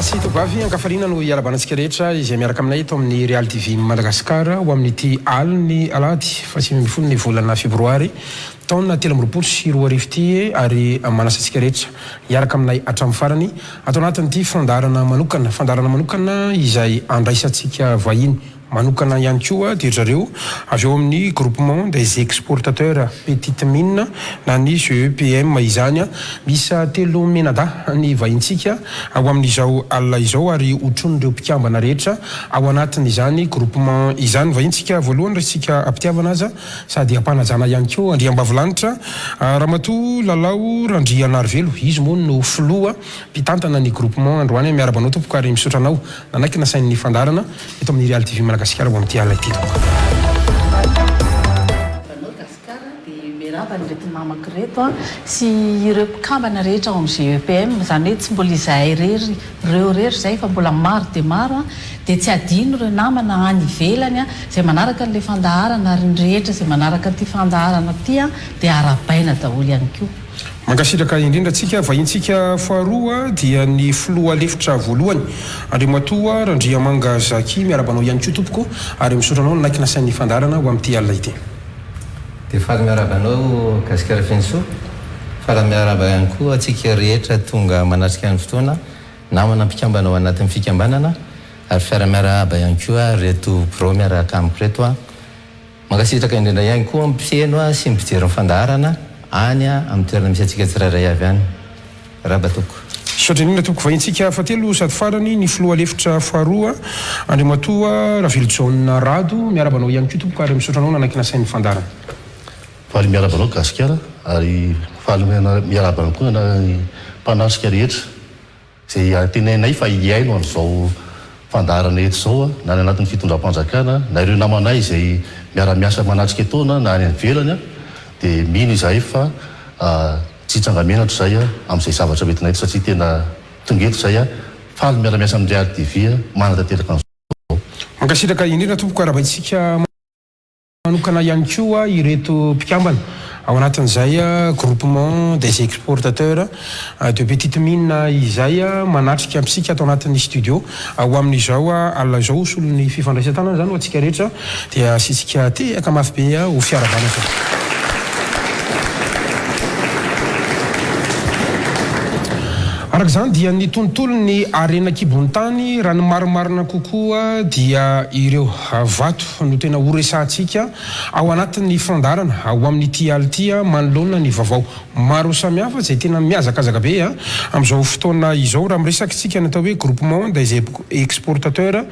Sy tovavy ankafarina no iarabanantsika rehetra izay miaraka aminay eto amin'ny Real TV Madagasikara ho amin'ity aliny alahady 20 ny volana febroary taona 2024 ary manasantsika rehetra iaraka aminay hatramin'ny farany atao anatin'ity fandarana manokana izay andraisantsika vahiny manokana ihany koa dia zareo avy eo amin'ny groupement des exportateurs petite mine na ny GEPM izany misa 3 menada ny vahintsika ao amin'izao alina izao ary otron'ireo mpikambana rehetra ao anatin'izany groupement izany vahintsika voalohany resika ampitiavana aza sady ampanajana ihany koa Andriambavilanitra Ramatoa Lalao Randrianarivelo izy moa no filoha mpitantana ny groupement androany miarabanao tompoko ary misotranao nanaiky nasain'ny fandarana eto amin'ny Real TV Madagasikara bo amin'ity alina ity tompoko. Reto mamako reto sy ireo mpikambana rehetra ao amin'ny GEPM izany hoe tsy mbola izahay ireo rehetra izay fa mbola maro dia maro dia tsy adino ireo namana any ivelany izay manaraka n'ilay fandaharana ary ny rehetra izay manaraka an'ity fandaharana ity dia arabaina daholo ihany koa. Mankasitraka indrindra antsika vahintsika faharoa dia ny filoha lefitra voalohany Andriamatoa Randriamanga Zaki miarabanao ihany koa tompoko ary misotranao nanaiky nasain'ny fandarana ho amin'ity alina ity. Dia faly miarabanao Gasikara Fenso, faly miaraba ihany koa atsika rehetra tonga manatrika ny fotoana namana mpikambana ao anatin'ny fikambanana ary fiara-miaraba ihany koa reto pro miaraka amiko reto mankasitraka indrindra ihany koa mpieno sy mpijery ny fandaharana any amin'ny toerana misy atsika tsirairay avy any rabatoko. Sotra indrindra tompoko vahintsika fatelo sady farany ny filoha lefitra faharoa Andriamatoa Ravily John Rado miarabanao ihany koa tompoko ary misotranao nanaiky nasain'ny fandarana. Faly miarabanao Gasikara ary faly miarabanao koa na mpanasika rehetra izay tenainay fa iaino amin'izao fandaharana eto izao na ny anatin'ny fitondram-panjakana na ireo namanay izay miara-miasa manatrika etaona na any ivelany dia mino izahay fa tsy hitsangamenatra izay amin'izay zavatra metinay eto satria tena tonga eto izay faly miara-miasa amin'ny Real TV manantanteraka an'izao. Mankasitraka indrindra tompoko arabaitsika manokana ihany koa ireto mpikambana ao anatin'izay groupement des exportateurs de petite mine izay manatrika amintsika atao anatin'ny studio ao amin'izao alina izao solon'ny fifandraisan-tanana zany ho atsika rehetra dia asitsika tehaka mafy be ho fiarabanaka. Araka izany dia ny tontolon'ny arena kibony tany raha ny marimarina kokoa dia ireo vato no tena horesantsika ao anatin'ny fandarana ao amin'ity ality manoloana ny vaovao maro samihafa izay tena miazakazaka be amin'izao fotoana izao raha miresakitsika ny atao hoe groupement des exportateurs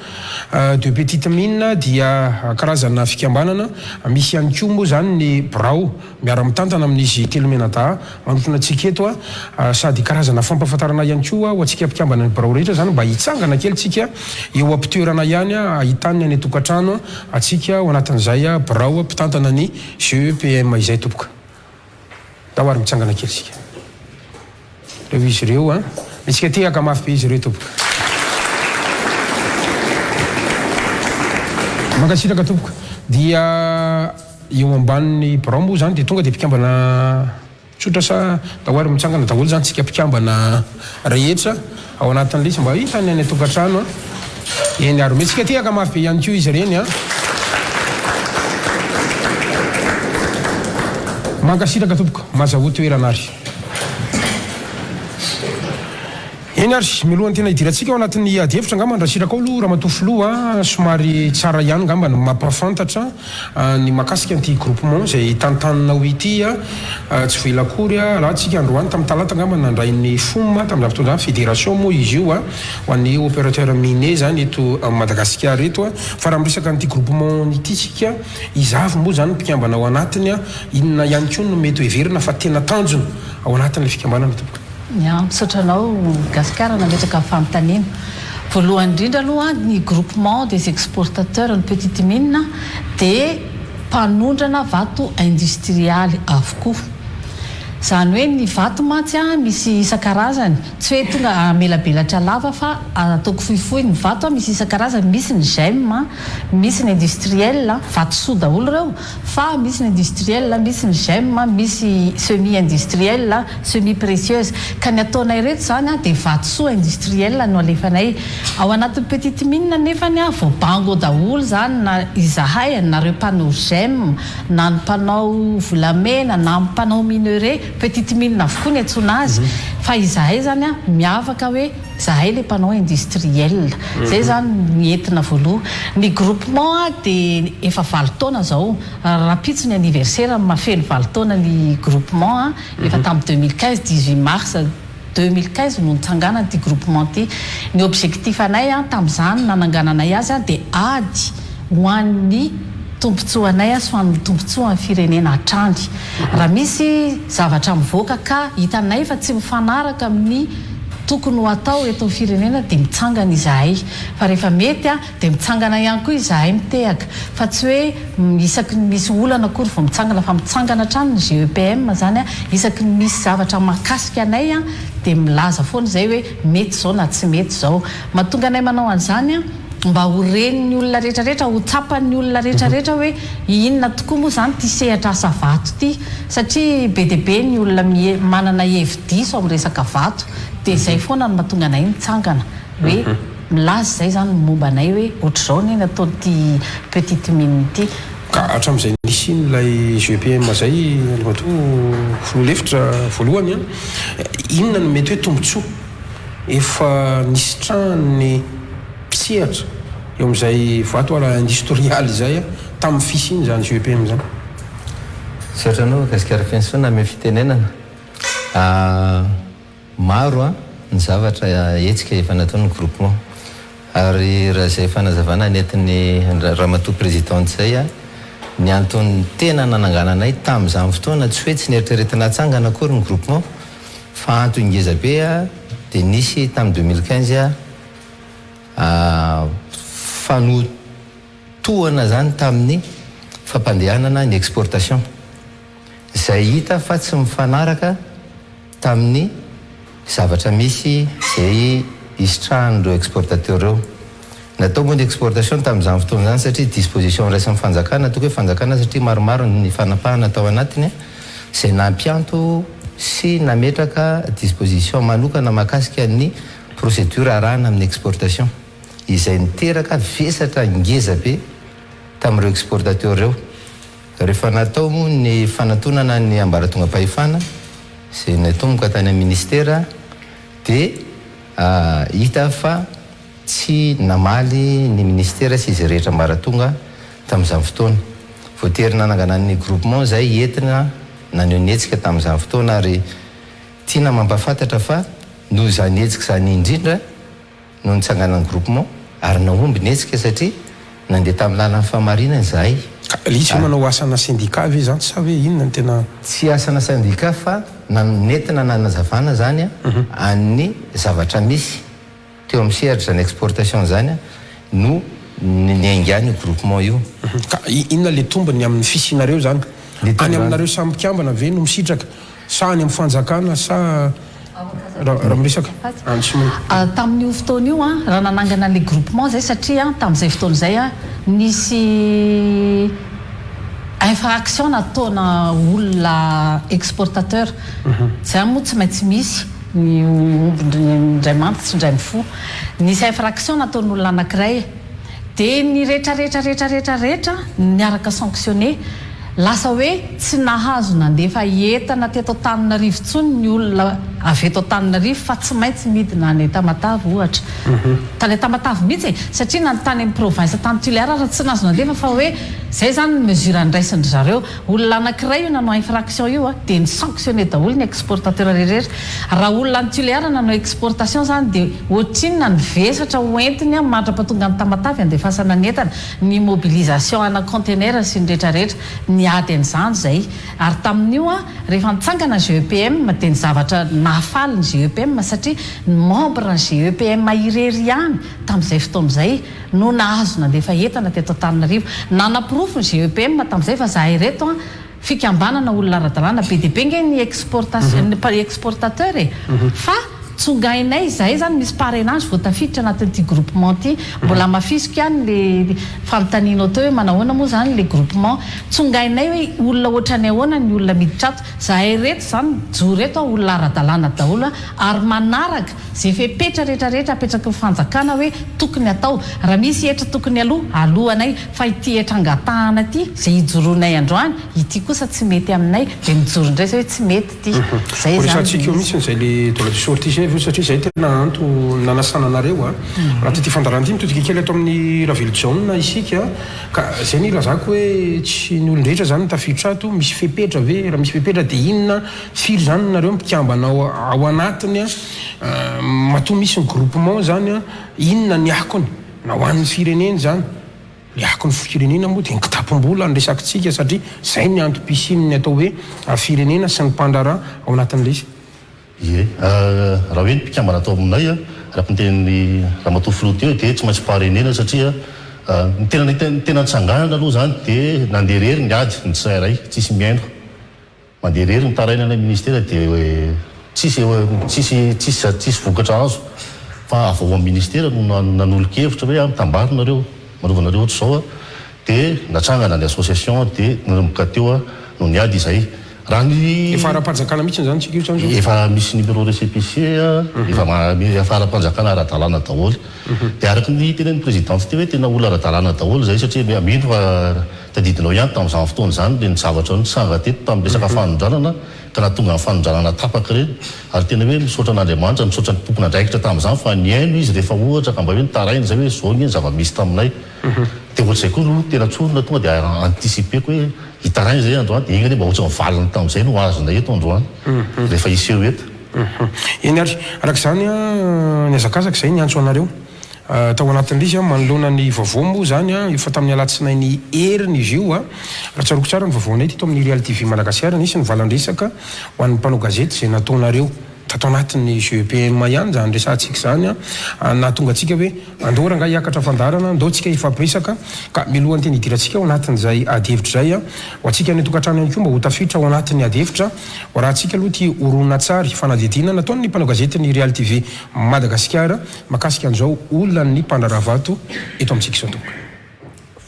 de petite mine dia karazana fikambanana misy ihany koa moa zany ny brao miara-mitantana amin'izy 3 menada manotona antsika eto sady karazana fampafantarana ihany koa ho atsika mpikambana ny brao rehetra zany mba hitsangana kely tsika eo ampitoerana ihany ahitany any tokantrano atsika ho anatin'izay brao mpitantana ny GEPM izay tompoka. Dawary mitsangana kely tsika reo izy ireo itsika tehaka mafy be izy ireo tompoka. Mankasitraka tompoka dia eo ambanin'ny brao moa zany dia tonga dia mpikambana tsotra sa dawary mitsangana daholo zany tsika mpikambana rehetra ao anatin'le izy mba hitany any tokantrano eny ary metsika tehaka mafy be ihany koa izy ireny mankasitraka tompoko mazaho toerana ary eny ary milohany tena hidirantsika ao anatin'ny adihevitra ngamba ndrasiraka ao aloha Ramatoa filoha somary tsara ihany ngamba ny mampafantatra ny makasika an'ity groupement izay tantanina ity tsy voelakory alatsika androany tamin'ny talata ngamba nandray ny foma tamin'ny fotoana fédération moa izy io ho an'ny opérateur minier zany eto Madagasikara eto fa raha miresaka an'ity groupement ity tsika izavy moa zany mpikambana ao anatiny inona ihany koa no mety heverina fa tena tanjona ao anatin'le fikambanana tompoko. Misotranao Gasikara nametraka fanontaniana voalohany indrindra aloha ny groupement des exportateurs ny petite mine dia mpanondrana vato industrialy avokoa zany hoe ny vatomatsy a misy isan-karazany tsy hoe tonga amelabelatra lava fa ataoko fohifohy ny vato a misy isan-karazany misy ny gemme misy ny industriel vatosoa daholo reo fa misy ny industriel misy ny gemme misy semi industriel semi précieuse ka ny ataonay reto zany a dia vatosoa industriel no alefanay ao anatin'ny petite mine nefany a voabango daholo zany na izahay nareo mpanao gemme na ny mpanao volamena na ny mpanao mineure petite mine avokoa ny antsona azy fa izahay zany a miavaka hoe izahay le mpanao industriel zay zany ny entina voaloha ny groupement dia efa 20 taona zao rapitso ny anniversaire mafeny 20 taona ny groupement efa tamin'ny 2015 18 mars 2015 no nitsangana ty groupement ty ny objectif anay a tamin'izany nanangananay azy a dia ady ho an'ny tompontsoanay a so an'ny tompontsoa amin'ny firenena hatrany raha misy zavatra mivoaka ka hitanay fa tsy mifanaraka amin'ny tokony ho atao eto amin'ny firenena dia mitsangana izahay fa rehefa mety a dia mitsangana ihany koa izahay mitehaka fa tsy hoe isaky ny misy olana akory vao mitsangana fa mitsangana hatrany ny GEPM zany a isaky ny misy zavatra mahakasika anay a dia milaza foana izay hoe mety zao na tsy mety zao mahatonga anay manao an'izany a mba ho reniny olona rehetrarehetra ho tsapan'ny olona rehetrarehetra hoe inona tokoa moa zany ty sehatra asa vato ty satria be dia be ny olona manana hevi-diso amin'ny resaka vato dia izay foana no mahatonga anay mitsangana hoe milaza izay zany momba anay hoe ohatr'izao ny nataoty petite mine ty ka hatramin'izay nisy n'ilay GEPM zay alohato filoalefitra voalohany a inona no mety hoe tombontsoa efa nisy trany pisehatra eo amin'izay vato ala industrial izay a tamin'ny fisiny zany GEPM zany satranao gasikara fiansoana ame fitenenana maro a ny zavatra etsika efa nataon'ny groupement ary raha izay fanazavana nentin'ny ramatoa présidente zay a ny antony tena nanangananay tamin'izany fotoana tsy hoe tsy nieritreretina atsangana akory ny groupement fa antony ngezabe a dia nisy tamin'ny 2015 a fanotohana zany tamin'ny fampandehanana ny exportation izay hita fa tsy mifanaraka tamin'ny zavatra misy zay isitrahan'ireo exportateur reo natao moa ny exportation tamin'izany fotoana zany satria disposition raisin'ny fanjakana toko hoe fanjakana satria maromaro ny fanapahana tao anatiny izay nampianto sy nametraka disposition manokana mahakasika ny procédure arahana amin'ny exportation izay niteraka vesatra ngeza be tamin'ireo exportateur reo rehefa natao moa ny fanatonana ny ambaratonga pahefana izay natomboka tany amin'ny ministera dia hita fa tsy namaly ny ministera sy izy rehetra ambaratonga tamin'izany fotoana voatery nananganan'ny groupement zay entina nanionetsika tamin'izany fotoana ary tiana mampafantatra fa no zany etsika zany indrindra no nitsanganan'ny groupement ary naomby netsika satria nandeha tamin'ny lalan'ny famarinana zahay lisy manao asana syndicat ve zany sa hoe inona ny tena tsy asana syndicat fa nentina nanazavana zany a an'ny zavatra misy teo amin'ny sehatra zany exportation zany a no ny aingany groupement io ka inona le tombony amin'ny fisinareo zany any aminareo samy mpiambana ve no misitraka sa any amin'ny fanjakana sa raha miresaka tamin'io fotoana io a raha nanangana le groupement zay satria tamin'izay fotoana zay a nisy infraction nataona olona exportateur zay moa tsy maintsy misy ny ombindray mantitsy indray mifo nisy infraction nataon'olona anankiray dia ny rehetrarehetrarehetrarehetrarehetra niaraka sanctionné lasa hoe tsy nahazo nandefa entana teto Antananarivo tsony ny olona avy eto Antananarivo fa tsy maintsy midina any Tamatave ohatra tany Tamatave mihitsy satria na tany amin'ny province tany tulaire raha tsy nahazo nandefa fa hoe zay zany ny mesure andraisiny zareo olona anankiray io nanao infraction io dia ny sanctionné daholo ny exportateur rehetra raha olona ny tulaire nanao exportation zany dia ohatrinona ny vesatra hoentiny mandrapatonga ny Tamatave andefasana ny entana ny mobilisation ana conteneur sy ny rehetrarehetra ny ady an'izany zay ary tamin'io rehefa nitsangana GEPM dia ny zavatra nahafaly ny GEPM satria ny membre ny GEPM irery ihany tamin'izay fotoana izay no nahazo nandefa entana teto Antananarivo nanapirofo ny GEPM tamin'izay fa zahay reto fikambanana olona ara-dalàna be dia be nge ny exportateur e fa tsongainay zahay zany misy parrainage voatafiditra anatin'ity groupement ty mbola mafisika ihany le fanontanianao teo hoe manahoana moa zany le groupement tsongainay hoe olona ohatrany ahoana ny olona miditra ato zahay reto zany jo reto olona ara-dalàna daholo ary manaraka zay fepetra rehetrarehetra apetraka fanjakana hoe tokony atao raha misy etra tokony alohanay fa ity etra angatahana ty zay ijoroanay androany ity kosa tsy mety aminay de mijoro indray zay hoe tsy mety ty zay zanytsika eo mihitsy zay le tola de sortie satria zay tena anto nanasana anareo raha ty fandarana ty mitodika kely ato amin'ny Raveljaune isika ka zay ny lazako hoe tsy ny olon-drehetra zany tafiditra ato misy fepetra ve raha misy fepetra dia inona firy zany nareo mpikambana ao anatiny matoa misy ny groupement zany inona ny akony na ho an'ny fireneny zany ny akony firenena moa dia nikitapom-bola ny resakitsika satria zay ny antom-pisininy atao hoe firenena sy ny mpandrara ao anatin'ilay ie raha hoe ny mpikambana atao aminay raha miteniny raha matoa filoha teo dia tsy maintsy parenena satria ny tena nitsanganana aloha zany dia nandeha rery ny ady ny tsirairay tsisy miaino mandeha rery ny tarainana ministera dia hoe tsisy vokatra azo fa avao amin'ny ministera no nanolo-kevitra hoe mitambaronareo manaovanareo ohatra zao dia natsangana ny association dia nanomboka teo no ny ady izay raha ny efa ara-panjakana mihitsy zany tsika io zany efa misy numéro récépissé efa ara-panjakana ara-dalàna daholo dia araky ny tenen'ny présidente teo hoe tena olona ara-dalàna daholo zay satria mino fa tadidinao ihany tamin'izany fotoana zany dia nizavatra nitsanga teto tamin'ny resaka fanondranana ka natonga ny fanondranana tapaka reny ary tena hoe misaotra an'Andriamanitra misaotra ny tompona andraikitra tamin'izany fa niaino izy rehefa ohatra ka mba hoe nitarainy zay hoe zao ny zava-misy taminay dia ohatr'izay koa no tena tsorona tonga dia anticipeko hoe hitarainy zay androany dia igny mba ohatsy mivaliny tamin'izay no azonay eto androany rehefa iseho eto eny ary araka izany ny azakazaka zay ny antso anareo tao anatin'ilay izy manoloana ny vaovao moa zany efa tamin'ny alatsinainy heriny izy io raha tsaroko tsara ny vaovaonay ty to amin'ny Real TV Madagasikara nisy ny valan-dresaka ho an'ny mpanao gazety zay nataonareo tato anatin'ny GPM ihany zany resantsika zany nahatonga atsika hoe andao ranga hiakatra fandarana andao tsika ifampiresaka ka milohany teny hidirantsika ao anatin'izay adihevitra zay ho atsika ny tokantrano ihany koa mba ho tafiditra ao anatin'ny adihevitra ho raha atsika aloha ty oronan-tsary fanadidina nataony mpanao gazety ny Real TV Madagasikara makasika an'izao olona ny mpandrara vato eto amintsika izao tokoa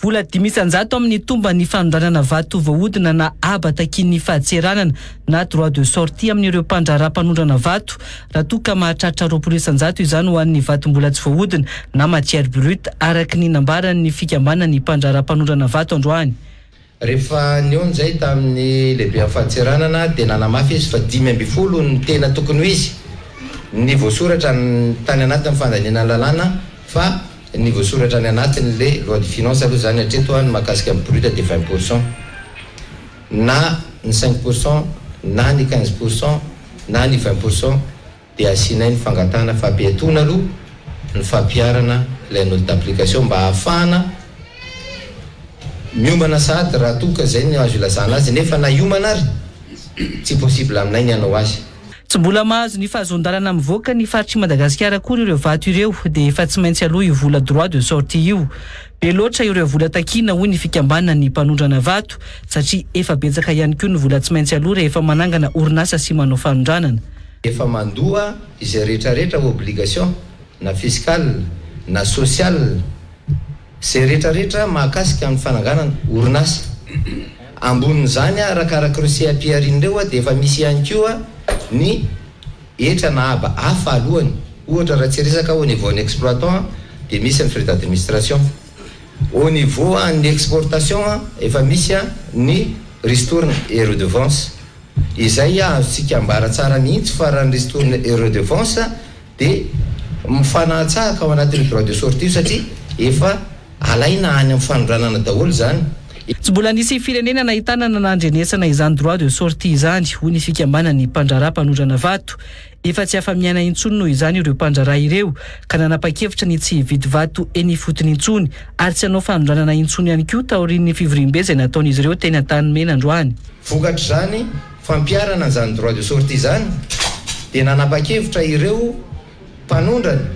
vola 500 amin'ny tomba ny fanondranana vato voahodina na aba takin'ny fahatseranana na droit de sortie amin'ireo mpandrara-panondrana vato raha toa ka mahatratra 200 izany ho an'ny vato mbola tsy voahodina na matière brute araky ny nambaran'ny fikambanany mpandrara-panondrana vato androany rehefa nionzay tamin'ny lehibe amin'ny fahatseranana dia nanamafy izy fa 10 ny tena tokony ho izy ny voasoratra ny tany anatin'ny fandaniana lalàna fa ny voasoratra ny anatin'ny le loi de finance aloha zany hatreto ny mahakasika amin'ny brute de 20% na ny 5% na ny 15% na ny 20% dia asianay ny fangatahana fampiatona aloha ny fampiarana ilay note d'application mba ahafahana miomana sady raha toka zay ny azo ilazana azy nefa na iomana ary tsy possible aminay ny anao azy tsy mbola mahazo ny fahazondarana mivoaka ny faritry Madagasikara koa ireo vato ireo dia efa tsy maintsy aloha io vola droit de sortie io be loatra ireo vola takina hoy ny fikambanana ny mpanondrana vato satria efa betsaka ihany koa ny vola tsy maintsy aloha rehefa manangana orinasa sy manao fanondranana efa mandoa izay rehetrarehetra obligation na fiscale na sociale zay rehetrarehetra mahakasika amin'ny fananganana orinasa ambonin'izany arakaraka CAP reo dia efa misy ihany koa ny etra na aba hafa alohany ohatra raha tsy resaka au niveau ny exploitant dia misy ny frais d'administration au niveau ny exportation efa misy ny ristourne et redevance izay azontsika ambara tsara mihitsy fa raha ny ristourne et redevance dia mifanatsahaka ao anatin'ny droit de sortie satria efa alaina any amin'ny fanondranana daholo zany tsy mbola nisy firenena nahitana nanandrenesana izany droit de sortie izany hoy ny fikambanany mpandrara-panondrana vato efa tsy afa-miaina intsony noho izany ireo mpandrara ireo ka nanapa-kevitra ny tsy hividy vato eny fotony intsony ary tsy hanao fanondranana intsony ihany koa taorian'ny fivorim-be izay nataon'izy ireo teny an-tany mena androany vokatra zany fampiarana an'izany droit de sortie zany dia nanapa-kevitra ireo mpanondrana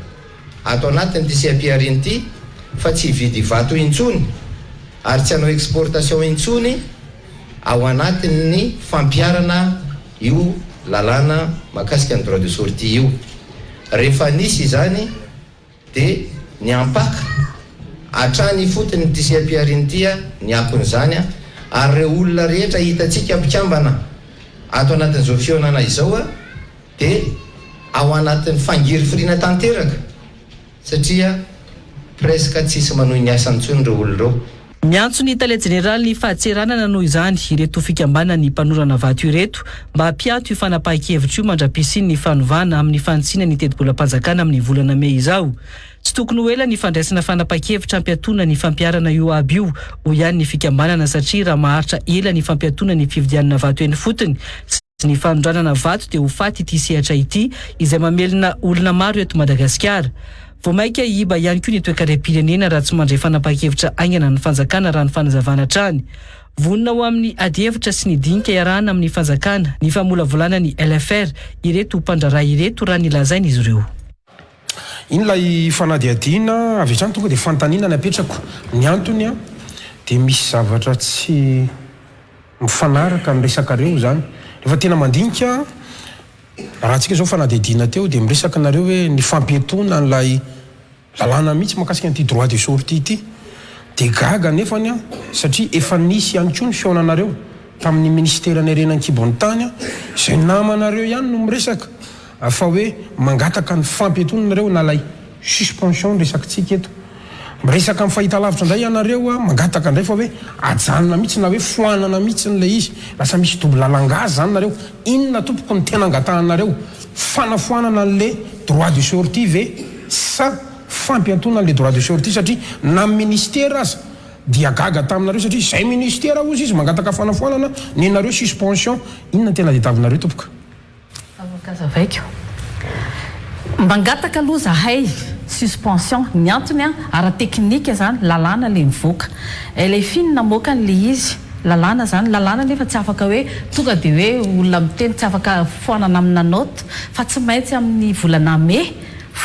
ato anatin'ny CAP ity fa tsy hividy vato intsony ary tsy hanao exportation intsony ao anatin'ny fampiarana io lalàna mahakasika ny droit de sortie io. Rehefa nisy izany dia ny ampaka hatrany fotony ty CPR tya ny akon'izany ary reo olona rehetra hitantsika mpikambana ato anatin'izao fionana izao dia ao anatin'ny fangiry firiana tanteraka satria presque tsisy manohy ny asantsony reo olo reo. Miantso ny Italia Jeneraly ny fahatseranana noho izany ireto fikambanana ny mpanorana vato ireto mba hampiato io fanapahan-kevitra io mandrapisiny ny fanovana amin'ny fantsina ny teti-bola-panjakana amin'ny volana Mey izao. Tsy tokony ho ela ny fandraisana fanapahan-kevitra hampiatona ny fampiarana io aby io ho ihany ny fikambanana satria raha maharitra ela ny fampiatona ny fividianana vato eny fotony ny fanondranana vato dia ho faty ity sehatra ity izay mamelona olona maro eto Madagasikara. Vao maika iba ihany koa ny toe-karem-pirenena raha tsy mandray fanapahan-kevitra aingana ny fanjakana raha ny fanazavana trany. Vonona ho amin'ny adi-hevitra sy ny dinika iarahana amin'ny fanjakana ny famolavolana ny LFR ireto mpandraraha ireto raha nilazaina izy ireo. In'ilay fanadiadiana avy hatrany tonga dia fantaniana ny apetrako. Ny antony dia misy zavatra tsy mifanaraka ny resaka reo zany. Rehefa tena mandinika raha antsika zao fanadiadiana teo dia miresaka nareo hoe ny fampietona n'ilay lalàna mihitsy mahakasika an'ity droit de sortie ity dia gaga nefany satria efa nisy ihany koa ny fionanareo tamin'ny ministera ny renan-kibony tany izay namanareo ihany no miresaka fa hoe mangataka ny fampietona nareo na lay suspension resakitsika eto miresaka amin'ny fahitalavitra indray ianareo mangataka indray fa hoe ajanona mihitsy na hoe foanana mihitsy n'ilay izy lasa misy doble-langazy zany nareo. Inona tompoko ny tena angatahanareo fanafoanana n'le droit de sortie ve sa fampiantona n'le droit de sortie satria na ministera aza dia gaga taminareo satria zay ministera ozy izy mangataka fanafoanana ny nareo suspension. Inona tena ditavinareo tompoka? Avakazavaiko mangataka aloha zahay suspension ny antony ara-teknika zany lalàna le mivoaka ilay finina moka n'le izy lalàna zany lalàna nefa tsy afaka hoe tonga dia hoe olona miteny tsy afaka foanana amina note fa tsy maintsy amin'ny volana Mey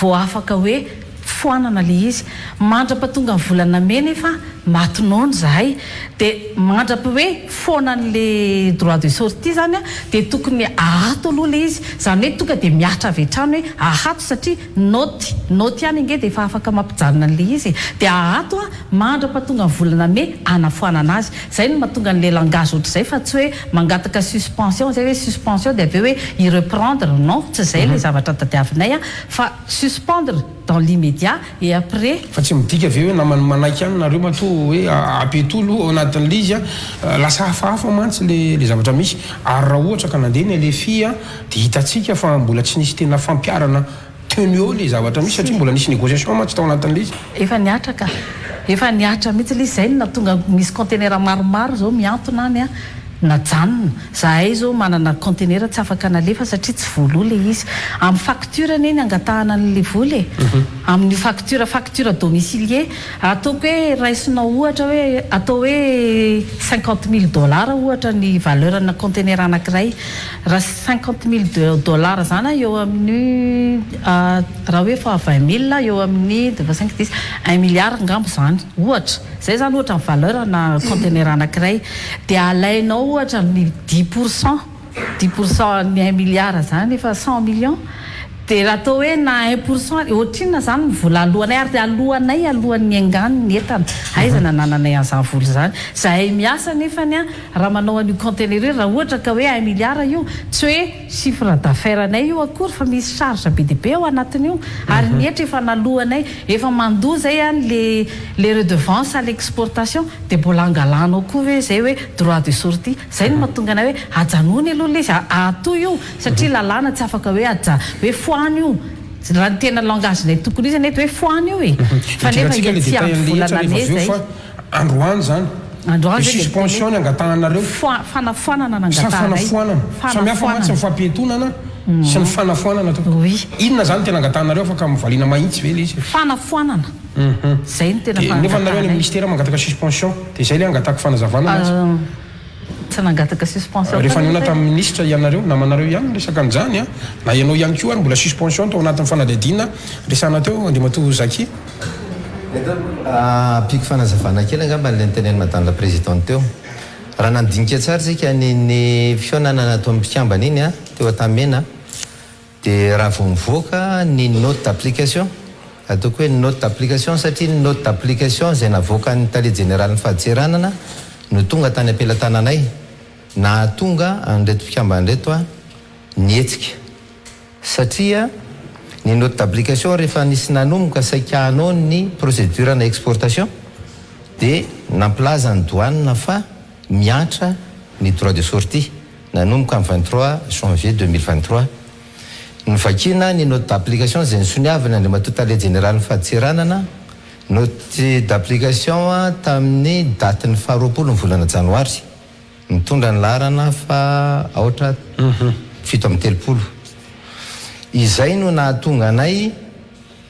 vao afaka hoe foanana le izy. Mandrapatonga ny volana Mey nefa matinono zahay dia mandrapa hoe foanan'le droit de sortie zany dia tokony ahato aloha le izy zany hoe tonga dia miatra avy hatrany hoe ahato satria noty ihany inge dia efa afaka mampijanona n'le izy dia ahato mandrapatonga ny volana Mey anafoanana azy. Zay no mahatonga n'le langage ohatr'izay fa tsy hoe mangataka suspension zay hoe suspension dia avy hoe ireprendre non tsy zay le zavatra tadiavinay fa suspendre dans l'immédiat et après fa tsy midika avy hoe namany manaiky ihany nareo matoa hoe apetolo ao anatin'le izy lasa hafahafa mantsy le zavatra misy ary raha ohatra ka nandeha ny elefia dia hitatsika fa mbola tsy nisy tena fampiarana tenu eo le zavatra misy satria mbola nisy négociation mantsy tao anatin'le izy efa niatra mihitsy le zay no natonga misy conteneur maromaro zao miantona any najanona zahay zao manana conteneur tsy afaka nalefa satria tsy voalo le izy amin'ny facture eny angatahana n'le vola amin'ny facture domicilier ataoko hoe raisina ohatra hoe atao hoe $50,000 ohatra ny valeur na conteneur anankiray raha $50,000 zany eo amin'ny raha hoe fa 20,000 eo amin'ny 5 1 milliard ngambo zany ohatra zay zany ohatra ny valeur na conteneur anankiray dia alainao ohatra ny 10% ny 1 milliard zany efa 100 millions dia raha atao hoe na 1% ohatrinona zany vola alohanay ary dia alohan'ny angano ny entana aizana nananay an'izany vola zany zahay miasa nefany raha manao an'io conteneur io raha ohatra ka hoe 1 milliard io tsy hoe chiffre d'affaires anay io akory fa misy charge be dia be ao anatiny io ary ny etra efa nalohanay efa mandoa zay les redevances à l'exportation dia mbola angalanao koa hoe zay hoe droit de sortie zay no mahatonga anay hoe ajanony aloha le izy ato io satria lalàna tsy afaka hoe hoe foany io raha ny tena langagenay tokony izy anety hoe foany io fa nefa tsy amin'ny volanane zay androany zany suspension ny angatahanareo fanafoanana nangatahana samihafa mantsy ny fampiantonana sy ny fanafoanana inona zany tena angatahanareo afaka mivaliana mahitsy ve le izy fanafoanana zay no tena nefa nareo ny ministera mangataka suspension dia zay le angataka fanazavana tsy nangataka suspension rehefa niona tamin'ny ministre ianareo namanareo ihany resaka an'izany na ianao ihany koa ary mbola suspension tao anatin'ny fanadadiana resana teo andriamato zaki apiko fanazavana kely angamba le niteneny madame la présidente teo raha nandinika tsara sika ny fionana natao amin'ny mpikambana iny a teo atamena dia raha vao mivoaka ny note d'application ataoko hoe note d'application satria ny note d'application izay navoaka ny tale général ny fahadiseranana no tonga tany ampelantananay na tonga an'reto mpikambana reto a nietsika satria ny note d'application rehefa nisy nanomboka saikanao ny procédure na exportation dia nampilaza ny douane fa miatra ny droit de sortie nanomboka amin'ny 23 janvier 2023 ny vakina ny note d'application izay nisoniavana ny matotale général ny fahadiseranana note d'application tamin'ny daty ny 20 ny volana janoary mitondra ny laharana fa aotra 7 izay no nahatonga anay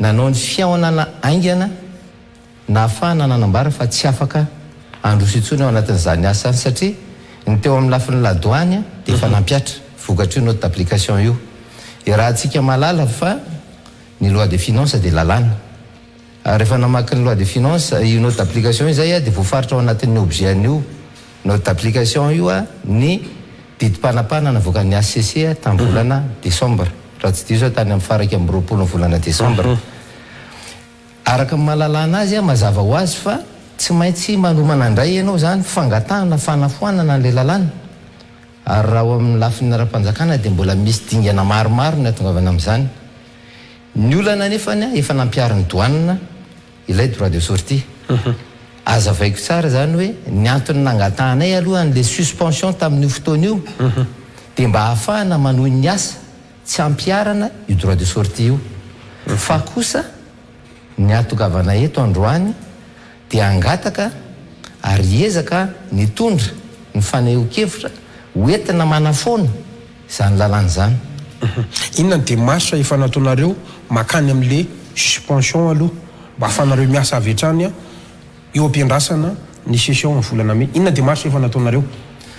nanao ny fiaonana aingana na afahana nanambara fa tsy afaka androsintsony ao anatin'izany asa satria ny teo amin'ny lafin'ny ladoany dia efa nampiatra vokatra io note d'application io raha antsika malala fa ny loi de finance dia lalàna rehefa namaky ny loi de finance io note d'application izay dia voafaritra ao anatin'ny objet an'io note d'application io ny didim-panapana navoaka ny ACC tamin'ny volana décembre raha tsy diso tany amin'ny faraky amin'ny 20 volana décembre araka mahalalana azy mazava ho azy fa tsy maintsy manomana indray ianao zany fangatahana fanafoanana an'ilay lalàna ary raha ao amin'ny lafin'ny ara-panjakana dia mbola misy dingana maromaro ny atongavana amin'izany ny olana nefany efa nampiariny douane ilay droit de sortie azavaiko tsara zany hoe ny antony nangatahanay aloha n'le suspension tamin'io fotoana io dia mba ahafahana manohy ny asa tsy ampiarana io droit de sortie io fa kosa ny atongavana eto androany dia angataka ary ezaka nitondra ny faneho-kevitra hoentina manafoana izany lalàna zany inona ny démarche efa nataonareo makany amin'le suspension aloha mba ahafanareo miasa avy hatrany eo ampiandrasana ny session amin'ny volana mai inona démarche efa nataonareo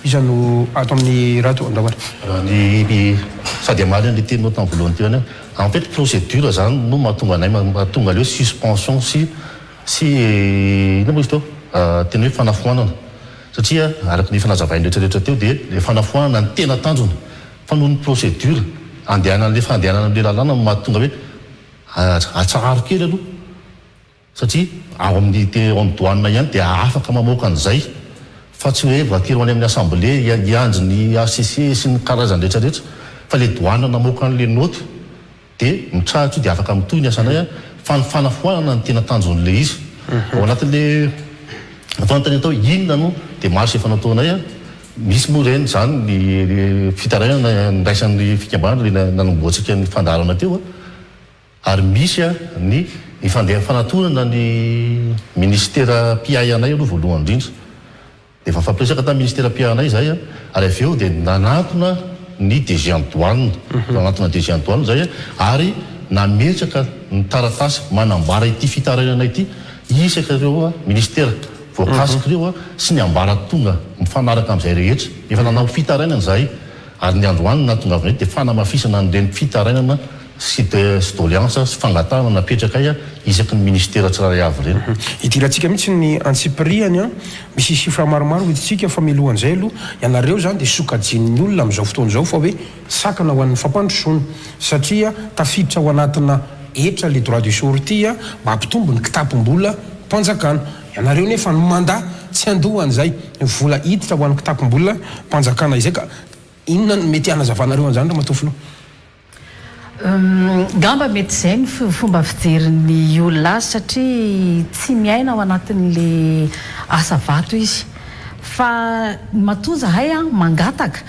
iza no ato amin'ny rato andavatra ny sady amary ny teny tamin'ny voalohany teny en fait procédure zany no mahatonga anay mahatonga leo suspension sy ina moa izy teo tena hoe fanafoanana satria araka ny fanazavainy rehetrarehetra teo dia le fanafoanana ny tena tanjona fa noho ny procédure andehanan'le fandehanana amin'le lalàna mahatonga hoe atsararo kely aloha satria ao amin'ny douane ihany dia afaka mamoaka an'izay fa tsy hoe voatery any amin'ny assemblée ianjo ny ACC sy ny karazany rehetrarehetra fa le douane namoaka an'le note dia mitrahatra io dia afaka mitohy ny asanay fa ny fanafoanana ny tena tanjon'le izy ao anatin'le fanontany atao inona no dia marche efa nataonay misy moa reny zany ny fitarainana nraisan'ny fikambana le nanomboatsika ny fandarana teo ary misy ny fanatoranana ny ministera PI anay aloha voalohany indrindra dia efa fampiresaka tamin'ny ministera PI anay zay ary avy eo dia nanatona ny DG douane nanatona DG douane zay ary nametraka ny taratasy manambara ity fitarainana ity isaka ireo ministera voakasika ireo sy ny ambara tonga mifanaraka amin'izay rehetra efa nanao fitarainana zay ary ny androany natongavana dia fanamafisana n'ireny fitarainana sy doléance sy fangatahana napetraka isaky ny ministera tsiraray avy ireny idirantsika mihitsy ny antsipriany misy sifra maromaro hoentsika famelohan'izay aloha ianareo zany dia sokajinin'ny olona amin'izao fotoan'izao fa hoe sakana ho an'ny fampandrosoana satria tafiditra ao anatina etra le droit de sortie mba hampitombo ny kitapom-bola mpanjakana ianareo nefa ny mandat tsy andohan'izay vola hiditra ho an'ny kitapom-bola mpanjakana izay ka inona ny mety hanazavanareo an'izany raha matofilo gamba mety izay ny fomba fijerin'ny olona azy satria tsy miaina ao anatin'le asa vato izy fa matoa zahay mangataka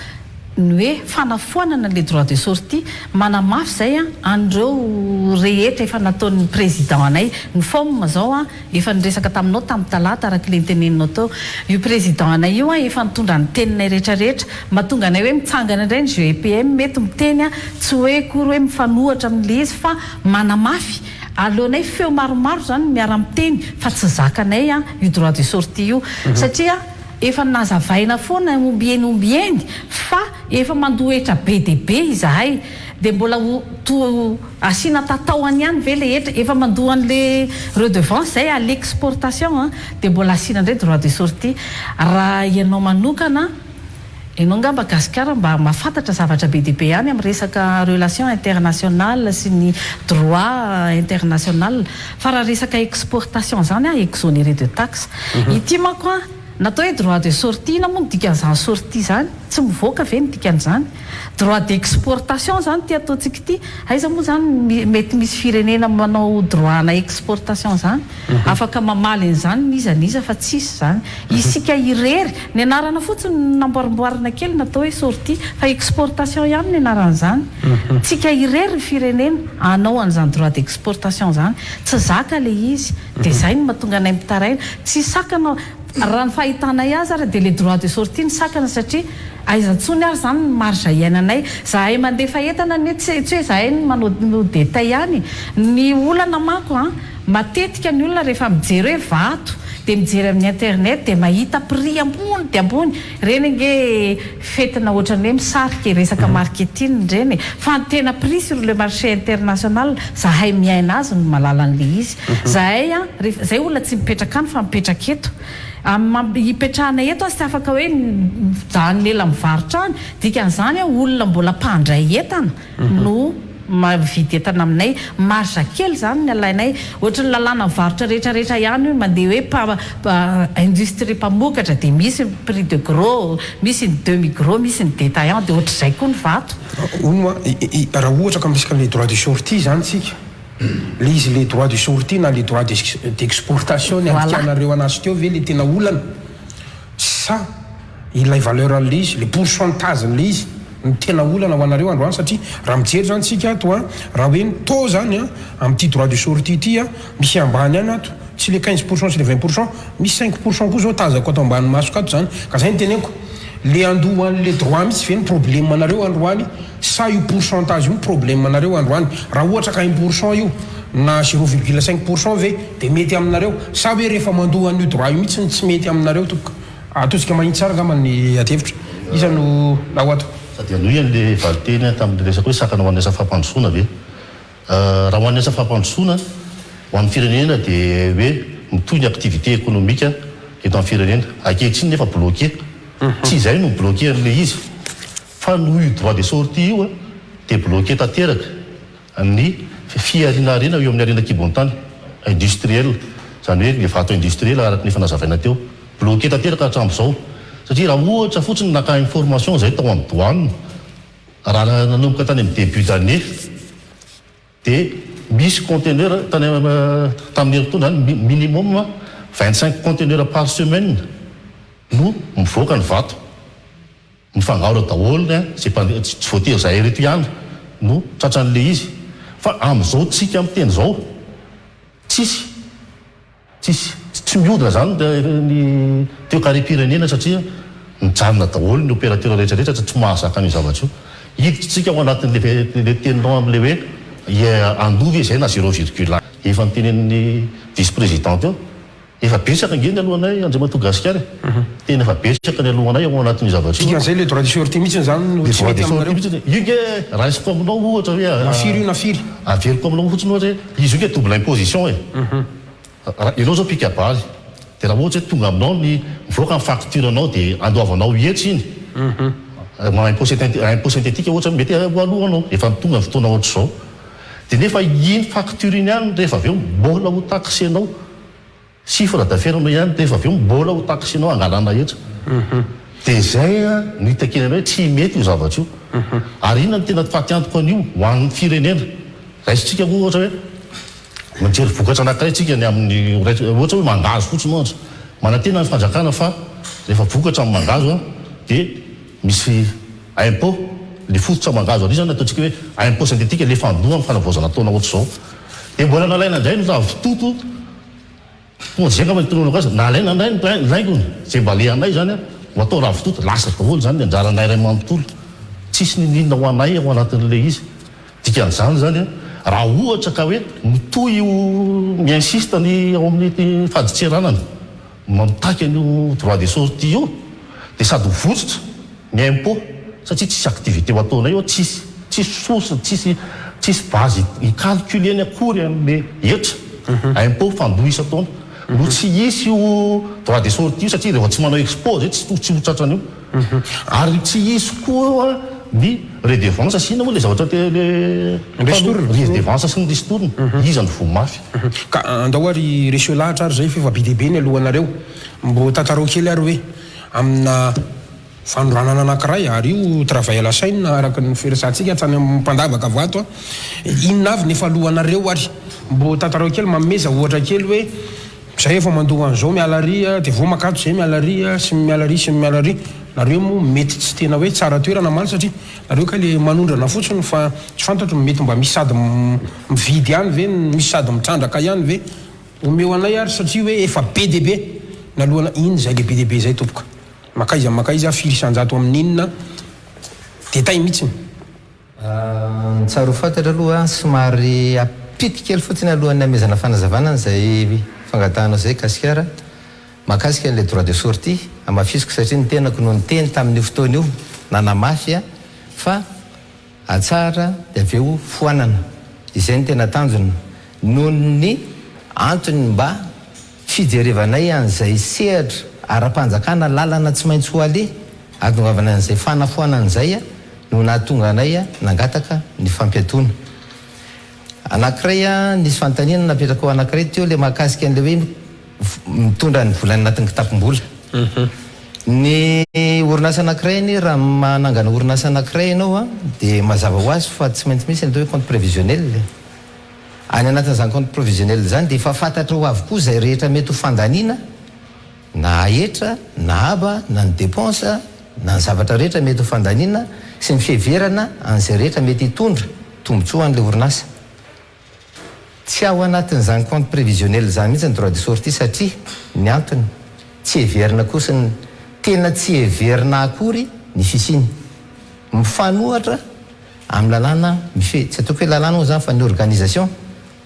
ny hoe fanafoanana le droit de sortie manamafy zay an'ireo rehetra efa nataon'ny président anay ny forme zao efa niresaka taminao tamin'ny talata araka le niteneninao tao io président anay io efa nitondra ny teninay rehetrarehetra mahatonga anay hoe mitsangana indray ny GEPM mety miteny tsy hoe kory hoe mifanohatra amin'le izy fa manamafy alohanay feo maromaro zany miara-miteny fa tsy zakanay io droit de sortie io satria efa nazavaina foana ombieny fa efa mandohetra be deabe izahay dia mbola asiana tataoany ihany ve le hetra efa mandohan'le redevance zay à l'exportation dia mbola asiana indray droit de sortie raha ianao manokana ianao ngamba gasikara mba mahafantatra zavatra be deabe ihany amin'ny resaka relation internationale sy ny droit international fa raha resaka exportation zany exonéré de taxe ity manko natao hoe droit de sortie na moa ny dikan'izany sortie zany tsy mivoaka ve ny dikan'izany droit d'exportation zany ty ataontsika ity aiza moa zany mety misy firenena manao droit na exportation zany afaka mamaly an'izany nizaniza fa tsisy zany isika irery ny anarana fotsiny namboarimboarina kely natao hoe sortie fa exportation ihany ny anaran'izany tsika irery ny firenena anao an'izany droit d'exportation zany tsy zaka le izy dia zay ny mahatonga anay mitaraina tsy sakana raha ny fahitanay azy ary dia le droit de sortie ny sakana satria aizantsony ary zany ny marge iainanay zahay mandefa entana ny tsy hoe zahay ny manao détail ihany ny olana manko matetika ny olona rehefa mijery hoe vato dia mijery amin'ny internet dia mahita prix ambony dia ambony reny nge fetina ohatrany hoe misarika resaka marketing reny fa ny tena prix sur le marché international zahay miaina azy no malala an'le izy zahay zay olona tsy mipetraka any fa mipetraka eto hipetrahana eto azy tsy afaka hoe zany lela mivarotra any dikan'izany olona mbola mpandray entana no mavidy entana aminay marge kely zany ny alainay ohatra ny lalàna mivarotra rehetrarehetra ihany mandeha hoe industrie mpamokatra dia misy prix de gros misy ny demi gros misy ny détaillant dia ohatr'izay koa ny vato onoa raha ohatra ka misika le droit de sortie zany tsika le izy le droit de sortie na le droit d'exportation ny andikanareo anazy teo ve le tena olana sa ilay valeur an'le izy le pourcentage n'le izy ny tena olana ho anareo androany satria raha mijery zany tsika ato raha hoe to zany amin'ity droit de sortie ity misy ambany any ato tsy le 15% sy le 20% misy 5% koa zao tazako ato ambany masoko ato zany ka zay ny teneniko le andohan'le droit misy ve ny problème anareo androany sa io pourcentage io problème anareo androany raha ohatra ka 1% io na 0,5% ve dia mety aminareo sa hoe rehefa mandohan'io droit io mihitsy tsy mety aminareo toka ataontsika mahitsy tsara ngamba ny atevitra iza no laho ato sady anoy an'le valiteny tamin'le resaka hoe sakana ho an'ny asa fampandrosoana ve raha ho an'ny asa fampandrosoana ho amin'ny firenena dia hoe mitohy ny activité économique eto amin'ny firenena ankehitriny nefa bloqué tsy izay no bloqué an'le izy fa noho io droit de sortie io dia bloqué tanteraka ny fiarinarena eo amin'ny arena kibontany industriel zany hoe le vato industriel araka ny fanazavaina teo bloqué tanteraka hatramin'izao satria raha ohatra fotsiny naka information zay tao amin'ny douane raha nanomboka tany amin'ny début d'année dia misy conteneur tamin'ny herintaona zany minimum 25 conteneurs par semaine no mivoaka ny vato mifangaro daholo tsy voatery zay reto ihany no tratran'le izy fa amin'izao tsika amin'ny teny zao tsy miodina zany ny teo carré-pirenena satria mijanona daholo ny opérateur rehetrarehetra tsy mahazaka ny zavatra io hiditsika ao anatin'le teninao amin'le hoe andovy zay na 0,1 efa nytenen'ny vice président teo efa betsaka nge ny alohanay Andriamatoa Gasikara tena efa betsaka ny alohanay ao anatin'ny zavatra dikan'izay le droit de sortie mihitsy zany no tsy mety aminareo io nge raisiko aminao ohatra hoe nafiry io nafiry averiko aminao fotsiny ohatra hoe izy io nge double imposition ianao zao pikabaly dia raha ohatra hoe tonga aminao ny mivoaka ny facture anao dia andoavanao hetsy iny impôt synthétique ohatra mety alohanao efa tonga ny fotoana ohatra zao dia nefa iny facture iny ihany rehefa avy eo mbola ho taxenao chiffre d'affaires anao ihany rehefa avy eo mbola ho taxenao angalana hetra dia zay no hitakenana hoe tsy mety io zavatra io ary inona ny tena fatiantoko an'io ho an'ny firenena raisitsika ohatra hoe mijery vokatra anankiray tsika ny amin'ny ohatra hoe mangazo fotsiny ohatra manantena ny fanjakana fa rehefa vokatra amin'ny mangazo dia misy impôt le fototra mangazo ary zany ataontsika hoe impôt synthétique le fandoa amin'ny fanavaozana taona ohatra zao dia mbola nalaina indray no ravitoto tonga zay ngamba nytononako azy nalaina indray laingony zay mba le anay zany ho atao ravitoto lasa daholo zany ny anjaranay ray manontolo tsisy nininona ho anay ao anatin'le izy dikan'izany zany raha ohatra ka hoe mitoy io miinsiste ny ao amin'ny faditseranana mamitaky an'io droit de sortie io dia sady votsitra ny impôt satria tsisy activité ho ataonay eo tsisy source tsisy base icalcule eny akory amle etra impôt fandoisa taona no tsy isy io droit de sortie io satria rehefa tsy manao expose tsy ho tratran'io ary tsy isy koa ny redevance sina moa le zavatra redevance sy ny ristourne izy ny vomafy ka andao ary resio lahatra ary zay fefa be dehibe ny alohanareo mbo tantarao kely ary hoe amina fanoranana anankiray ary io travail à la chaîne araka ny firesantsika hatrany amin'ny mpandavaka vato inona avy nefa alohanareo ary mbo tantarao kely mameza ohatra kely hoe zay efa mandoha an'izao mialaria dia vo makato zay mialaria sy mialaria nareo moa mety tsy tena hoe tsara toerana maly satria nareo ka le manondrana fotsiny fa tsy fantatro mety mba misy sady mividy ihany ve misy sady mitrandraka ihany ve omeo anay ary satria hoe efa be dehibe nalohana iny zay le be dehibe zay tompoka makaiza filisanjato amin'inona détail mihitsiny tsara ho fantatra aloha somary apity kely fotsiny alohan'ny amezana fanazavana zay fangatahanao zay kasikara mahakasika an'le droit de sortie amafisiko satria ny tenako no ny teny tamin'io fotoana io nanamafy fa atsara dia avy eo foanana izay ny tena tanjona noho ny antony mba fijerevanay an'izay sehatra ara-panjakana lalana tsy maintsy ho ale atongavanay an'izay fanafoanan'izay no nahatonga anay nangataka ny fampiatona anankiray nisy fantanina napetraka ho anankiray teo le mahakasika an'le hoe mitondra ny volany anatin'ny kitapom-bola ny orinasa anankiray ny raha manangana orinasa anankiray ianao dia mazava ho azy fa tsy maintsy misy ny atao hoe compte prévisionnel any anatin'izany compte prévisionnel zany dia efa fantatra ho avokoa zay rehetra mety ho fandaniana na etra na aba na ny dépense na ny zavatra rehetra mety ho fandaniana sy ny fiheverana an'izay rehetra mety hitondra tombotsoa an'le orinasa tsy ao anatin'izany compte prévisionnel zany mihitsy ny droit de sortie satria ny antony tsy heverina kosa ny tena tsy heverina akory ny fisiny mifanohatra amin'ny lalàna tsy ataoko hoe lalàna moa zany fa ny organisation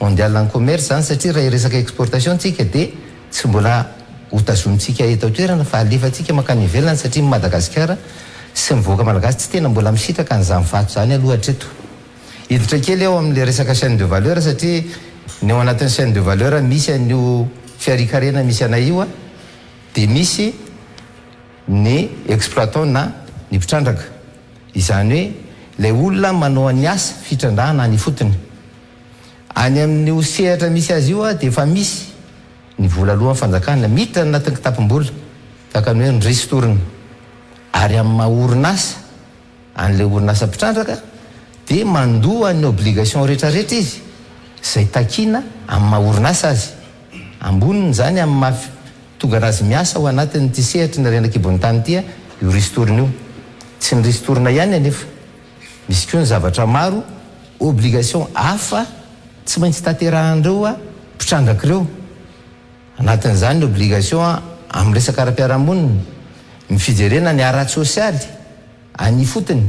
mondiale en commerce zany satria raha resaka exportation tsika dia tsy mbola hotazonitsika eto toerana fa alefatsika makany ivelany satria Madagasikara sy mivoaka malagasy tsy tena mbola misitraka an'izany vato zany aloha hatreto hiditra kely ao amin'le resaka chaîne de valeur satria ny ao anatin'ny chaîne de valeur misy an'io fiarikarena misy anay io dia misy ny exploitant na ny mpitrandraka izany hoe ilay olona manao any asa fitrandrahana ny fotony any amin'io sehatra misy azy io dia efa misy ny vola alohan'ny fanjakana miditra anatin'ny kitapom-bola takany hoe ny ristourne ary amin'ny maha-orinasa an'ilay orinasa mpitrandraka dia mandoa ny obligation rehetrarehetra izy zay takina amin'ny maha-orinasa azy amboniny zany amin'ny mahatonga anazy miasa ao anatin'ny ty sehatry ny renakibony tany ity io ristourne io tsy ny ristourne ihany anefa misy koa ny zavatra maro obligation hafa tsy maintsy taterahandreo mpitrandraka ireo anatin'izany ny obligation amin'ny resaka ara-piarahamonina ny fijerena ny aratsy sosialy any fotony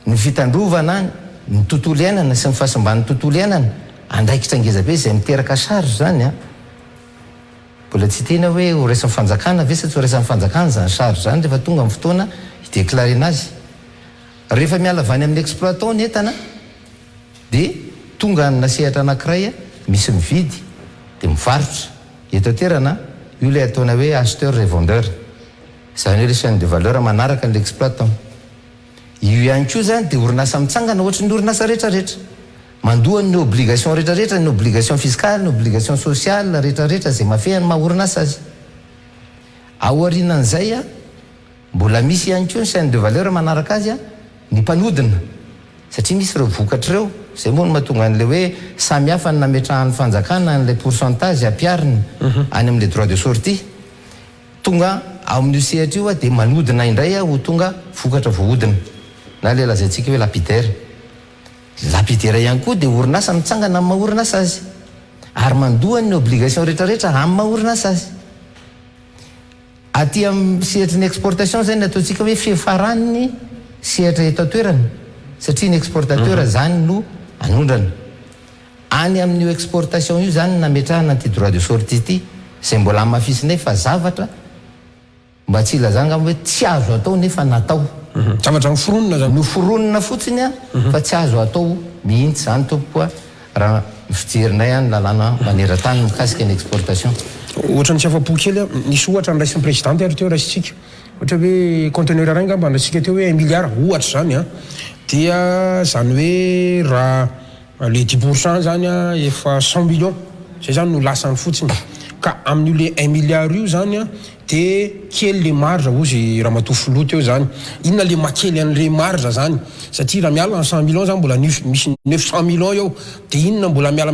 ny fitandrovana ny tontolo iainana sy ny fahasimban'ny tontolo iainana andraikitra angezabe zay miteraka charge zany mbola tsy tena hoe ho resan'ny fanjakana ve sa tsy ho resan'ny fanjakana zany charge zany rehefa tonga amin'ny fotoana hidéclarena azy rehefa miala avany amin'ny exploitant ny entana dia tonga ny nasehatra anankiray misy mividy dia mivarotra eto toerana io le ataona hoe acheteur revendeur zany hoe le chaîne de valeur manaraka ny exploitant io ihany koa zany dia orinasa mitsangana ohatry ny orinasa rehetrarehetra mandoha ny obligation rehetrarehetra ny obligation fiscale ny obligation sociale rehetrarehetra zay mafehany maha-orinasa azy aorianan'izay mbola misy ihany koa ny chaîne de valeur manaraka azy ny mpanodina satria misy ireo vokatra ireo zay moa no mahatonga an'le hoe samy hafa ny nametrahan'ny fanjakana n'lay pourcentage ampiariny any amin'le droit de sortie tonga ao amin'io sehatra io dia manodina indray ho tonga vokatra voahodina na le lazaintsika hoe lapidaire ihany koa dia orinasa mitsangana amin'ny maha-orinasa azy ary mandoha ny obligation rehetrarehetra amin'ny maha-orinasa azy aty amin'ny sehatry ny exportation zay ny ataontsika hoe fihafarany sehatra eto atoerana satria ny exportateur zany no anondrana any amin'io exportation io zany nametrahana ty droit de sortie ity zay mbola mafisinay fa zavatra mba tsy ilazanga hoe tsy azo atao nefa natao zavatra miforonona zany noforonona fotsiny a fa tsy azo atao mihitsy zany tompoko a raha fijerinay any lalàna maneran-tany mikasika ny exportation. Ohatra ny tsy afa-po kely a nisy ohatra ny raisin'ny présidente ary teo raisitsika ohatra hoe conteneur ray ngamba andrasika teo hoe 1 milliard ohatra zany a dia zany hoe raha le 10% zany a efa 100 millions zay zany no lasany fotsiny ka amin'io le 1 milliard io zany a de kely le marge ozy raha matofoloa teo zany inona le makely an'le marge zany satria raha miala 100 millions zany mbola misy 900 millions eo de inona mbola miala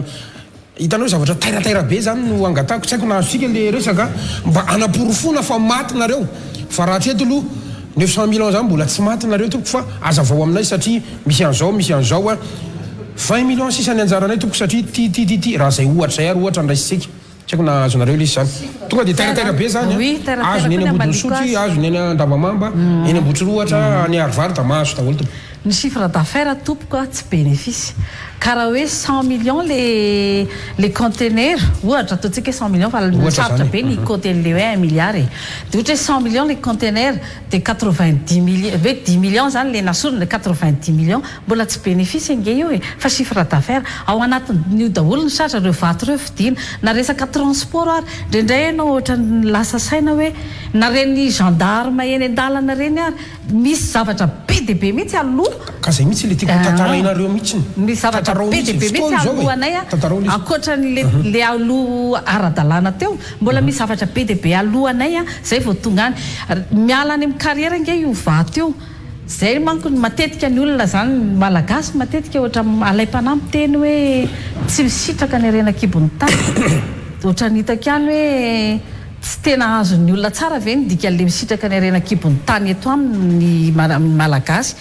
hitanao zavatra tairataira be zany no angatako tsy haiko nahazosika le resaka mba anaporofona fa maty nareo fa raha treto aloha 900 millions zany mbola tsy maty nareo tompoko fa azavao aminay satria misy an'izao a 20 millions sisany anjaranay tompoko satria ty raha zay ohatra zay ary ohatra ndraisitsika tsy haiko na azonareo lisy zany tonga de tairataira be zany azo ny eny ambodiny sotry azo ny eny andavamamba eny ambotry rohatra any arivary da mahazo daholo tompoko ny chiffre d'affaires tompoko tsy bénéfice karaha hoe 100 millions les conteneurs ohatra ataontsika 100 millions fa sarotra be ny côté le hoe 1 milliard de ohatra hoe 100 millions les conteneurs de 90 millions ve 10 millions zany le nasorona de 90 millions mbola tsy bénéfice nge io fa chiffre d'affaires ao anatin'io daholo ny saratra reo vato reo fidina na resaka transport ary ndraindray ianao ohatra lasa saina hoe na reny gendarme eny an-dalana reny ary misy zavatra be de be mihitsy aloha ka zay mihitsy le tiako tantarainareo mihitsy misy zavatra be de be mihitsy alohanay akoatran'le le aloha ara-dalàna teo mbola misy zavatra be de be alohanay a zay vao tonga any miala any amin'ny carrière nge io vato io zay manko matetika ny olona zany malagasy matetika ohatra alay-panahy miteny hoe tsy misitraka ny arena kibony tany ohatra ny hitako ihany hoe tsy tena azon'ny olona tsara ve ny dika le misitraka ny arena kibony tany eto amin'ny malagasy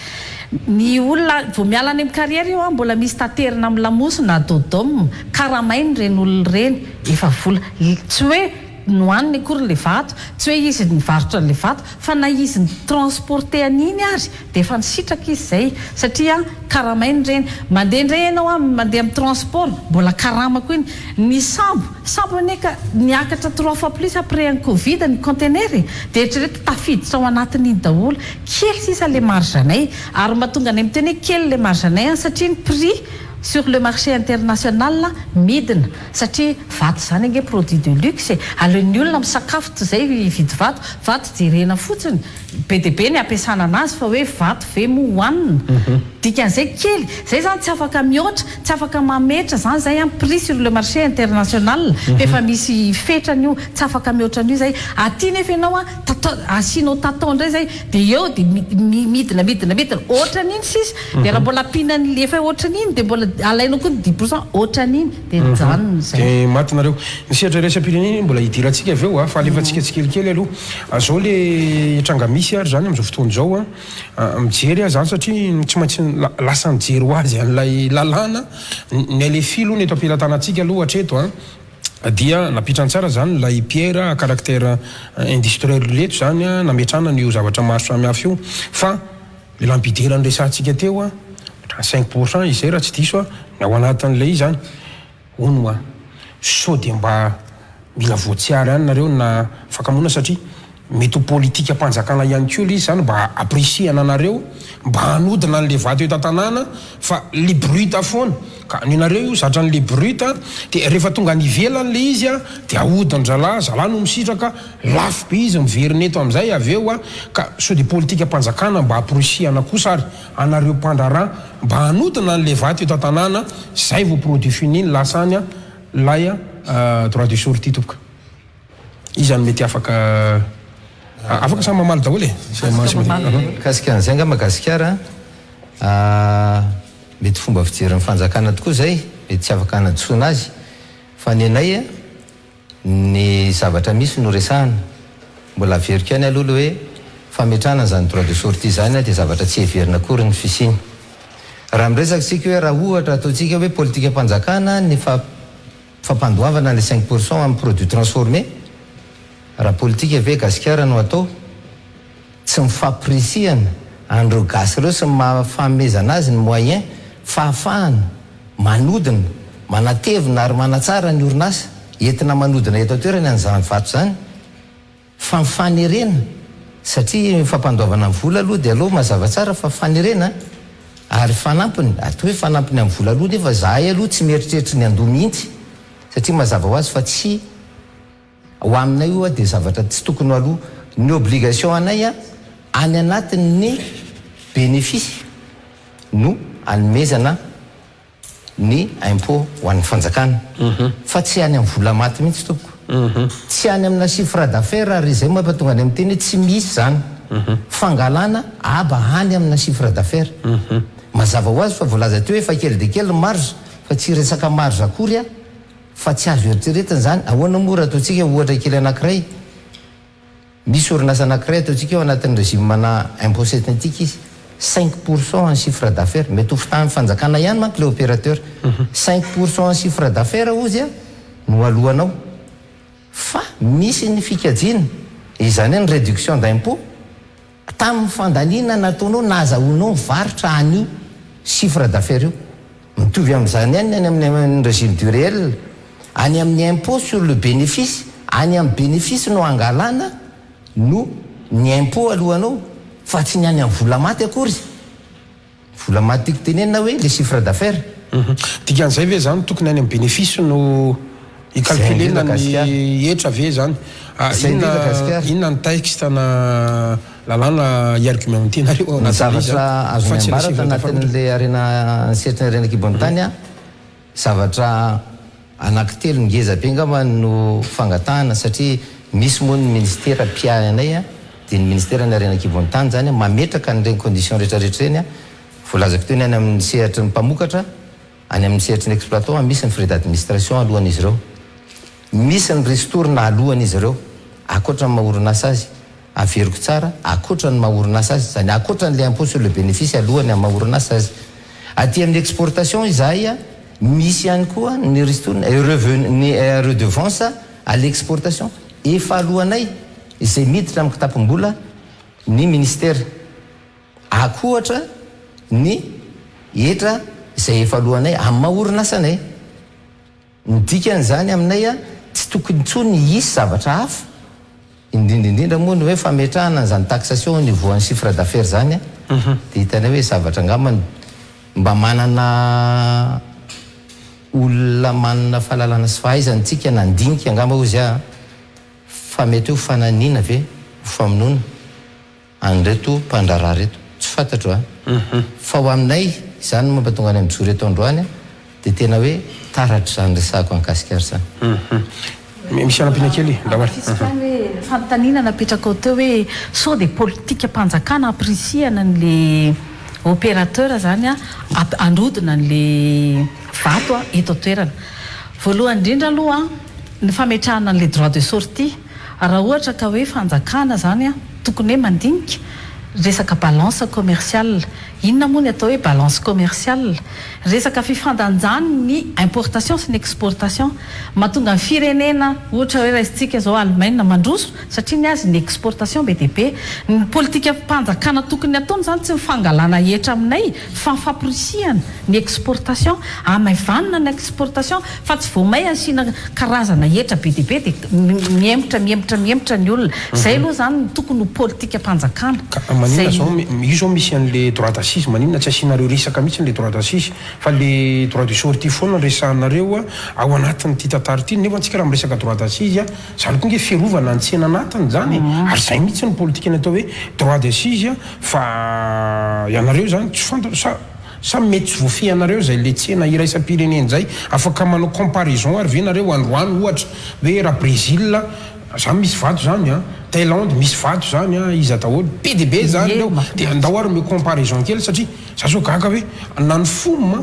ny olona vao miala any amin'ny carrière io a mbola misy taterina amin'ny lamosina dodom karamainy reny olona reny efa vola tsy hoe nohaniny akory le vato tsy hoe izy nivarotra le vato fa na izy ny transporté an'iny ary de efa nisitraka izy zay satria karamainy reny mandeha indray ianao a mandeha amin'ny transport mbola karamako iny ny sambo neka niakatra 3 fois plus après un covid ny conteneur de eritrereto tafiditra ao anatin'iny daholo kely sisa le marge anay ary mahatonga any miteny hoe kely le marge anay satria ny prix sur le marché international midina satria vato zany nge produit de luxe aleon'ny olona misakafo tsy zay vidy vato jerena fotsiny be de be ny ampiasana anazy fa hoe vato ve mo hoanina dikan'izay kely zay zany tsy afaka mihoatra tsy afaka mametra zany zay un prix sur le marché international efa misy fetrany io tsy afaka mihoatra an'io zay aty nefa ianao a asianao tatao indray zay de eo de midina ohatra n'iny sisa de raha mbola ampinany lefa ohatra n'iny de mbola alainao koa 10% ohatra n'iny de janona zay de matinareo nisehatra resam-pirenena mbola hidirantsika avy eo fa alefatsika tsikelikely aloha zao le tranga misy ary zany am'izao fotoana zao a mijery a zany satria tsy maintsy lasa nijery ho azy an'ilay lalàna ny ale filo ny eto ampilatanantsika aloha hatreto a dia napitran tsara zany lay pierre caractère industriel reto zany a nametrana n'io zavatra maro samihafa io fa le lampiderany resantsika teo a 5% izay raha tsy diso a ao anatin'ilay izy zany ono a so de mba mila voatsiary any nareo na fakamonana satria mety ho politika mpanjakana ihany koa izy zany mba appréciana anareo mba hanodina n'le vato eto an-tanàna fa le bruta foana ka ny nareo io zatra n'le bruta de rehefa tonga nivelany le izy a de ahodin-drala zala no misitraka lafo be izy miverina eto am'izay avy eo a ka so de politika mpanjakana mba appréciana kosa ary anareo mpandrarà mba hanodina n'le vato eto an-tanàna zay vao produit fini ny lasany a lay a droit de sortie topoka izy zany mety afaka samy mamaly daholo kasika an'izay nga Madagasikara mety fomba fijery fanjakana tokoa zay mety tsy afaka anadisona azy fa ny anay ny zavatra misy no resahana mbola averiko any aloha hoe fametrana zany droit de sortie zany de zavatra tsy heverina akory ny fisiny raha miresaka tsika hoe raha ohatra ataotsika hoe politika mpanjakana ny fampandoavana le 5% amin'ny produit transformé raha politika ve Gasikara no atao tsy mifampirisihana andreo gasy reo sy mafanomezana azy ny moyen fahafahana manodina manatevina ary manatsara ny orinasa entina manodina eto toerana an'izany vato zany fa mifanerena satria fampandoavana amin'ny vola aloha dia aloha mazava tsara fa fanirena ary fanampiny atao hoe fanampiny amin'ny vola aloha nefa zahay aloha tsy mieritreritra ny andoha mihitsy satria mazava ho azy fa tsy ho aminay io a dia zavatra tsy tokony aloha ny obligation anay a any anatin'ny bénéfice no anomezana ny impôt ho an'ny fanjakana fa tsy any amin'ny vola maty mihitsy tompoko tsy any amina chiffre d'affaires ary zay mampatonga any amin'ny teny hoe tsy misy zany fangalana aba any amina chiffre d'affaires mazava ho azy fa voalaza teo hoe fa kely de kely marge fa tsy resaka marge akory a fa tsy azo eritreretiny zany ahoana mora ataontsika ohatra kely anankiray misy orinasa anankiray ataontsika eo anatin'ny régime mana impôt synthétique izy 5% en chiffre d'affaires mety ho fitan'ny fanjakana ihany manko le opérateur 5% en chiffre d'affaires ozy a no alohanao fa misy ny fikajiana izany ny réduction d'impôt tamin'ny fandaniana nataonao nahazahoanao mivarotra an'io chiffre d'affaires io mitovy amin'izany ihany any amin'ny régime du réel any amin'ny impôt sur le bénéfice any amin'ny bénéfice no angalana no ny impôt alohanao fa tsy ny any amin'ny vola maty akory vola maty tiako tenenina hoe le chiffre d'affaires dikan'izay ve zany tokony any amin'ny bénéfice no icalculena ny etra ve zany inona ny texte na lalàna iargument amin'tinareo ny zavatra azo miambaratra anatin'le arena setriny arena kibon'tany a zavatra anankitelo ngeza be ngamba no fangatahana satria misy moa ny ministera mpiay anay a dia ny ministera ny arena kibon'tany zany a mametraka n'ireny condition rehetrarehetra reny a voalazako teo ny any amin'ny sehatry ny mpamokatra any amin'ny sehatry ny exploitant misy ny frais d'administration alohan'izy ireo misy ny ristourna alohan'izy ireo akoatra ny maha-orinasa azy averiko tsara akoatra ny maha-orinasa azy zany akoatra n'le impôt sur le bénéfice alohany amin'ny maha-orinasa azy aty amin'ny exportation izahay a misy ihany koa ny ristourna ny redevance à l'exportation efa alohanay izay miditra amin'ny kitapom-bola ny ministère akoatra ny etra izay efa alohanay amin'ny maha-orinasanay ny dikan'izany aminay a tsy tokony tsony hisy zavatra hafa indrindraindrindra moa ny hoe fametrahana n'izany taxation au niveau ny chiffre d'affaires zany a dia hitanay hoe zavatra angambany mba manana olona manana fahalalana sy fahaizany tsika nandinika angamba ozy a fa mety hoe fananiana ve famonona anreto mpandrarà reto tsy fantatro a fa ho aminay izany mampatonga any amin'ny jour eto androany a dia tena hoe taratra zany resahako ankasikary zany misy anampiana kely hoe fanontaniana napetraka ao teo hoe sao dia politika mpanjakana aprisiana n'le opérateur zany a androdina n'le vato a eto toerana voalohany indrindra aloha ny fametrahana n'le droit de sortie raha ohatra ka hoe fanjakana zany a tokony hoe mandinika resaka balance commerciale inona moa ny atao hoe balance commerciale resaka fifandanjany ny importation sy ny exportation mahatonga ny firenena ohatra hoe raisitsika zao Allemagne mandroso satria ny azy ny exportation be dia be ny politika mpanjakana tokony ataony zany tsy mifangalana hetra aminay fa fampirisihana ny exportation amaivanina ny exportation fa tsy voamay asiana karazana hetra be dia be dia miemitra ny olona zay aloha zany tokony ho politika mpanjakana manina zao io zao misy an'le droit d'assise maninona tsy asianareo resaka mihitsy n'le droit d'assise fa le droit de sortie foana resahanareo a ao anatin'ity tantara ity nefa antsika raha miresaka droit d'assise a zany koa nge fiarovana ny tsena anatiny zany ary zay mihitsy ny politika ny atao hoe droit d'assise a fa ianareo zany tsy fantatra sa mety tsy voafianareo zay le tsena iraisam-pireneny zay afaka manao comparaison ary ve nareo androany ohatra hoe raha Brésil zany misy vato zany a Thaïlande misy vato zany a izy daholo be dia be zany reo dia andao ary me comparaison kely satria za zao gaga hoe na ny fomma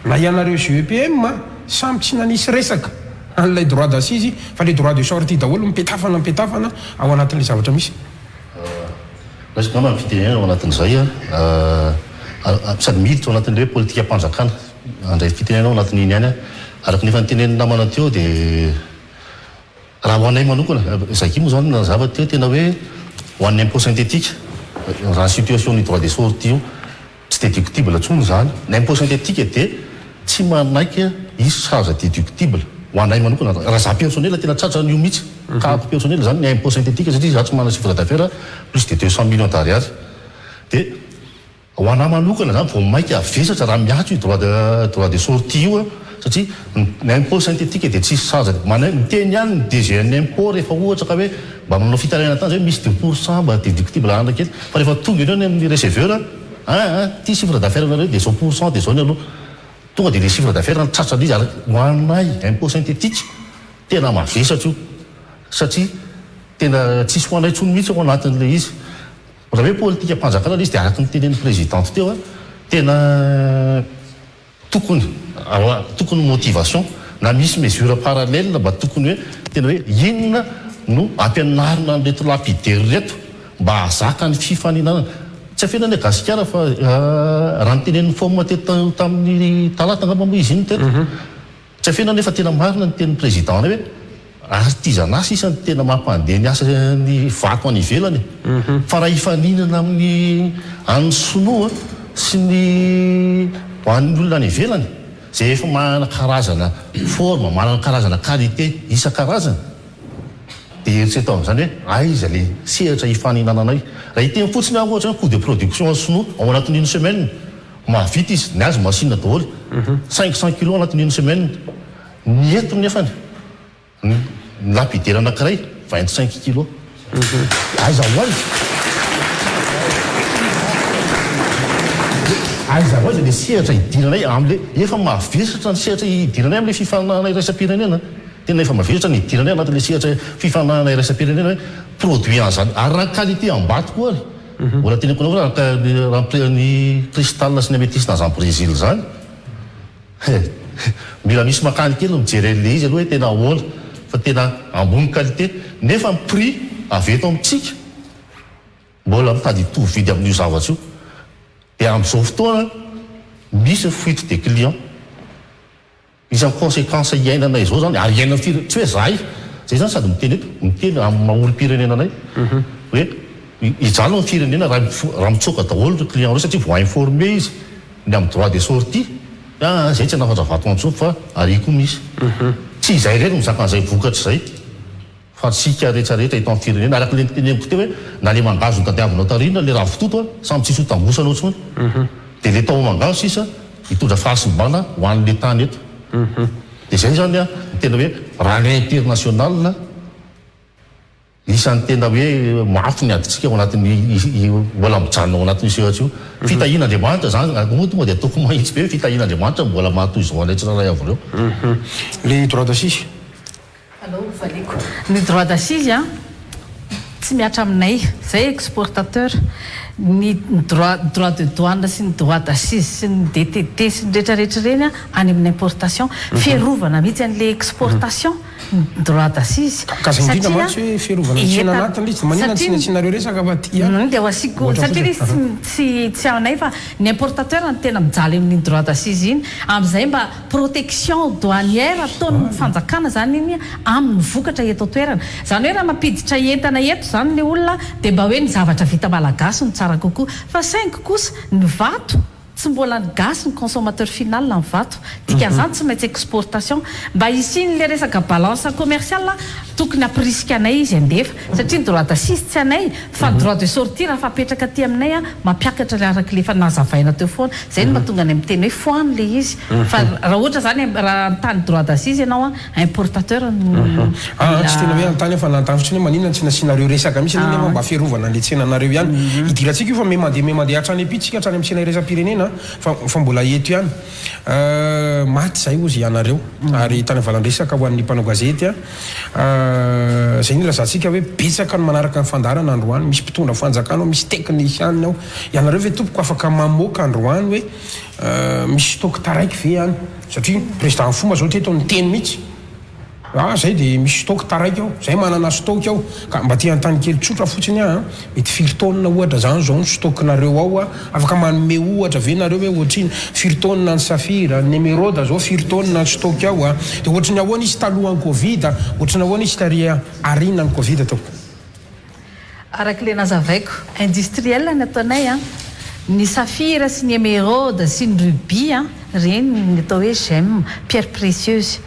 na ianareo GEPM samy tsy nanisy resaka an'ilay droit d'assise fa le droit de sortie daholo mipetafana ao anatin'le zavatra misy lasika ngamba mifitenena ao anatin'izay a sady miditra ao anatin'le hoe politika mpanjakana andray fitenena ao anatin'iny ihany a araka nefa nytenenina namana teo dia raha ho anay manokana zaki moa zany nazava teo tena hoe ho an'ny impôt synthétique raha situation ny droit de sortie io tsy déductible ntsony zany ny impôt synthétique dia tsy manaika izy charge déductible ho anay manokana raha za personnel tena tratra n'io mihitsy ka personnel zany ny impôt synthétique satria za tsy manana chiffre d'affaires plus de 200 millions d'ariary dia ho anay manokana zany vao maika avesatra raha miatso droit de sortie io satria ny impôt synthétique dia tsisy saza miteny ihany ny DG ny impôt rehefa ohatra ka hoe mba manao fitaraina tany zay misy 2% mba déductible anana kely fa rehefa tonga eny amin'ny receveur ty chiffre d'affaires nareo dia 100% dia zao ny aloha tonga dia le chiffre d'affaires tratra an'izy ary ho anay impôt synthétique tena mavesatra io satria tena tsisy ho anay tsony mihitsy ao anatin'le izy raha hoe politika mpanjakana izy dia araka ny tenen'ny présidente teo tena tokony motivation na misy mesure parallèle mba tokony hoe tena hoe inona no ampianarina nreto lapidery reto mba hazaka ny fifaninanana tsy afena ny gasikara fa raha ny tenen'ny forme teto tamin'ny talata angamba moa izy iny teto tsy afena nefa tena marina ny tenin'ny président hoe artisanat isany tena mampandeha ny asa ny vato any ivelany fa raha ifaninana amin'ny any sonoa sy ny hoan'ny olona any ivelany zay efa manana karazana forme manana karazana qualité isan-karazana dia eritreto amin'izany hoe aiza le sehatra ifaninananay raha iteny fotsiny aho ohatra coût de production any sonoa ao anatin'iny semaine mahavita izy ny azy machine daholo 500 kilo anatin'iny semaine ny entony nefany ny lapidera anankiray 25 kilo aiza ho aiza aiza ho aiza le sehatra hidiranay am'le efa mavesatra ny sehatra hidiranay am'le fifananay iraisam-pirenena tena efa mavesatra ny hidiranay anatin'le sehatra fifananay iraisam-pirenena hoe produit an'izany ary raha qualité ambato koa ary mbola teneko nao raha ny cristal sy ny améthyste nazany Brésil zany mila misy makany kely mijerele izy aloha hoe tena ahoana fa tena ambony qualité nefa ny prix avy eto amintsika mbola mitady tovidy amin'io zavatra io dia amin'izao fotoana misy fuite des clients misy amin'ny conséquence iainanay zao zany ary iainana tsy hoe zay zany sady miteny maolo-pirenenanay hoe hijalona ny firenena raha mitsoka daholo ry client reo satria vo informé izy ny amin'ny droit de sortie zay tsy anafatra vato antsofo fa ary koa misy tsy izay rery mizaka an'izay vokatra zay fa tsika rehetrarehetra eto amin'ny firenena araka le teneniko teo hoe na le mangazo ny tadiavinao tarina le raha vototo samy tsisy hotambosanao tsony dia le tao mangazo sisa hitondra fahasimbana ho an'le tany eto dia zay zany tena hoe raha le international isan'ny tena hoe mafy ny aditsika ao anatin'ny mbola mijanona ao anatin'ny sehatra io fitahian'andriamanitra zany moa tonga dia ataoko mahitsy be hoe fitahian'andriamanitra mbola mahatoy zao anay tsiraray avy reo le droit d'assise ny droit d'assise tsy miatra aminay zay exportateur ny droit de douane sy ny droit d'assise sy ny DTT sy ny rehetrarehetra reny any amin'ny importation fiarovana mihitsy an'le exportation droit d'assise kasindrina mantsy hoe fiarovana tsena anatiny izy manina tsy natsinareo resaka fa tia dia ho asiko satria izy tsy aminay fa ny importateur ny tena mijaly amin'ny droit d'assise iny amin'izay mba protection douanière ataon'ny fanjakana zany iny amin'ny vokatra eto toerana zany hoe raha mampiditra entana eto zany le olona dia mba hoe ny zavatra vita malagasy ny tsara kokoa fa saingy kosa ny vato tsy mbola ny gasy ny consommateur final ny vato dikan'izany tsy maintsy exportation mba isiny le resaka balance commercial tokony amprisika anay izy andefa satria ny droit d'assise tsy anay fa ny droit de sortie raha fapetraka aty aminay mampiakatra le araka le fa nazavaina teo foana zay no mahatonga any miteny hoe foany le izy fa raha ohatra zany raha tany droit d'assise ianao importateur tsy tena hoe antany fa nantafitra hoe maninona tsy nasinareo resaka misy nefa mba fiarovana le tsenanareo ihany idiratsika io fa memandeha hatrany apitsika hatrany amin'ny tsena iresa-pirenena fa mbola eto ihany maty zay ozy ianareo ary tany avalandresaka ho an'ny mpanao gazety zay ny lazantsika hoe betsaka no manaraka ny fandarana androany misy mpitondra fanjakana misy technician ao ianareo ve tompoko afaka mamoaka androany hoe misy stock taraiky ve any satria président fomba zao teto ny teny mihitsy zay dia misy stock taraiky ao zay manana stock ao ka mba tia antany kely tsotra fotsiny mety firy-taonina ohatra zany zao ny stocknareo ao afaka manome ohatra ve nareo hoe ohatriny firy-taonina ny safira ny émeraude zao firy-taonina ny stock ao dia ohatrany ahoana izy talohan'ny covid ohatrany ahoana izy taria arina ny covid tao araka le nazavaiko industriel ny ataonay ny safira sy ny émeraude sy ny rubis reny ny atao hoe gemme pierre précieuse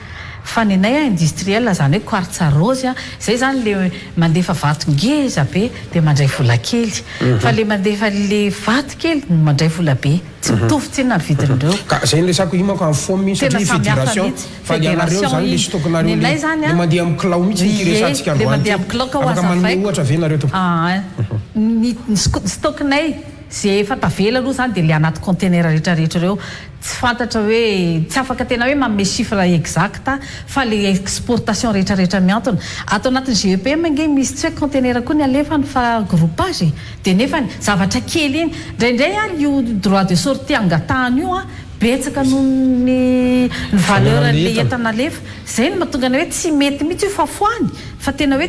fa ny nay industriel zany hoe quartz rose zay zany le mandefa vato ngeza be dia mandray vola kely fa le mandefa le vato kely mandray vola be tsy mitovy tsinona ny vidin'ireo ka zay resako io manko amin'ny fond mihitsy satria fédération fa ianareo zany le stockenareo le mandeha amin'ny clau mihitsy nytiresantsika le mandeha amin'ny clau ka ho aza manome ohatra ve nareo ny stockenay zay efa tavela aloha zany dia le anaty conteneur rehetrarehetra ireo tsy fantatra hoe tsy afaka tena hoe manome chiffre exacta fa le exportation rehetrarehetra miantona ato anatin'ny GEPM nge misy tsy hoe conteneur koa ny alefany fa groupage dia nefa zavatra kely iny indraindray io droit de sortie angatahany io betsaka noho ny valeur le entana alefa zay no mahatonga ny hoe tsy mety mihitsy io fa foany fa tena hoe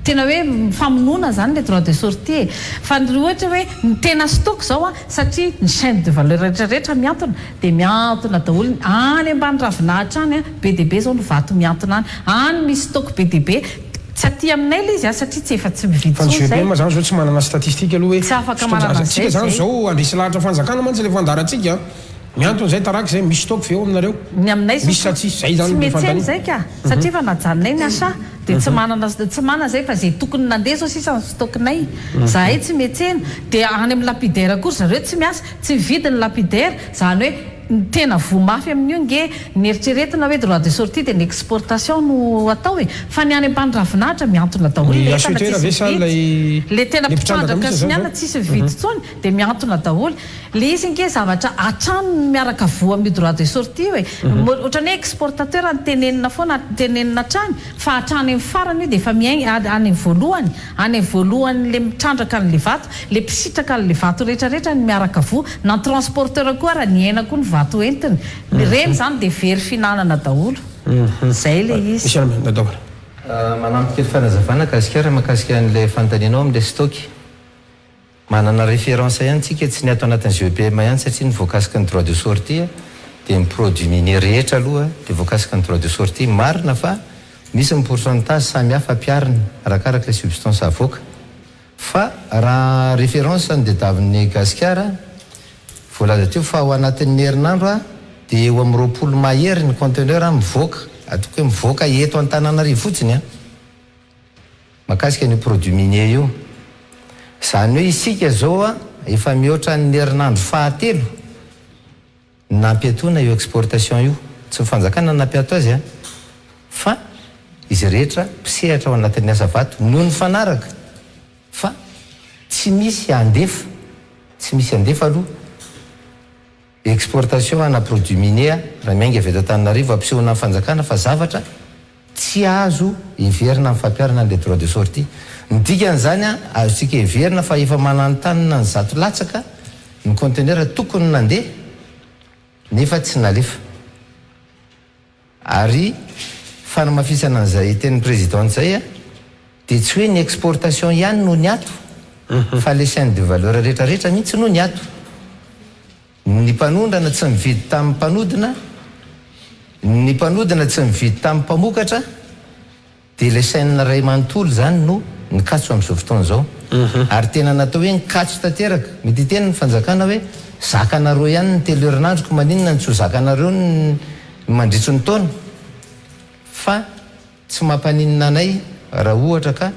tena hoe famonoana zany le droit de sortie fa ohatra hoe ny tena stock zao satria ny chaîne de valeur rehetrarehetra miantona dia miantona daholo any ambany ravinahitra any be dia be zao no vato miantona any misy stock be dia be tsy aty aminay le izy satria tsy efa tsy mividy GEPM zany zao tsy manana statistique aloha hoe tsy afaka manana tsika zany zao andrisy lahatra fanjakana mantsy le fandarantsika miantona zay taraky zay misy stock veo aminareo ny aminay misy satsy zay zany tsy mety zay ka satria fa najanonay ny asa dia tsy manana zay fa zay tokony nandeha zao sisa ny stocknay zahay tsy mety ena dia any amin'ny lapidaire kory zareo tsy miasa tsy mividy ny lapidaire zany hoe ny tena vomafy amin'io nge nieritreretina hoe droit de sortie dia ny exportation no atao fa ny any ambany ravinahitra miantona daholo le tena mpitrandra sy miana tsisy mividy tsony dia miantona daholo le izy nge zavatra atrano miaraka voa amin'ny droit de sortie ohatrany hoe exportateur anytenenina foana tenenina trany fa atrany amin'ny farany io dia efa miaina any amin'ny voalohany le mitrandraka an'le vato le mpisitraka an'le vato rehetrarehetra ny miaraka voa na transporteur koa raha ny aina koa ny vato entiny reny zany dia very finanana daholo zay le izy manampy kely fanazavana kasikara mahakasika an'le fanontanianao amin'le stock manana référence ihany tsika tsy ny ato anatin'ny GEPM ihany satria ny voakasika ny droit de sortie dia ny produit minier rehetra aloha dia voakasika ny droit de sortie marina fa misy ny pourcentage samy hafa ampiariny arakaraka le substance avoaka fa raha référence ny dedavin'ny gasikara voalaza teo fa ao anatin'ny herinandro dia eo amin'ny 20 mahery ny conteneur mivoaka atoko hoe mivoaka eto Antananarivo fotsiny mahakasika ny produit minier io zany hoe isika zao efa mihoatra ny herinandro fahatelo nampiatoana io exportation io tsy mifanjakana nampiato azy fa izy rehetra pisehatra ao anatin'ny asa vato noho ny fanaraka fa tsy misy andefa aloha exportation ana produit minier raha miainga avy eto Antananarivo ampisehoana ny fanjakana fa zavatra tsy azo heverina amin'ny fampiarana an'le droit de sortie ny dikan'izany azontsika heverina fa efa mananontanina ny zato latsaka ny conteneur tokony nandeha nefa tsy nalefa ary fanamafisana an'izay tenin'ny président zay dia tsy hoe ny exportation ihany no ny ato fa le chaîne de valeur rehetrarehetra mihitsy no ny ato ny mpanondrana tsy mividy tamin'ny mpanodina ny mpanodina tsy mividy tamin'ny mpamokatra dia le chaîne ray manontolo zany no nikatso amin'izao fotoana zao ary tena natao hoe nikatso tanteraka mety tena ny fanjakana hoe zakanareo ihany ny telo herinandroko maninona ny tsy ho zakanareo ny mandritso ny taona fa tsy mampaninina anay raha ohatra ka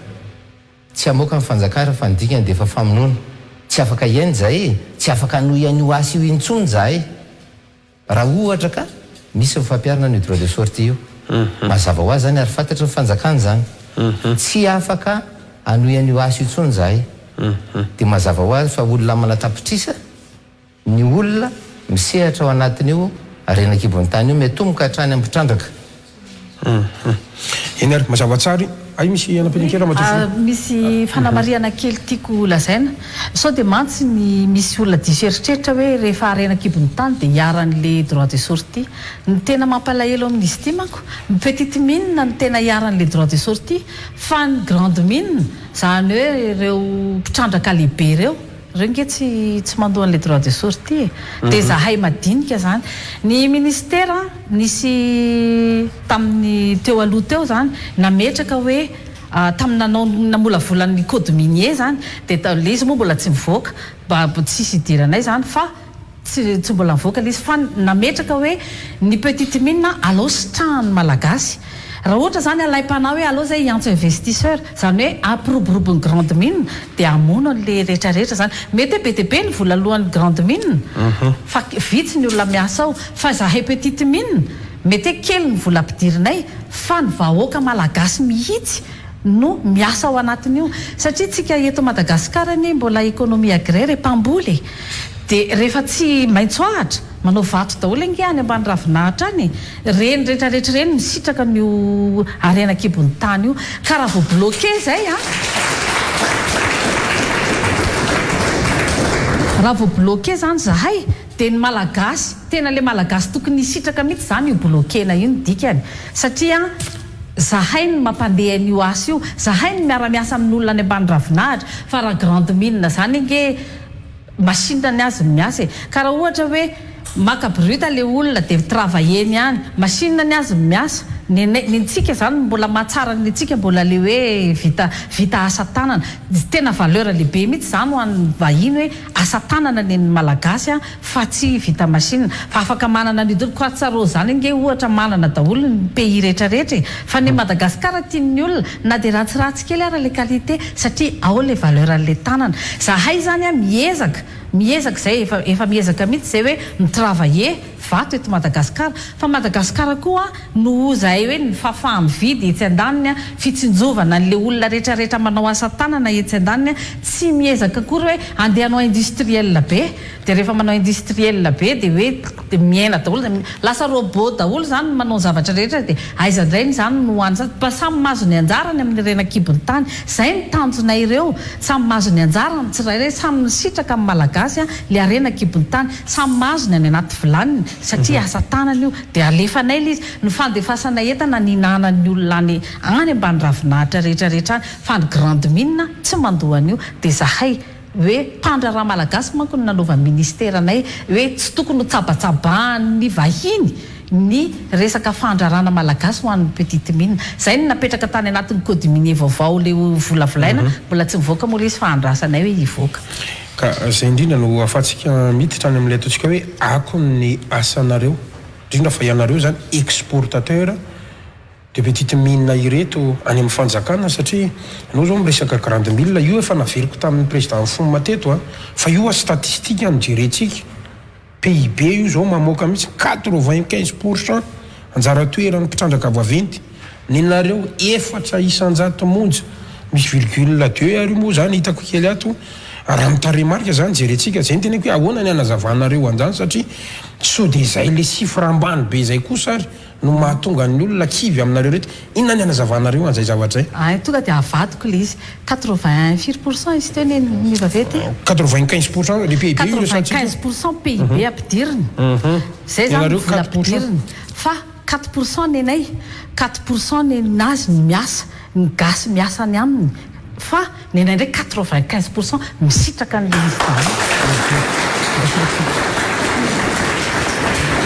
tsy hamoaka ny fanjakana fa nydikany dia efa famonoana tsy afaka iainy zahay tsy afaka no ian'io asy io intsony zahay raha ohatra ka misy mifampiarana ny droit de sortie io mazava ho azy zany ary fantatra ny fanjakana zany tsy afaka anoian'io asy io intsony zahay dia mazava ho azy fa olona manatapitrisa ny olona misehatra ao anatin'io arenakibon'ny tany io metomboka hatrany amin'ny mpitrandraka eny ary mazava tsary ay misy anam-penikera misy fanamariana kely tiako lazaina sao dia mantsy ny misy olona diso eritreritra hoe rehefa arenakibon'ny tany dia hiaran'le droit de sortie ny tena mampalahelo amin'izy ity manko ny petite mine ny tena hiaran'le droit de sortie fa ny grande mine zany hoe ireo mpitrandraka lehibe ireo nge tsy mandoha an'le droit de sortie dia zahay madinika zany ny ministera nisy tamin'ny teo aloha teo zany nametraka hoe tamin'ny namolavolan'ny code minier zany dia le izy moa mbola tsy mivoaka mba tsisy idiranay zany fa tsy mbola mivoaka izy fa nametraka hoe ny petite mine alao sitrahany malagasy raha ohatra zany alaim-panao hoe alao zay antso investisseur zany hoe ampiroborobo ny grande mine dia amono le rehetrarehetra zany mety hoe be dia be ny vola alohan'ny grande mine fa vitsy ny olona miasa ao fa zahay petite mine mety hoe kely ny vola ampidirinay fa ny vahoaka malagasy mihitsy no miasa ao anatiny io satria tsika eto Madagasikara ny mbola économie agraire mpamboly dia rehefa tsy maitso ahatra manao vato daholo ange any ambany ravinahitra any reny rehetrarehetra reny misitraka n'io arena kibon'ny tany io ka raha vao bloqué zay raha vao bloqué zany zahay dia ny malagasy tena le malagasy tokony hisitraka mihitsy zany io bloquéna io ny dikany satria zahay ny mampandeha n'io asa io zahay ny miara-miasa amin'olona any ambany ravinahitra fa raha grande mine zany ange machine ny azy miasa ka raha ohatra hoe makabrita le olona dia travailleny any machine ny azy miasa nitsika zany mbola mahatsara nitsika mbola le hoe vita asa tanana tena valeur lehibe mihitsy zany ho an'ny vahiny hoe asa tanana ny malagasy fa tsy vita machine fa afaka manana ny dolo kwatsaro zany nge ohatra manana daholo ny pays rehetrarehetra fa ny Madagasikara tian'ny olona na dia ratsiratsy kely ara le qualité satria ao le valeur le tanana zahay zany miezaka zay efa miezaka mihitsy zay hoe mitravailler vato eto Madagasikara fa Madagasikara koa no zahay hoe ny fahafaha mividy etsy andaniny fitsinjovana n'le olona rehetrarehetra manao asa tanana etsy andaniny tsy miezaka akory hoe andeha hanao industriel be dia rehefa manao industriel be dia hoe miaina daholo lasa robot daholo zany manao zavatra rehetra dia aizandrainy zany no hoany zany mba samy mahazo ny anjarany amin'ny rena kibon'ny tany zay ny tanjonay ireo samy mahazo ny anjarany tsirairay samy misitraka amin'ny malagasy le arena kibon'ny tany samy mahazo ny any anaty vilaniny satria asa tanana io dia alefanay le izy ny fandefasana entana ny nanan'ny olona any ambany ravinahitra rehetrarehetra any fa ny grande mine tsy mandohan'io dia zahay hoe mpandraraha malagasy manko ny nanova ministèranay hoe tsy tokony ho tsabatsabahan'ny vahiny ny resaka fandrarana malagasy ho an'ny petite mine zay ny napetraka tany anatin'ny code minier vaovao le volavolaina mbola tsy mivoaka moa le izy fa andrasanay hoe hivoaka ka zay indrindra no afatsika miditra any amin'ilay ataontsika hoe akony asanareo indrindra fa ianareo zany exportateur de petite mine ireto any amin'ny fanjakana satria anao zao miresaka grande mille io efa naveriko tamin'ny président Foma teto fa io statistique any jerentsika PIB io zao mamoaka mihitsy 95% anjara toerany mpitrandraka vaventy ninareo efatra isanjato monja misy virgule 2 ary moa zany hitako kely ato raha mitaremarika zany jerentsika zay ny tena hoe ahoana ny anazavanareo anjany satria so dia zay le chiffre ambany be zay kosa ary no mahatonga ny olona kivy aminareo rehetra inona ny anazavanareo an'izay zavatra zay tonga dia avadiko le izy 84% izy teo ny vavety 95% le PIB 95% PIB ampidiriny zay zany vola ampidiriny fa 4% ny anay 4% ny nazy ny miasa ny gasy miasa ny aminy fa ny anay ndraiky 95% misitraka n'le izy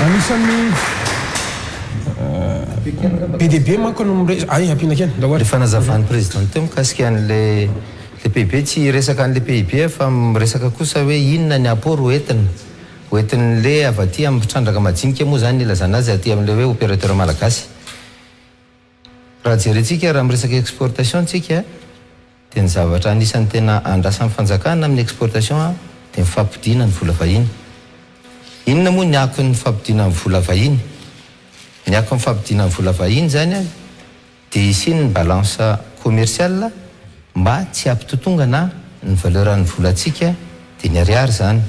anisan'ny PDB manko no ay ampinakeny le fanazavan'ny président teo mikasika an'le PIB tsy resaka an'le PIB fa miresaka kosa hoe inona ny apport hoentin'le avy aty amin'ny mpitrandraka majinika moa zany ilazana azy aty amin'le hoe opérateur malagasy raha jerentsika raha miresaka exportation tsika dia ny zavatra anisan'ny tena andrasan'ny fanjakana amin'ny exportation dia mifampidina ny vola vahiny inona moa ny akon'ny fampidina ny vola vahiny ny akon'ny fampidina ny vola vahiny zany dia isiny ny balance commercial mba tsy ampitotongana ny valeuran'ny volantsika dia ny ariary zany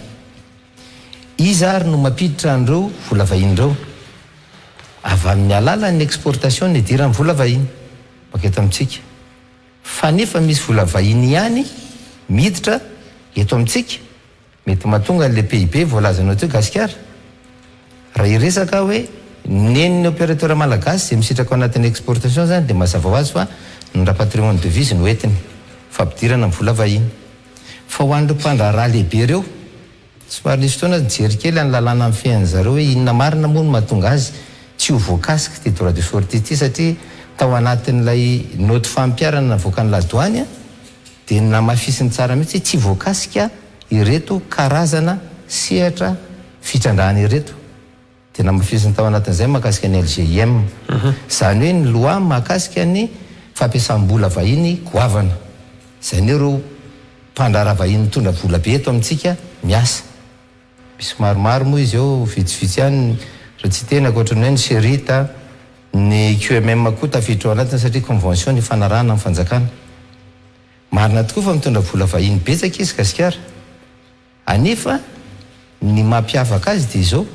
izy ary no mampiditra an'ireo vola vahin'ireo avy amin'ny alalan'ny exportation ny idiran'ny vola vahiny maketo amintsika fa nefa misy vola vahiny ihany miditra eto amintsika mety mahatonga n'le PIB voalazanao teo Gasikara raha iresaka hoe nen'ny opérateur malagasy zay misitraka ao anatin'ny exportation zany dia mazava ho azy fa ny rapatriement de devise no entiny fampidirana amin'ny vola vahiny fa ho an'ireo mpandraraha lehibe ireo somary nisy fotoana nijery kely any lalàna amin'ny fiain'zareo hoe inona marina moa no mahatonga azy tsy ho voakasika ty droit de sortie ty satria tao anatin'ilay note fampiarana navoakan'ny ladoany dia namafisiny tsara mihitsy tsy voakasika ireto karazana sehatra fitrandrahana ireto tena mafiziny tao anatin'izay mahakasika ny LGM zany hoe ny loi mahakasika ny fampiasam-bola vahiny goavana zay ny reo mpandrara vahiny tondra vola be eto amintsika miasa misy maromaro moa izy eo vitsivitsy ihany raha tsy tena akoatrany hoe ny serita ny QMM koa tafiditra ao anatiny satria convention ny fanarahana amin'ny fanjakana marina tokoa fa mitondra vola vahiny betsaka izy gasikara anefa ny mampiavaka azy dia izao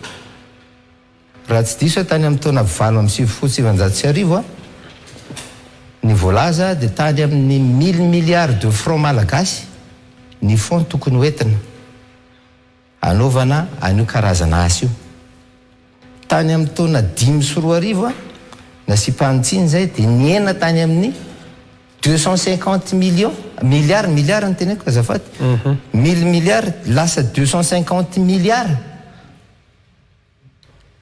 raha tsy diso tany amin'ny taona 7 ny voalaza dia tany amin'ny 1000 milliards de francs malagasy ny fond tokony hoentina anaovana anio karazana asa io tany amin'ny taona 5 nasipahanytsiny zay dia niena tany amin'ny 250 milliards ny teneko azafady 1000 milliards lasa 250 milliards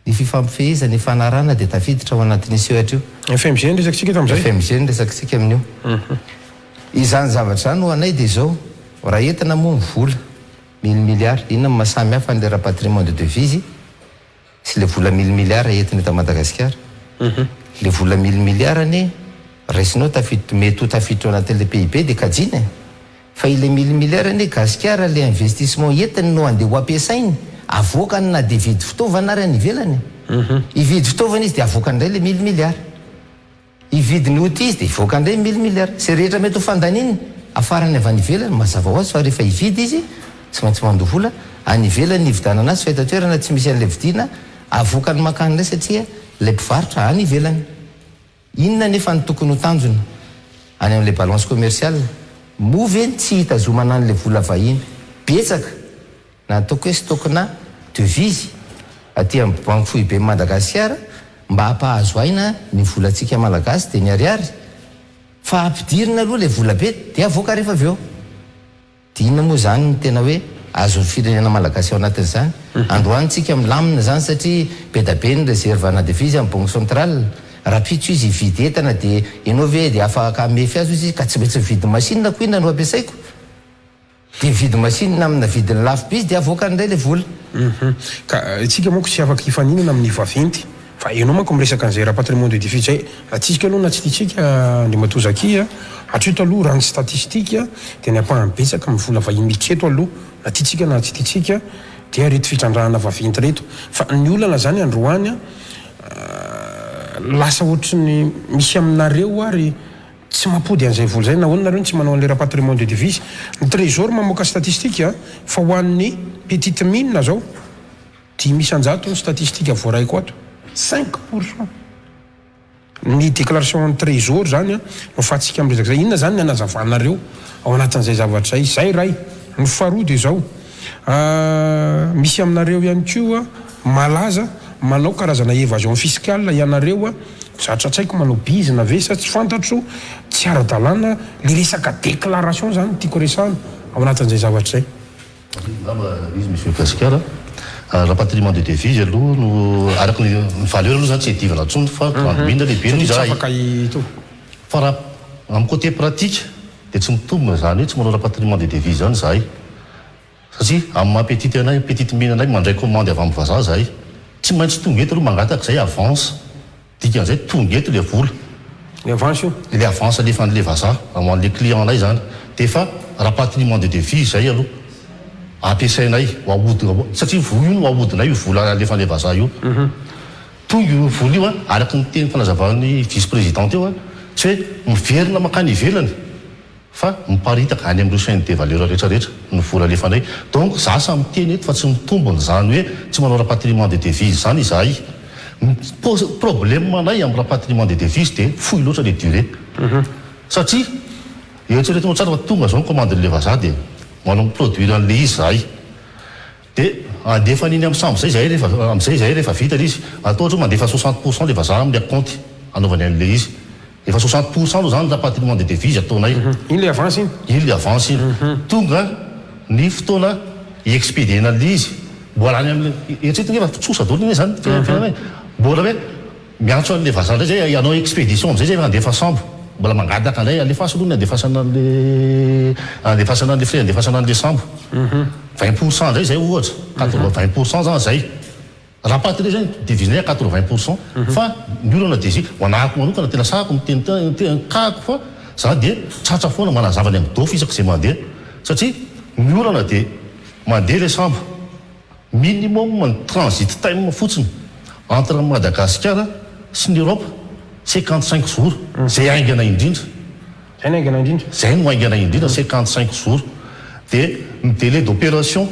ny fifampifehizana ny fanarana dia tafiditra ao anatin'isy ohatra io FMG nresakitsika eto amin'izay FMG nresakitsika amin'io izany zavatra zany ho anay dia izao raha entina moa mivola 1000 milliards inona mahasamy hafa n'le raha patrimoine de devise sy le vola 1000 milliards entina eto Madagasikara le vola 1000 milliards ane raisinao mety ho tafiditra ao anatin'le PIB dia kajina fa ile 1000 milliards ane Gasikara le investissement entiny no andeha ho ampiasainy avoakany na dia vidy fitaovana ary any ivelany ividy fitaovana izy dia avoakandray le 1000 milliards ividy ny outil izy dia ivoakandray 1000 milliards sy rehetra mety ho fandaniny afarany avy any ivelany mazava ho azy fa rehefa ividy izy tsy maintsy mandoha vola any ivelany ividana azy fahitatoerana tsy misy an'le vidina avoakany makan'ilay satria le mpivarotra any ivelany inona nefa ny tokony ho tanjona any amin'le balance commerciale moveny tsy hitazomana an'le vola vahiny betsaka na ataoko hoe stokona devise aty amin'ny banque foibe Madagasikara mba hampahazo aina ny volantsika malagasy dia ny ariary fa ampidirina aloha le vola be dia avoaka rehefa avy eo dia inona moa zany ny tena hoe azo firenena malagasy ao anatin'izany androanitsika milamina zany satria be da be ny réserve-na devise amin'ny banque centrale raha pitso izy ividy entana dia ianao ve dia afaka mefy azy izy ka tsy maintsy vidy machine ko inona no ampiasaiko dia vidy machine amina vidiny lafo be izy dia avoaka an'indray le vola ka itsika moako tsy afaka hifaninana amin'ny vaventy fa ianao manko miresaka an'izay raha patrimoine de devise zay atsika aloha na tsy titsika ny matozakia hatreto aloha raha ny statistika dia ny ampahany betsaka amin'ny vola vahiny miketo aloha na titsika na tsy titsika dia reto fitrandrahana vaventy reto fa ny olana zany androany lasa ohatry ny misy aminareo ary tsy mampody an'izay vola zay nahoana nareo tsy manao an'le raha patrimoine de devise ny trésor mamoaka statistika fa ho an'ny petite mine zao 10,100 ny statistika voaraiko ato 5% ny déclaration ny trésor zany no fahatsika amin'resaka zay inona zany ny anazavanareo ao anatin'izay zavatra zay zay ray ny faharoa dia zao misy aminareo ihany koa malaza manao karazana évasion fiscale ianareo zatra tsaiko manao bizina ve sa tsy fantatro tsy ara-dalàna le resaka déclaration zany tiako resahana ao anatin'izay zavatra zay izy monsieur Gasikara raha patrimoine de devise aloha no araka ny valeur aloha zany tsy adivana ntsony fa grande lehibe no izy afaka ito fa raha amin'ny côté pratique dia tsy mitombina zany hoe tsy manao raha patrimoine de devise zany zahay satria amin'ny maha-petite anay petite mine anay mandray commande avy amin'ny vazaha zahay tsy maintsy tonga eto aloha mangataka zay avance dikan'izay tonga eto le vola le avance io le avance alefan'le vazaha amoan'le client anay zany dia fa raha patrimoine de devise zay aloha ampiasainay ho ahodina satria vola io no ahodinay io vola alefan'le vazaha io tonga io vola io araka ny teny fanazavan'ny vice présidente eo tsy hoe miverina makany ivelany fa miparitaka any amin'ireo chaîne de valeur rehetrarehetra ny vola alefanay donc za samy teny eto fa tsy mitombony zany hoe tsy manao raha patrimoine de devise zany izahay problème anay amin'ny raha patrimoine de devise dia fohy loatra le durée satria eritreretinao tsara fa tonga zao ny commande le vazaha dia manao produire an'le izy zahay dia andefa an'iny amin'ny sambo zay zahay rehefa vita le izy atao ohatra mandefa 60% le vazaha amin'ny acompte anaovany an'le izy efa 60% aloha zany raha patrimoine de devise ataonay iny le avance iny le avance iny tonga ny fotoana expédiena an'le izy mbola any amin'ny eritreretina efa tsosa daholo iny zany fiainanay mbola hoe miantso an'le vazaha ndray zay anao expédition am'izay zay efa andefa sambo mbola mangadaka ndray alefasa aloha ny andefasana an'le frais andefasana an'le sambo 20% ndray zay ohatra 20% zany zay raha patry zany divisionné à 80%. Fa ny olana dia izy hoanahako manokana tena sahako miteny kako fa za dia tsatsa foana manazava ny amin'ny dofy isaka izay mandeha satria ny olana dia mandeha le sambo minimum ny transit time fotsiny entre Madagascar sy ny Europe 55 jours zay aingana indrindra zay no aingana indrindra 55 jours dia ny délai d'opération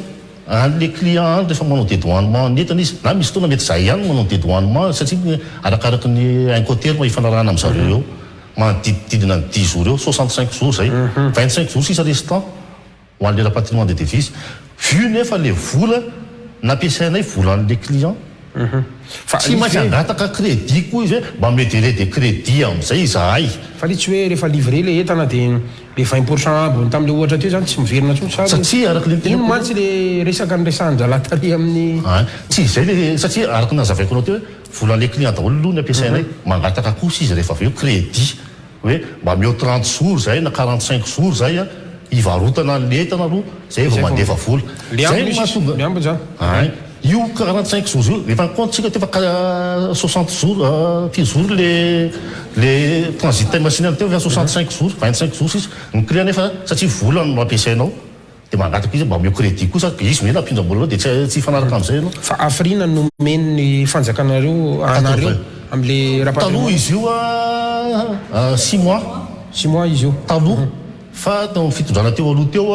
les clients rehefa manao dédouanement netana izy na misy fotoana mety zay ihany manao dédouanement satria arakaraky ny incoterme ifanarahana amin'ny zareo eo manodidididina ny 10 jours eo 65 jours zay 25 jours sisa restant ho an'le rapatriement de devise vu nefa le vola nampiasainay volan'le client tsy maintsy angataka crédit koa izy hoe mba medele de crédit am'izay izahay fa le tsy hoe rehefa livré le entana dia le 20% ambony tam'le ohatra teo zany tsy miverina tsotra satria araky le ino mantsy le resaka nyresandralatary amin'ny tsy izay le satria araky nazavaiko anao teo hoe volan'le client daholo aloha ny ampiasainay mangataka kosa izy rehefa avy eo crédit hoe mba meo 30 jours zay na 45 jours zay ivarotana ny entana aloha zay vao mandefa vola zay mahatonga zany io 45 jours io rehefa comptesika tefa 60 jours 10 jours le transit time machine teo fa 65 jours 25 jours izy ny client nefa satria volany no ampiasainao dia mangataka izy mba meo crédit kosa izy mena ampindram-bola dia tsy fanaraka amin'izay anao fa afrina nomeny ny fanjakanareo anareo amin'le rapatriement taloha izy io 6 mois izy io taloha fa tao fitondrana teo aloha teo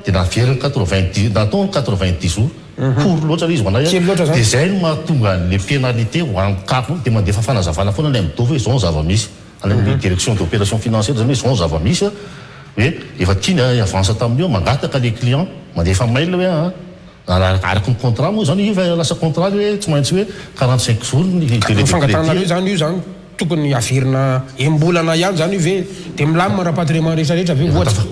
dia naveriny 90 natao 90 jours pour loatra izy hoanay dia zay no mahatonga le pénalité ho ankapo dia mandefa fanazavana foana ny amin'ny dofy hoe zao zava-misy any direction d'opération financière zany hoe zao zava-misy hoe efa tiana avance tamin'io mangataka le client mandefa mail hoe araky ny contrat moa zany iva lasa contrat hoe tsy maintsy hoe 45 jours ny fangatanareo zany io zany tokony averina embolana ihany zany io ve dia milamina rapatriement rehetrarehetra ve ohatra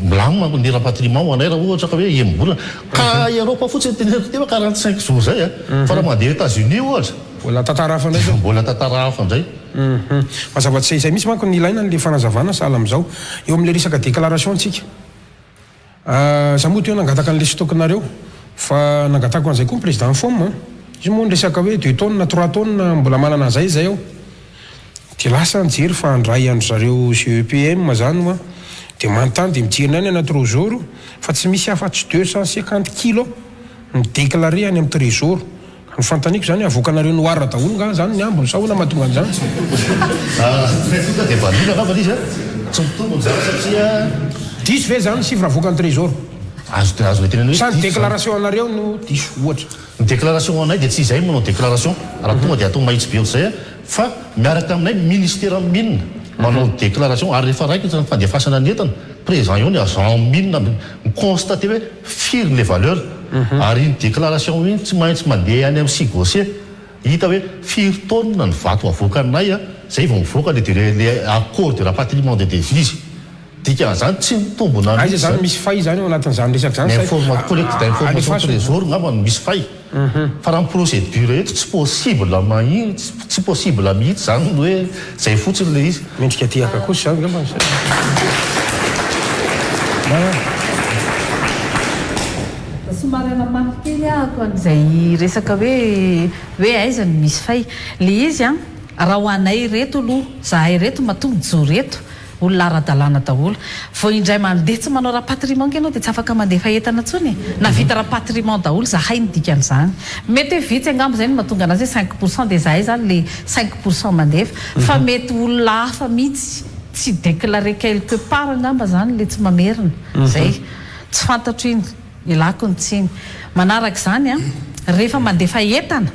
milamina ny rapatriement ho anay raha ohatra ka hoe embolana ka Europe fotsiny tenenako teo 45 jours zay fa raha mandeha États-Unis ohatra mbola tantara hafa ndray mbola tantara hafa ndray mazava tsy izay misy manko ny ilaina n'le fanazavana sahala amin'izao eo amin'le resaka déclaration antsika za moa teo nangataka an'le stockinareo fa nangatako an'izay koa ny président fomme izy moa ny resaka hoe 2 tonnes 3 tonnes mbola manana an'izay zay ao dia lasa nijery fa andray andro zareo CEPM zany moa dia manontany dia mijerina any anaty trésor fa tsy misy afa-tsy 250 kilos ny déclaré any amin'ny trésor ny fantaniko zany avoakanareo ny oarina daholo nga zany ny ambony sa hoana mahatonga an'izany dia valina angamba izy tsy mitombony zany satria diso ve zany sifra avoakany trésor azo tenenao sa ny déclaration anareo no diso ohatra ny déclaration anay dia tsy izay manao déclaration raha tonga dia atao mahitsy be ohatr'izay fa miaraka aminay ministère mine manao déclaration ary rehefa raika ny fandefasana ny entana présent io ny agent mine miconstaté hoe firy les valeurs ary ny déclaration iny tsy maintsy mandeha any amin'ny sigosie hita hoe firy tonne ny vato avoaka anay zay vao mivoaka le accord de rapatriement de devise dikan'izany tsy mitombona aiza zany misy fay zany ao anatin'izany resaka zany collecte d'information trésor ngamba no misy fay fa raha ny procédure eto tsy possible mahitsy tsy possible mihitsy zany hoe zay fotsiny le izy mendrika tiaka kosa zany ngamba somarana manokely ahako an'izay resaka hoe aiza ny misy fay le izy raha ho anay reto aloha zahay reto matongo jo reto olona ara-dalàna daholo vao indray mandeha tsy manao rapatriement ianao dia tsy afaka mandefa entana ntsony na vita rapatriement daholo zahay ny dikan'izany mety hoe vitsy angamba zay no mahatonga anazy hoe 5% dia zahay zany le 5% mandefa fa mety olona hafa mihitsy tsy déclaré quelque part angamba zany le tsy mamerina zay tsy fantatro iny ilako ny tsiny manaraka izany rehefa mandefa entana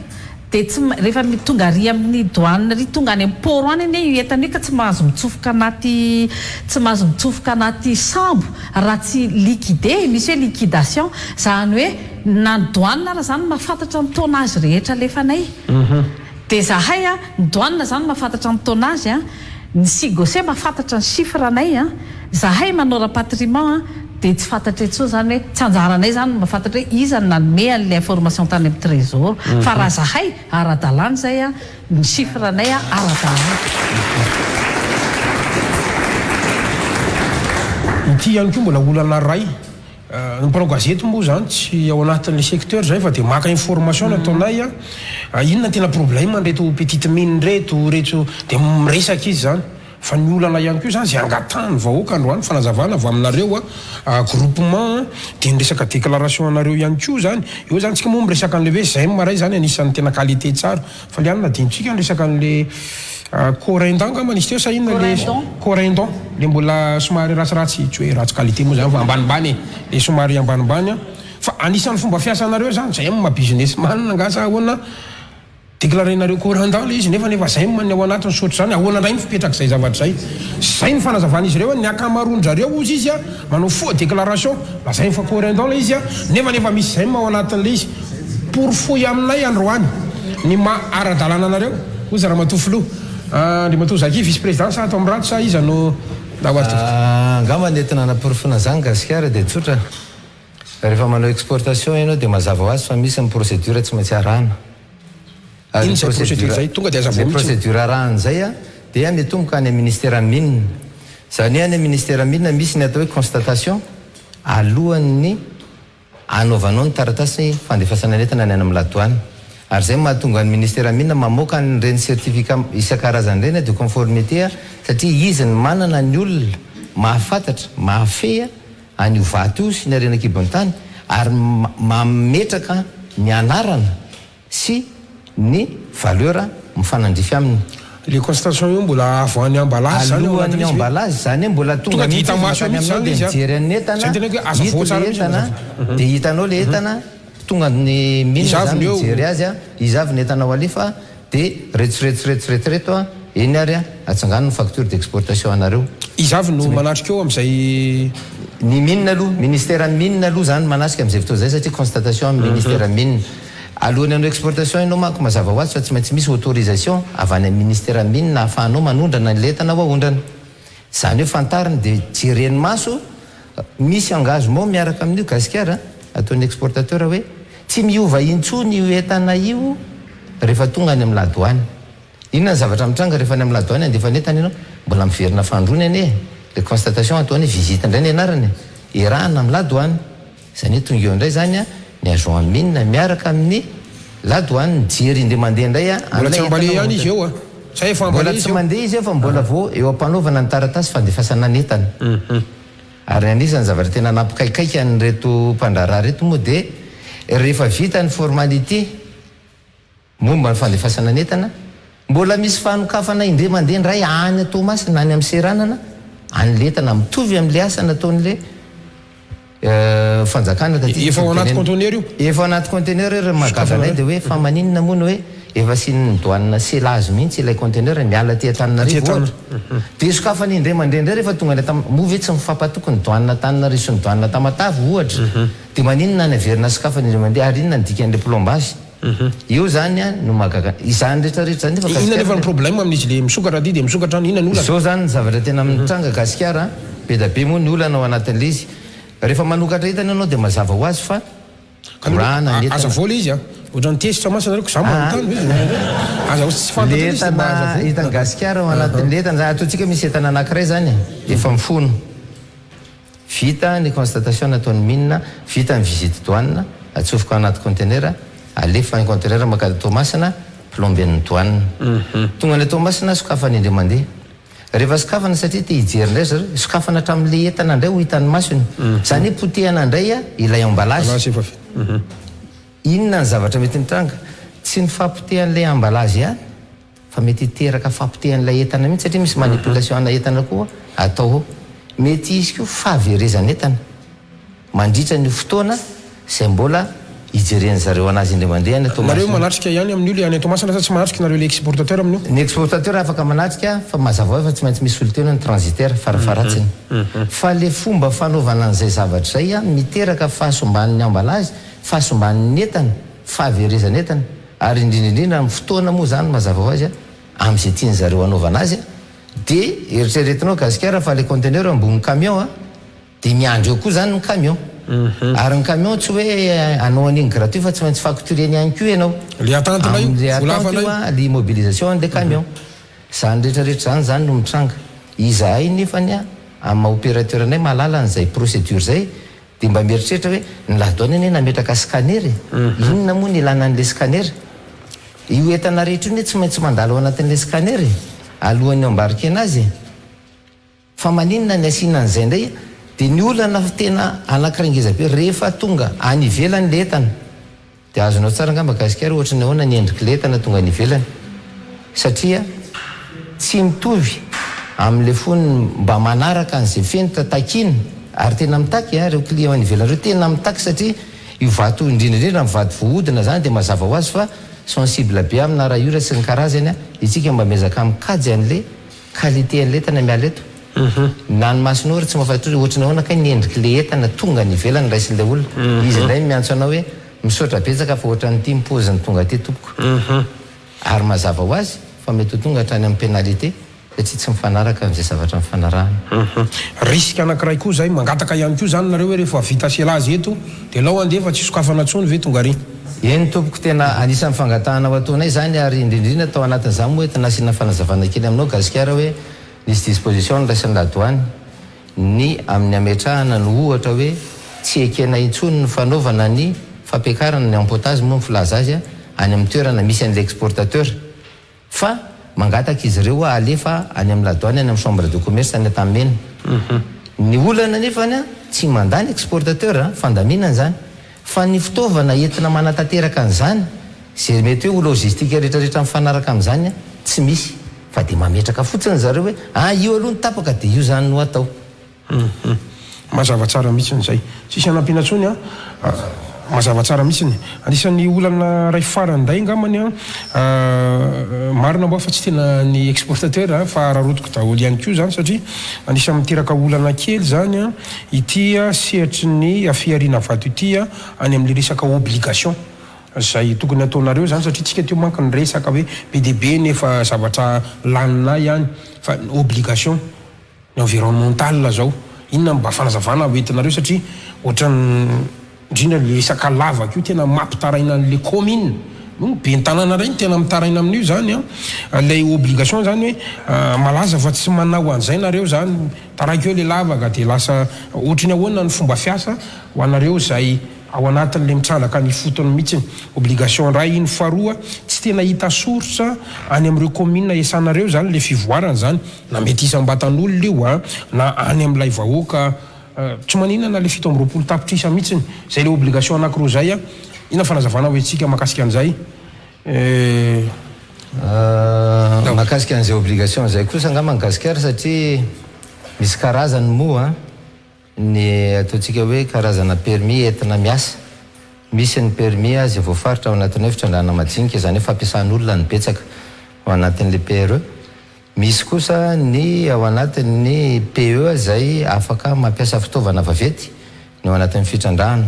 dia tsy rehefa tonga ry amin'ny douane ry tonga any amin'ny port any anie io entana io ka tsy mahazo mitsofoka anaty sambo raha tsy liquide misy hoe liquidation zany hoe na ny douane ara zany mahafantatra ny tonnage rehetra lefanay dia zahay ny douane zany mahafantatra ny tonnage ny sigosie mahafantatra ny chiffre anay zahay manao rapatriement dia tsy fantatra etso zany hoe tsy anjaranay zany mahafantatra hoe iza ny nanome an'ilay information tany amin'ny trésor fa raha zahay ara-dalàna zay ny chiffre anay ara-dalàna ity ihany koa mbola olana ray ny mpanao gazety moa zany tsy ao anatin'le secteur zay fa dia maka information ataonay inona tena problème nreto petite mine reto dia miresaka izy zany fa ny olana ihany koa zany zay angatahany vahoaka androany fanazavana avy aminareo groupement dia nyresaka déclaration anareo ihany koa zany eo zany tsika moa miresaka an'le hoe zay maray zany anisan'ny tena qualité tsara fa le anina dintsika nyresaka an'le corindon nga manisy teo sa inona le corindon le mbola somary ratsiratsy tsy hoe ratsy qualité moa zany fa ambanimbany le somary ambanimbany fa anisan'ny fomba fiasanareo zany zay ma business man ngasa ahoana déclarenareo corindon le izy nefa zay manny ao anatiny sotro zany ahoana ndray ny fipetraka zay zavatra zay ny fanazavana izy reo ny akamaron-jareo ozy izy manao faux déclaration lazay fa corindon le izy nefa misy zay ao anatin'le izy pour foy aminay androany ny ma ara-dalàna anareo ozy raha matofilo ndry mato zaki vice président sa atao am'rato sa izy no angamba nentina naporofona zany gasikara dia tsotra rehefa manao exportation ianao dia mazava ho azy fa misy ny procédure tsy maintsy arahana le procédure arahana zay dia mitomboka any ministère mine zany any ministère mine misy ny atao hoe constatation alohan'ny anaovanao ny taratasy fandefasana netana any amin'ny ladoany ary zay mahatonga ny ministère mine mamoaka nyreny certificat isan-karazany reny de conformité satria izy ny manana ny olona mahafantatra mahafeha any ovato sy ny arenakibony tany ary mametraka ny anarana sy ny valeur mifanandrify aminy le constatation io mbola avoany emballage zany alohan'ny emballage zany mbola tonga mihitsy aminao dia mijery ny entana dia hitanao le entana tonga ny mine zany mijery azy izy avy ny entanao alefa dia retreto eny ary atsangano ny facture d'exportation anareo izy avy no manatrika eo am'izay ny mine aloha ministère mine aloha zany manatrika am'izay fotoa zay satria constatation amin'ny ministère mine alohan'ny anao exportation ianao manko mazava ho azy fa tsy maintsy misy autorisation avy any amin'ny ministère mine na ahafahanao manondrana ny letana hoaondrana zany hoe fantariny dia jereny maso misy engagement miaraka amin'io gasikara ataon'ny exportateur hoe tsy miova intsony io entana io rehefa tonga any amin'ny ladoany inona ny zavatra mitranga rehefa any amin'ny ladoany andefa ny entana ianao mbola miverina fandrona ane le constatation ataony visite indray ny anarany irahana amin'ny ladoany zany hoe tonga eo indray zany ny agent mine miaraka amin'ny ladoany jery indray mandeha indray mbola tsy ambale ihany izy eo say efa mbola tsy mandeha izy eo fa mbola vao eo ampanaovana ny taratasy fandefasana ny entana ary anisany zavatra tena nampikaikaika nyreto mpandraraha reto moa dia rehefa vita ny formalité momba ny fandefasana ny entana mbola misy fanokafana indray mandeha ndray any atao masina any amin'ny seranana any entana mitovy amin'le asa nataon'le fanjakana efa ao anaty conteneur io efa anaty conteneur io magavanay dia hoe fa maninona moa no hoe efa siny doanina selage mihitsy ilay conteneur miala ty Antananarivo ohatra dia sokafany indray mandeha indray rehefa tonga move tsy mifampatoko ny doanina Antananarivo sy ny doanina Tamatavy ohatra dia maninona ny averina sokafany indray mandeha ary inona ny dikan'ilay plombage io zany no magaga izany rehetrarehetra zany inona nefa ny problème amin'izy le misokatra ty dia misokatra any inona ny olana zao zany ny zavatra tena mitranga gasikara be da be moa ny olana ao anatin'le izy rehefa manokatra hitany ianao dia mazava ho azy fa aza vola izy ohatrany tesitra masina reko za manontany aza tsy fantatana hitany gasikara ao anatin'le entana zany ataontsika misy entana anankiray zany efa mifono vita ny constatation nataon'ny mine vita ny visite douane atsofoka anaty conteneur alefa ny conteneur maka atao masina plomben'ny douane tonga ny atao masina sokafany indray mandeha rehefa sokafana satria te hijery indray zare sokafana hatramin'le entana indray ho hitan'ny masony zany hoe potehana indray ilay emballage inona ny zavatra mety mitranga tsy ny fampotehan'ilay emballage ihany fa mety hiteraka fampotehan'ilay entana mihitsy satria misy manipulation ana entana koa atao mety izy koa fahaverezana entana mandritra ny fotoana izay mbola hijereny zareo anazy indray mandeha ny nareo manatrika ihany amin'ny olo any Tomasina sa tsy manatrika nareo le exportateur amin'io ny exportateur afaka manatrika fa mazava fa tsy maintsy misy olotena ny transitaire farafaratsiny fa le fomba fanaovana an'izay zavatra zay miteraka fahasomban'ny emballage fahasomban'ny entana fahaverezana entana ary indrindraindrindra amin'ny fotoana moa zany mazava ho azy amin'izay tiany zareo anaovana azy dia eritreretinao gasikara fa le conteneur ambony camion dia miandro eo koa zany ny camion ary ny camion tsy hoe anao an'iny gratuit fa tsy maintsy factureny ihany koa ianao le atantana io l'immobilisation de camion zany rehetrarehetra zany no mitranga izahay nefany amin'ny opérateur anay mahalala an'izay procédure zay dia mba mieritreritra hoe ny ladoany ane nametraka skanery inona moa ny ilana an'le skanery io entana rehetra io ne tsy maintsy mandalo ao anatin'le skanery alohan'ny ambarika anazy fa maninona ny asianan'izay indray dia ny olana tena anakirangeza be rehefa tonga any ivelany le entana dia azonao tsara ngamba gasikara ohatra ny ahoana ny endriky le entana tonga any ivelany satria tsy mitovy amin'le fony mba manaraka an'izay fenitra takiny ary tena mitaky reo client any ivelany reo tena mitaky satria io vato indrindraindrindra ny vato vohodina zany dia mazava ho azy fa sensible be amina raha io sy ny karazany itsika mba mezaka mikajy an'le qualité an'le entana miala eto na ny masonao ry tsy mahafantatra ohatra ny ahoana ka ny endriky le entana tonga ny ivelany raisin'le olona izy indray miantso anao hoe misaotra betsaka fa ohatra nyty mipoziny tonga ty tompoko ary mazava ho azy fa mety ho tonga hatrany amin'ny pénalité satria tsy mifanaraka amin'izay zavatra mifanarahana risque anankiray koa zay mangataka ihany koa zany nareo hoe rehefa vita selazy eto dia lao andefa tsy sokafana tsony ve tonga ry eny tompoko tena anisan'ny fangatahana ao ataonay zany ary indrindrindra tao anatin'izany moa hoe nasiana fanazavana kely aminao gasikara hoe nisy disposition ny raisin'ny ladoany ny amin'ny ametrahana no ohatra hoe tsy ekena intsony ny fanaovana ny fampiakarana ny empotage moa mifilaza azy any amin'ny toerana misy an'le exportateur fa mangataka izy ireo alefa any amin'ny ladoany any amin'ny chambre de commerce any atamena ny olana nefany tsy mandany exportateur fandaminana zany fa ny fitaovana entina manatanteraka an'izany zay mety hoe logistika rehetrarehetra mifanaraka amin'izany tsy misy fa dia mametraka fotsiny zareo hoe io aloha ny tapaka dia io zany no atao mazava tsara mihitsiny zay tsisy anampiana tsony mazava tsara mihitsiny anisan'ny olana ray farany nday ngamany marina mba fa tsy tena ny exportateur fa raharotiko daholo ihany koa zany satria anisan'ny miteraka olana kely zany itya sehatry ny fiariana vato itya any amin'le resaka obligation zay tokony ataonareo zany satria tsika teo manko ny resaka hoe be dia be nefa zavatra lanina ihany fa obligation ny environnemental zao inona mba fanazavana entinareo satria ohatrany indrindra le resaka lavaka io tena mampitaraina an'le commune no be ntanàna reny tena mitaraina amin'io zany lay obligation zany hoe malaza fa tsy manao an'izay nareo zany taraiky eo le lavaka dia lasa ohatrany ahoana ny fomba fiasa ho anareo zay ao anatin'le mitrandraka ny fotony mihitsy obligation ray iny faharoa tsy tena hita soritra any amin'ireo commune esanareo zany le fivoarana zany na mety isam-batan'olona io na any amin'ilay vahoaka tsy maninana le fito amby 20 tapitrisa mihitsiny zay le obligation anankiroa zay ina fanazavana hoe tsika makasika an'izay mahakasika an'izay obligation zay kosa angamba ny gasikara satria misy karazany moa ny ataontsika hoe karazana permis entina miasa misy ny permis azy voafaritra ao anatin'ny fitrandrana majinika zany hoe fampiasan'olona ny betsaka ao anatin'le PRE misy kosa ny ao anatin'ny PE zay afaka mampiasa fitaovana vavety ny ao anatin'ny fitrandrana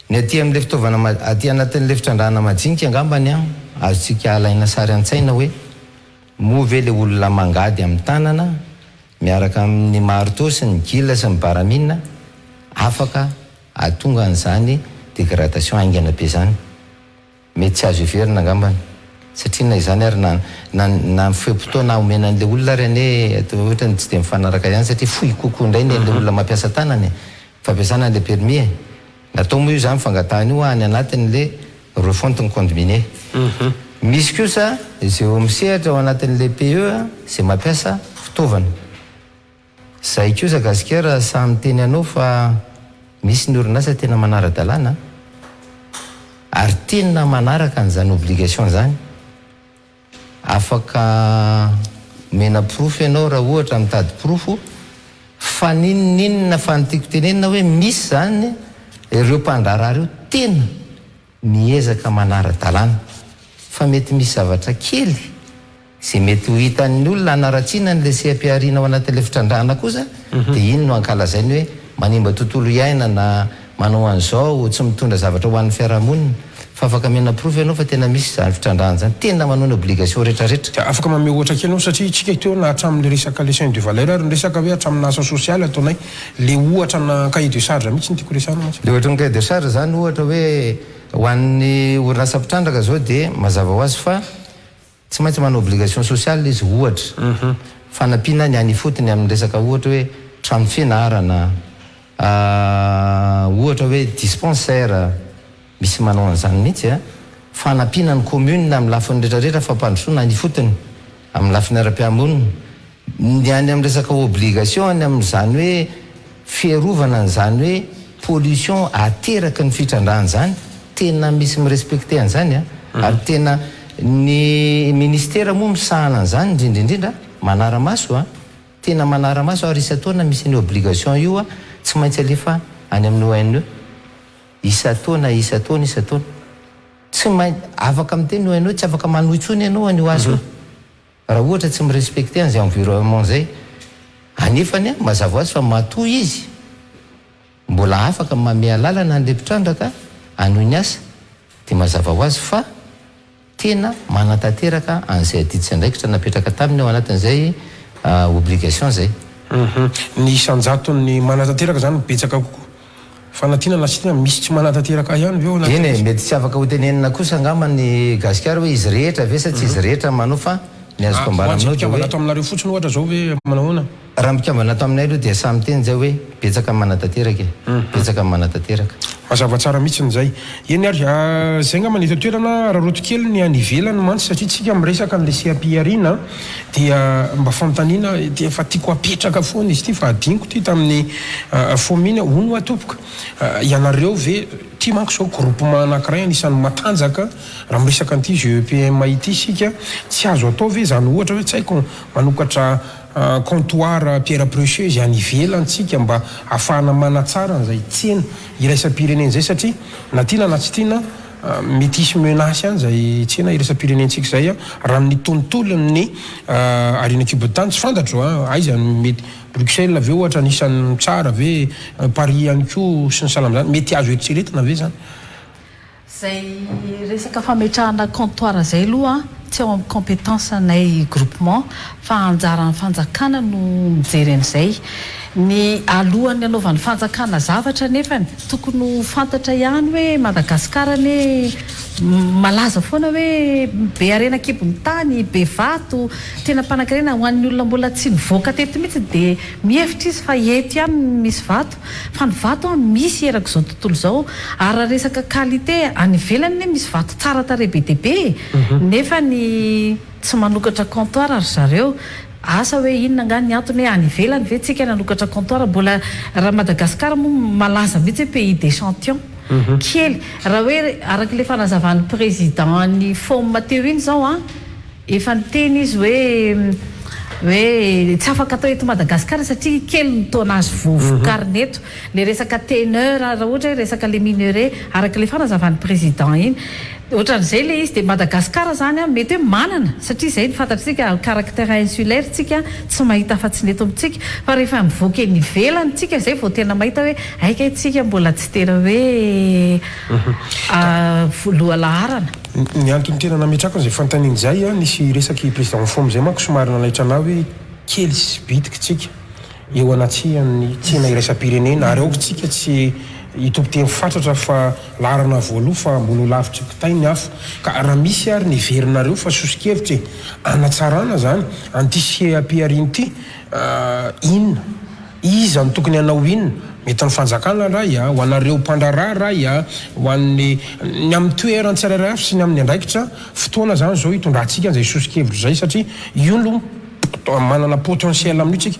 ny aty amin'le fitaovana aty anatin'le fitrandrana majinika angambany azotsika alaina sary an-tsaina hoe move le olona mangady amin'ny tanana miaraka amin'ny marteau sy ny gila sy ny baramina afaka atonga an'izany dégradation aingana be zany mety tsy azo iverina angambany satria na izany ary na mifepotoana omena an'le olona ary ane ohatra ny tsy dia mifanaraka ihany satria fohy kokoa indray ny an'le olona mampiasa tanany fampiasana an'le permis natao moa io zany fangatahana io any anatin'le refonte condamné misy kosa zay misehatra ao anatin'le PE zay mampiasa fitaovana zay kosa gasikara samy teny anao fa misy ny orinasa tena manara-dalàna ary tena manaraka an'izany obligation zany afaka mena profo ianao raha ohatra mitady profo fa ninona fa nytiako tenenina hoe misy zany ireo mpandrarah reo tena miezaka manara-dalàna fa mety misy zavatra kely zay mety ho hitan'ny olona anaratsiana n'le sehampiariana ao anatin'le fitrandrana kosa dia iny no ankalazainy hoe manimba tontolo iaina na manao an'izao tsy mitondra zavatra ho an'ny fiarahamonina fa afaka mena profo ianao fa tena misy zany fitrandrana zany tena manao ny obligation rehetrarehetra afaka mame ohatra kely anao satria tsika teo na hatramin'le resaka leçon de valeur ary resaka hoe hatramin'ny asa sosialy ataonay le ohatra na cahier de charge mihitsy ny tiako resana le ohatra ny cahier de charge zany ohatra hoe ho an'ny orinasa mpitrandraka zao dia mazava ho azy fa tsy maintsy manao obligation sociale izy ohatra fanampiana ny any fotony amin'ny resaka ohatra hoe trano fianarana ohatra hoe dispensaire misy manao an'izany mihitsy a fanampiana ny commune amin'ny lafiny rehetrarehetra fampandrosoana ny fotony amin'ny lafiny ara-piambonina ny any amin'ny resaka obligation any amin'izany hoe fierovana n'izany hoe pollution ateraky ny fitrandrany zany tena misy mirespecte an'izany a ary tena ny ministera moa misahana an'izany indrindraindrindra manaramaso a tena manaramaso ary isa-taona misy ny obligation io a tsy maintsy alefa any amin'ny ONE isa-taona tsy maintsy afaka miteny ONE tsy afaka manohitsony ianao an'io azy raha ohatra tsy mirespecte an'izay environnement zay anefany a mazava azy fa matoa izy mbola afaka mamea lalana an'le mpitrandraka anohy ny asa dia mazava ho azy fa tena manatateraka an'izay adiditsy andraikitra napetraka taminy ao anatin'izay obligation zay. Ny isanjatony manatateraka zany betsaka kokoa fa natinana sina misy tsy manatateraka ihany veo eny mety tsy afaka hotenenina kosa angamba ny gasikara hoe izy rehetra ve sa tsy izy rehetra manao fa ny azoko ambara aminao dia hoe ato aminareo fotsiny ohatra zao hoe manahoana raha mikambana ato aminay aloha dia samy teny zay hoe betsaka manatateraka betsaka manatateraka mazava tsara mihitsy n'izay eny ary zay ngamba ny toerana raha roto kely ny any ivelany mantsy satria tsika miresaka n'le CAP-ariana dia mba fanontaniana dia efa tiako apetraka foana izy ty fa adiniko ty tamin'ny fomina hono atopoka ianareo ve ty manko zao groupement anankiray anisan'ny matanjaka raha miresaka an'ity GEPM ity sika tsy azo atao ve zany ohatra hoe tsy haiko manokatra comptoir Pierre Précieuse any ivelantsika mba ahafahana manatsara n'izay tsena iraisam-pireneny zay satria na tiana na tsy tiana mety hisy menace any zay tsena iraisam-pirenentsika zay a raha ny tontolon'ny Arena Kibotany tsy fantatro aiza mety Bruxelles ve ohatra nisan'ny tsara ve Paris ihany koa sy ny salamzany mety azo eritreretina ve zany zay resaka fametrahana comptoir zay aloha tsy ao amin'ny compétence anay groupement fa anjaran'ny fanjakana no mijery an'izay ny alohany anaovan'ny fanjakana zavatra nefany tokony ho fantatra ihany hoe Madagasikara ny malaza foana hoe be arena kibony tany be vato tena mpanankarena ho an'ny olona mbola tsy nivoaka teto mihitsy dia mihevitra izy fa eto ihany misy vato fa ny vato misy eraka izao tontolo izao ary raha resaka qualité any ivelany misy vato tsara tarehy be dia be nefa ny tsy manokatra comptoir ary zareo asa hoe inona nga ny antony hoe any ivelany ve tsika nanokatra comptoir mbola raha Madagasikara moa malaza mihitsy hoe pays d'échantillon kely raha hoe araka le fanazavan'ny président ny forme teo iny zao efa niteny izy hoe tsy afaka atao eto Madagasikara satria kely ny tonnage vokarneto le resaka teneur raha ohatra hoe resaka le minerai araka le fanazavan'ny président iny ohatran'izay le izy dia Madagasikara zany mety hoe manana satria izay ny fantatritsika caractère insulaire tsika tsy mahita afa-tsy neto amintsika fa rehefa mivoaka eny ivelany tsika zay vao tena mahita hoe aika tsika mbola tsy tena hoe loha-laharana ny antony tena nametraka zay fanontaniana zay nisy resaky président Fome zay manko somary nalaitra anao hoe kely sy bitika tsika eo anatsihan'ny tsena iraisam-pirenena ary aoko tsika tsy itopoteny fatratra fa laharana voaloha fa mbola ho lavitra kitainy hafa ka raha misy ary niverinareo fa sosikevitra anatsarana zany an'ity CAP-ariny ity inona iza ny tokony hanao inona mety ny fanjakana ray ho anareo mpandrarah ray ho an'ny ny amin'ny toerany tsirairay afy sy ny amin'ny andraikitra fotoana zany zao hitondrantsika an'izay sosikevitra zay satria io no manana potentiel amin'io tsika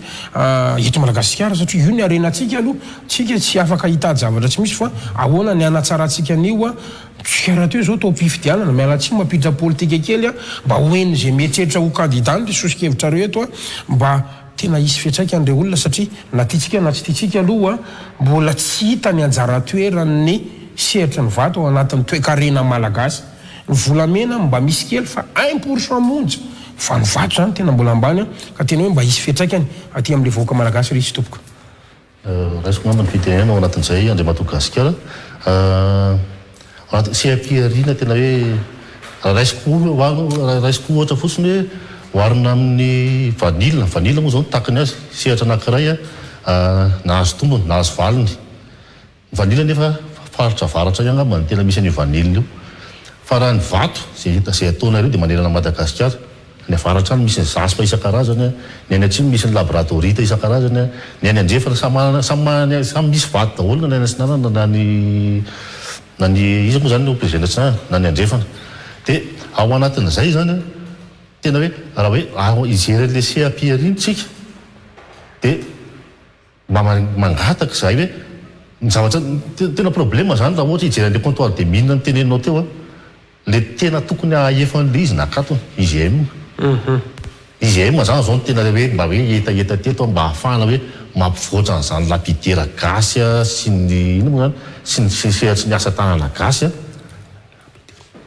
eto Madagasikara satria io ny arenatsika aloha tsika tsy afaka hitady zavatra tsy misy fa ahoana ny anatsaratsika an'io tsika teo zao tao mpifidianana mialatsy mampiditra politika kely mba hoeny zay mieritreritra ho kandidany le sosikevitra reo eto mba tena hisy fiatraika an'ireo olona satria na tiatsika na tsy tiatsika aloha mbola tsy hita ny anjara toeran'ny seritra ny vato ao anatin'ny toe-karena malagasy ny volamena mba misy kely fa 1% monja fa ny vato zany tena mbola ambany ka tena hoe mba hisy fiatraikany aty amin'le vahoaka malagasy risy topoka raisiko ngamba ny fitenena ao anatin'izay Andriamatoa Gasikara CAP-arina tena hoe raisiko ohatra fotsiny hoe oharina amin'ny vanila moa zao takany azy sehatra anankiray nahazo tombony nahazo valiny vanila nefa faritra varatra ihany ngamba ny tena misy an'io vanila io fa raha ny vato zay ataonareo dia manerana Madagasikara ny avaratrany misy ny zaspa isan-karazany, ny any atsimo misy ny laboratorita isan-karazany, ny any andrefana samy misy vaty daholo na ny sinanana na ny izy moa zany ny président na ny andrefana. Dia ao anatin'izay zany tena hoe raha hoe ijery le CAP riny tsika dia mangataka izay hoe ny zavatra tena problema zany raha ohatra ijery le comptoir de mine ny teneninao teo le tena tokony ahefan'le izy nakato IGM. IGM zany zao tena hoe mba hoe etaeta teto mba ahafahana hoe mampivoatra an'izany lapidera gasy sy ny ino moa zany sy ny asa tanana gasy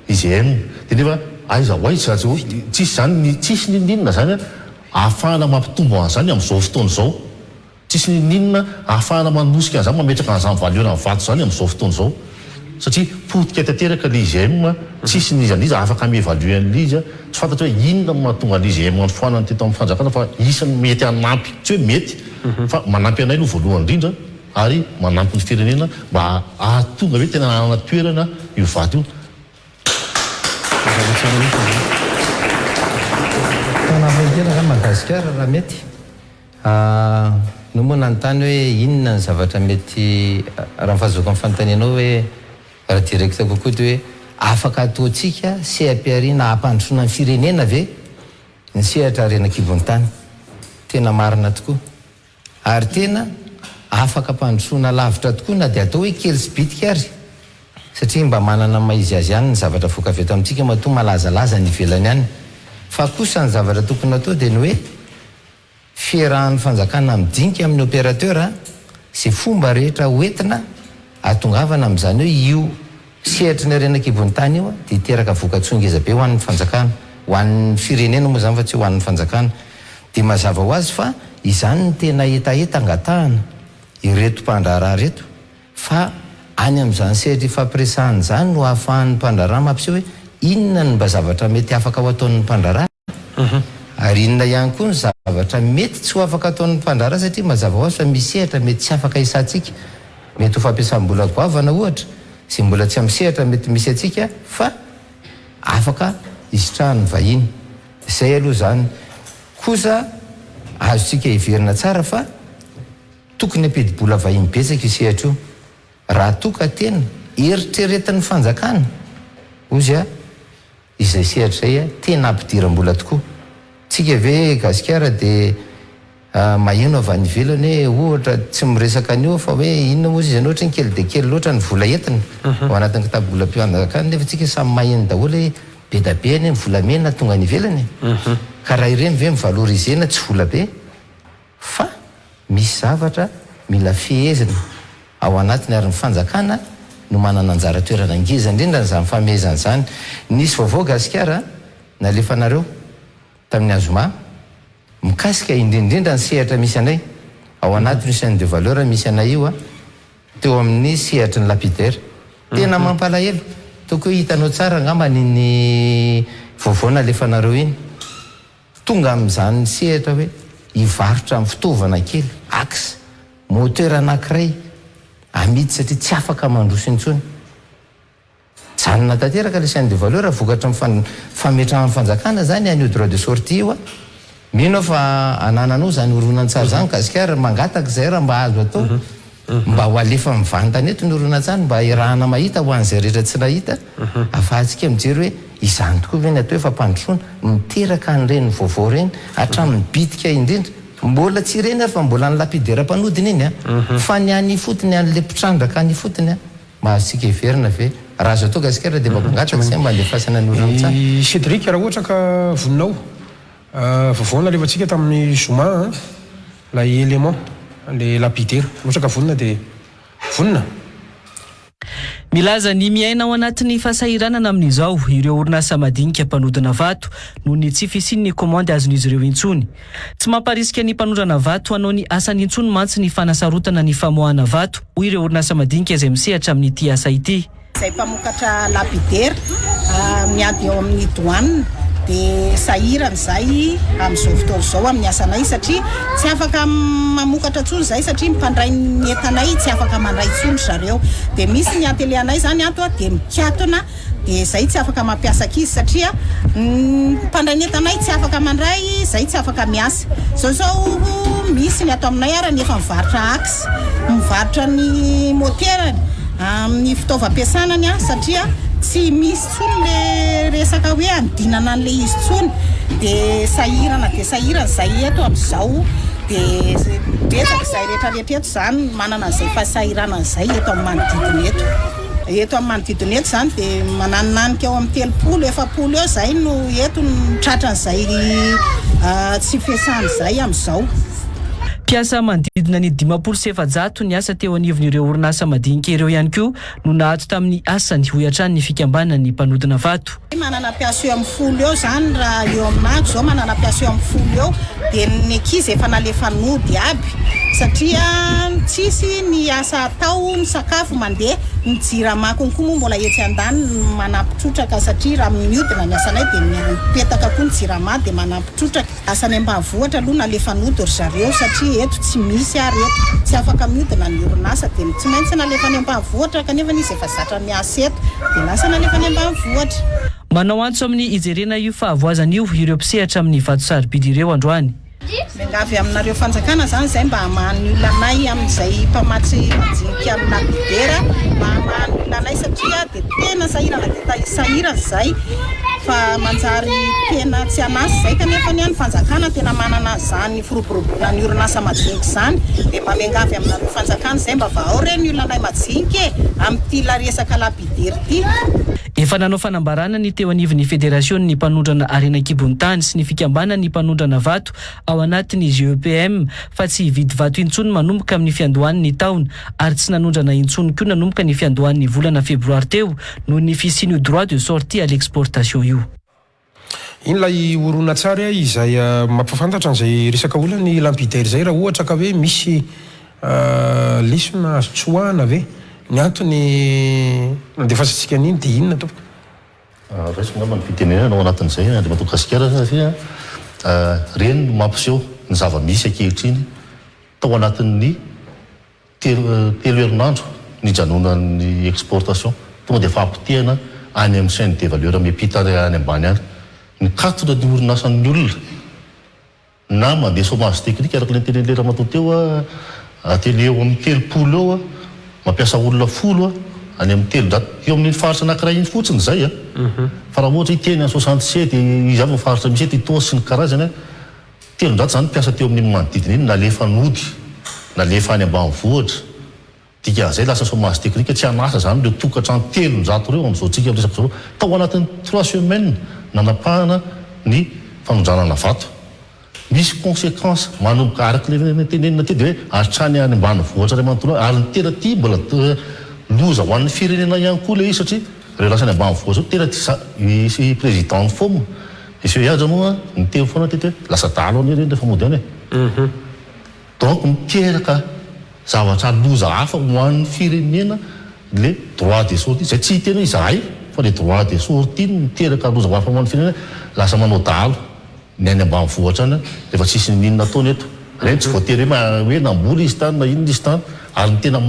IGM. Dia nefa aiza hoay tsisy zany tsisy ninona zany ahafahana mampitombo an'izany amin'izao fotoana izao, tsisy ninona ahafahana manosika an'izany mametraka an'izany valiona ny vato zany amin'izao fotoana izao, satria potika tanteraka le IGM tsisy nizaniza afaka mievaluen'le izy tsy fantatra hoe inona mahatonga le IGM anyfoanany teto amin'ny fanjakana fa isany mety anampy tsy hoe mety fa manampy anay aloha voalohany indrindra ary manampy ny firenena mba ahatonga hoe tena nanana toerana io vato io. Tanavakela zany Madagasikara raha mety no moa nanontany hoe inona ny zavatra mety raha fahazoako amin'ny fanontanianao hoe raha direkta kokoa ty hoe afaka ataontsika CAP na hampandrosoana ny firenena ve ny sehatra renakibon'ny tany. Tena marina tokoa ary tena afaka hampandrosoana lavitra tokoa na dia atao hoe kely sy bitika ary satria mba manana maizy azy ihany ny zavatra voaka eto amintsika matoa malazalaza ny ivelany ihany. Fa kosa ny zavatra tokony atao dia ny hoe fiarahan'ny fanjakana midinika amin'ny opérateur sy fomba rehetra hoentina atongavana amin'izany hoe io sehatra ny renakibon'ny tany io dia teraka voka-tsongeza be ho an'ny fanjakana, ho an'ny firenena moa zany fa tsy ho an'ny fanjakana. Dia mazava ho azy fa izany ny tena etaeta angatahana ireto mpandraraha reto fa any amin'izany sehatra ifampiresahany zany no ahafahan'ny mpandraraha mampiseho hoe inona ny mba zavatra mety afaka ho ataon'ny mpandraraha ary inona ihany koa ny zavatra mety tsy ho afaka ataon'ny mpandraraha satria mazava ho azy fa misy sehatra mety tsy afaka hisantsika, mety ho fampiasam-bola goavana ohatra sy mbola tsy amin'ny sehatra mety misy atsika fa afaka isitrahany vahiny. Izay aloha zany kosa azotsika hiverina tsara fa tokony ampidibola vahiny betsaka io sehatra io raha toka tena eritreretin'ny fanjakana ozy izay sehatra izay tena ampidiram-bola tokoa. Tsika ve Gasikara dia maheno avy any ivelany hoe ohatra tsy miresaka an'io fa hoe inona moa izy ianao ohatra ny kely dia kely loatra ny vola entina ao anatin'ny kitabolam-pianjakana nefa tsika samy maheno daholo hoe be da be any volamena tonga any ivelany ka raha ireny ve mivalorizena tsy vola be fa misy zavatra mila fehezina ao anatiny ary ny fanjakana no manana anjara toerana ngeza indrindra nyzany famehezana zany. Nisy vaovao Gasikara nalefanareo tamin'ny Azoma mikasika indrindrindra ny sehatra misy anay ao anatiny chaîne de valeur misy anay io teo amin'ny sehatra ny lapidaire. Tena mampalahelo toko hitanao tsara angamba ny vaovao nalefanareo iny tonga amin'izany sehatra hoe hivarotra amin'ny fitaovana kely axe moteur anankiray amidy satria tsy afaka mandroso intsony. Janona tanteraka le chaîne de valeur vokatra fametrahan'ny fanjakana zany any droit de sortie io mino fa anananao zany horonan-tsary zany Gasikara mangataka zay raha mba azo atao mba ho alefa mivantany eto ny horonan-tsary mba irahana mahita ho an'izay rehetra tsy nahita afahantsika mijery hoe izany tokoa ve ny atao efa mpandrosoana miteraka an'ireny vaovao reny hatramin'ny bitika indrindra mbola tsy ireny ary fa mbola ny lapidera mpanodiny iny fa ny any fotony an'le mpitrandraka any fotony mahazontsika hiverina ve raha azo atao Gasikara dia mampangataka zay mba andefasana ny horonan-tsary. Cédric raha ohatra ka voninao vaovao nalefantsika tamin'ny Zoma la élément le lapidera ohatra ka vonina dia vonina. Milaza ny miaina ao anatin'ny fahasahiranana amin'izao ireo orinasa madinika mpanodina vato noho ny tsy fisian'ny komandy azon'izy ireo intsony. Tsy mamparisika ny mpanondrana vato hanao ny asany intsony mantsy ny fanasarotana ny famoahana vato hoy ireo orinasa madinika izay misehatra amin'ity asa ity. Izay mpamokatra lapidera miady eo amin'ny douane dia sahiran'izay amin'izao fotoana izao amin'ny asanay satria tsy afaka mamokatra tsony zay satria mpandray ny entanay tsy afaka mandray tsony zareo dia misy ny atelier anay zany ato dia mikatona dia zay tsy afaka mampiasa ankizy satria mpandranyetanay tsy afaka mandray, zay tsy afaka miasa. Zao misy ny ato aminay ara nefa mivarotra axe, mivarotra ny moterany amin'ny fitaovam-piasanany satria tsy misy tsony le resaka hoe andinana an'le izy tsony, dia sahirana zay eto amin'izao. Dia betsaka izay rehetrarehetra eto zany manana an'izay fahasahirana an'izay eto amin'ny manodidina eto amin'ny manodidina eto zany dia mananonanika eo amin'ny 30-40 eo zay no eto ny tratran'izay tsy fiasana izay amin'izao. Mpiasa manodidina ny 500 ny asa teo anivon'ireo orinasa madinika ireo ihany koa no nahato tamin'ny asany ho hatrany ny fikambanana ny mpanodina vato. Manana mpiasa eo amin'ny 10 eo zany raha eo aminako zao manana mpiasa eo amin'ny 10 eo dia ny ankizy efa nalefa nody aby satria tsisy ny asa atao, ny sakafo mandeha, ny jirama konkoa moa mbola etsy andany manampitrotraka satria raha miodina ny asanay dia mipetaka koa ny jirama dia manampitrotraka. Asany ambanivohitra aloha nalefa nody ry zareo satria eto tsy misy ary eto tsy afaka miodina ny orinasa dia tsy maintsy nalefa ny ambanivohitra kanefa izy efa zatra miasa eto dia lasa nalefa ny ambanivohitra. Manao antso amin'ny ijerena io fahavoazana io ireo mpisehatra amin'ny vato sarobidy ireo androany. Miangavy aminareo fanjakana zany zay mba hamahany olona anay amin'izay mpamatsy majinika amin'ny lapidera, mba hamahany olona anay satria dia tena sahirana dia sahirana zay fa manjary tena tsy anasa zay kanefa ny any fanjakana tena manana zany firoborobona ny orinasa majinika zany dia mba miangavy aminareo fanjakana zay mba vaao reny olona anay majinika amin'ity laresaka lapidera ity. Efa nanao fanambarana ny teo anivon'ny federasiony mpanondrana arena kibon-tany sy ny fikambanany mpanondrana vato ao anatin'ny GEPM fa tsy hividy vato intsony manomboka amin'ny fiandohan'ny taona ary tsy nanondrana intsony koa nanomboka ny fiandohan'ny volana febroary teo noho ny fisian'io droit de sortie à l'exportation io. Inolay oronan-tsary izay mampafantatra an'izay resaka olana ny lampidera zay raha ohatra ka hoe misy lesona azo tsoahana ve ny antony nandefasantsika an'iny dia inona tompoko? Raisiko ngamba ny fitenenana ao anatin'izay dia matoa gasikara satria reny no mampiseho ny zava-misy ankehitriny tao anatin'ny telo herinandro ny janonan'ny exportation tonga dia fampitehana any amin'ny chaîne de valeur miampita any ambany any ny katona ny orinasan'ny olona na mandeha chômage technique araka le tenenlera matoa teo ateny eo amin'ny 30 eo mampiasa olona 10 any amin'ny 3 eo amin'ny faritra anankiray iny fotsiny zay fa raha ohatra hiteny any 67 izy avy faritra misy eto sy ny karazany 3 zany mpiasa teo amin'ny manodidina iny nalefa nody nalefa any ambanivohitra dika zay lasa chômage technique tsy anasa zany reo tokatrano 300 reo amin'izao tsika resaka zao tao anatin'ny 3 semaines nanapahana ny fanondranana vato. Misy conséquence manomboka araka le tenenina ty dia hoe hatrany any ambanivohitra ray manontolo ary ny tena ty mbola loza ho an'ny firenena ihany koa le izy satria reo lasa any ambanivohitra tena isy président fomo isy hoe aza moa ny teo foana tety hoe lasa dalo any reny rehefa mody any e donc miteraka zavatra loza hafa ho an'ny firenena le droit de sortie zay tsy tena izahay fa le droit de sortie miteraka loza ho hafa ho an'ny firenena lasa manao dalo ny any ambanivohitra any rehefa tsisy ninona taony eto reny tsy voatery hoe namboly izy tany na inona izy tany ary ny tena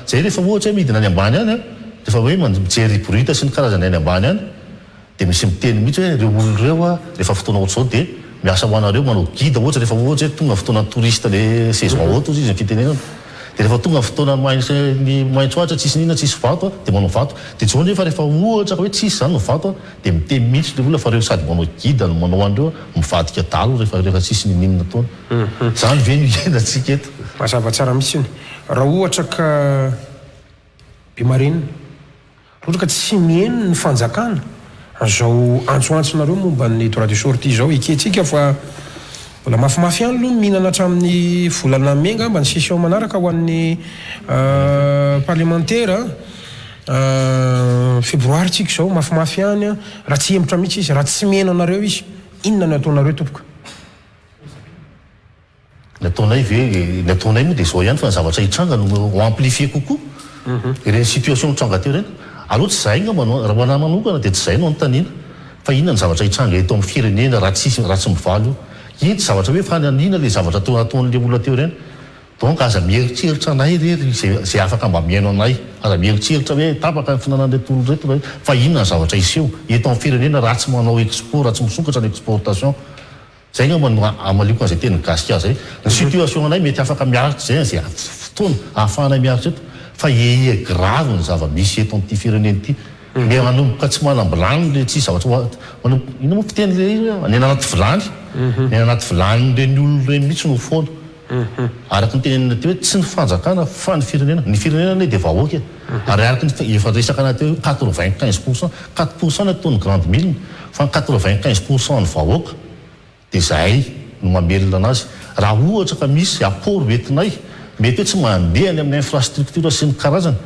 zay rehefa ohatra hoe midina any ambany any rehefa hoe mijery brita sy ny karazany any ambany any dia misy miteny mihitsy hoe reo olo reo rehefa fotoana ohatr'izao dia miasa ho anareo manao guide ohatra rehefa ohatra hoe tonga fotoana touriste le saison haute izy ny fitenenana dia rehefa tonga fotoana ny maitsoatra tsisy ninona tsisy vato dia manao vato dia tsy nefa rehefa ohatra hoe tsisy zany no vato dia miteny mihitsy le olona fa reo sady manao guide no manao an'ireo mivadika talo rehefa tsisy ninona taona zany ve miendatsika eto mazava tsara mihitsy iny raha ohatra ka bimarinina ohatra ka tsy mienina ny fanjakana zao antsoantsonareo momba ny droit de sortie zao iketsika fa mbola mafimafy any aloha mihinana hatramin'ny volana menga mba ny session manaraka ho an'ny parlementaire febroary tsika zao mafimafy any raha tsy hemitra mihitsy izy raha tsy miena anareo izy inona ny ataonareo tompoka? ny ataonay moa dia zao ihany fa ny zavatra hitranga no amplifie kokoa ireny situation hitranga teo reny aloha tsy zay ngamba raha hoanahy manokana dia tsy zay no anontaniana fa inona ny zavatra hitranga eto amin'ny firenena raha tsy mivaly io iny tsy zavatra hoe fananina le zavatra ataon'le olona teo reny donc aza mieritreritra anay rery zay afaka mba miaino anay aza mieritreritra hoe tapaka ny finanan'le tolo reto hoe fa inona ny zavatra iseho eto amin'ny firenena ratsy manao export ratsy misokatra ny exportation zay nga amalioko an'izay teny gasika zay ny situation anay mety afaka miaritra zay zay fotoana ahafahanay miaritra eto fa grave ny zava-misy eto amin'ity firenena ity le manomboka tsy manambilany le tsy zavatra ino moa fiteny le ny anaty vilany ny anaty vilany reny olona reny mihitsy no foana araky ny tenenina ty hoe tsy ny fanjakana fa ny firenena ne dia vahoaka ary araky ny efa resaka anaty hoe 95% 4% ny ataon'ny grande mille fa 95% ny vahoaka dia zahay no mamelona anazy raha ohatra ka misy apport entinay mety hoe tsy mandeha any amin'ny infrastructure sy ny karazany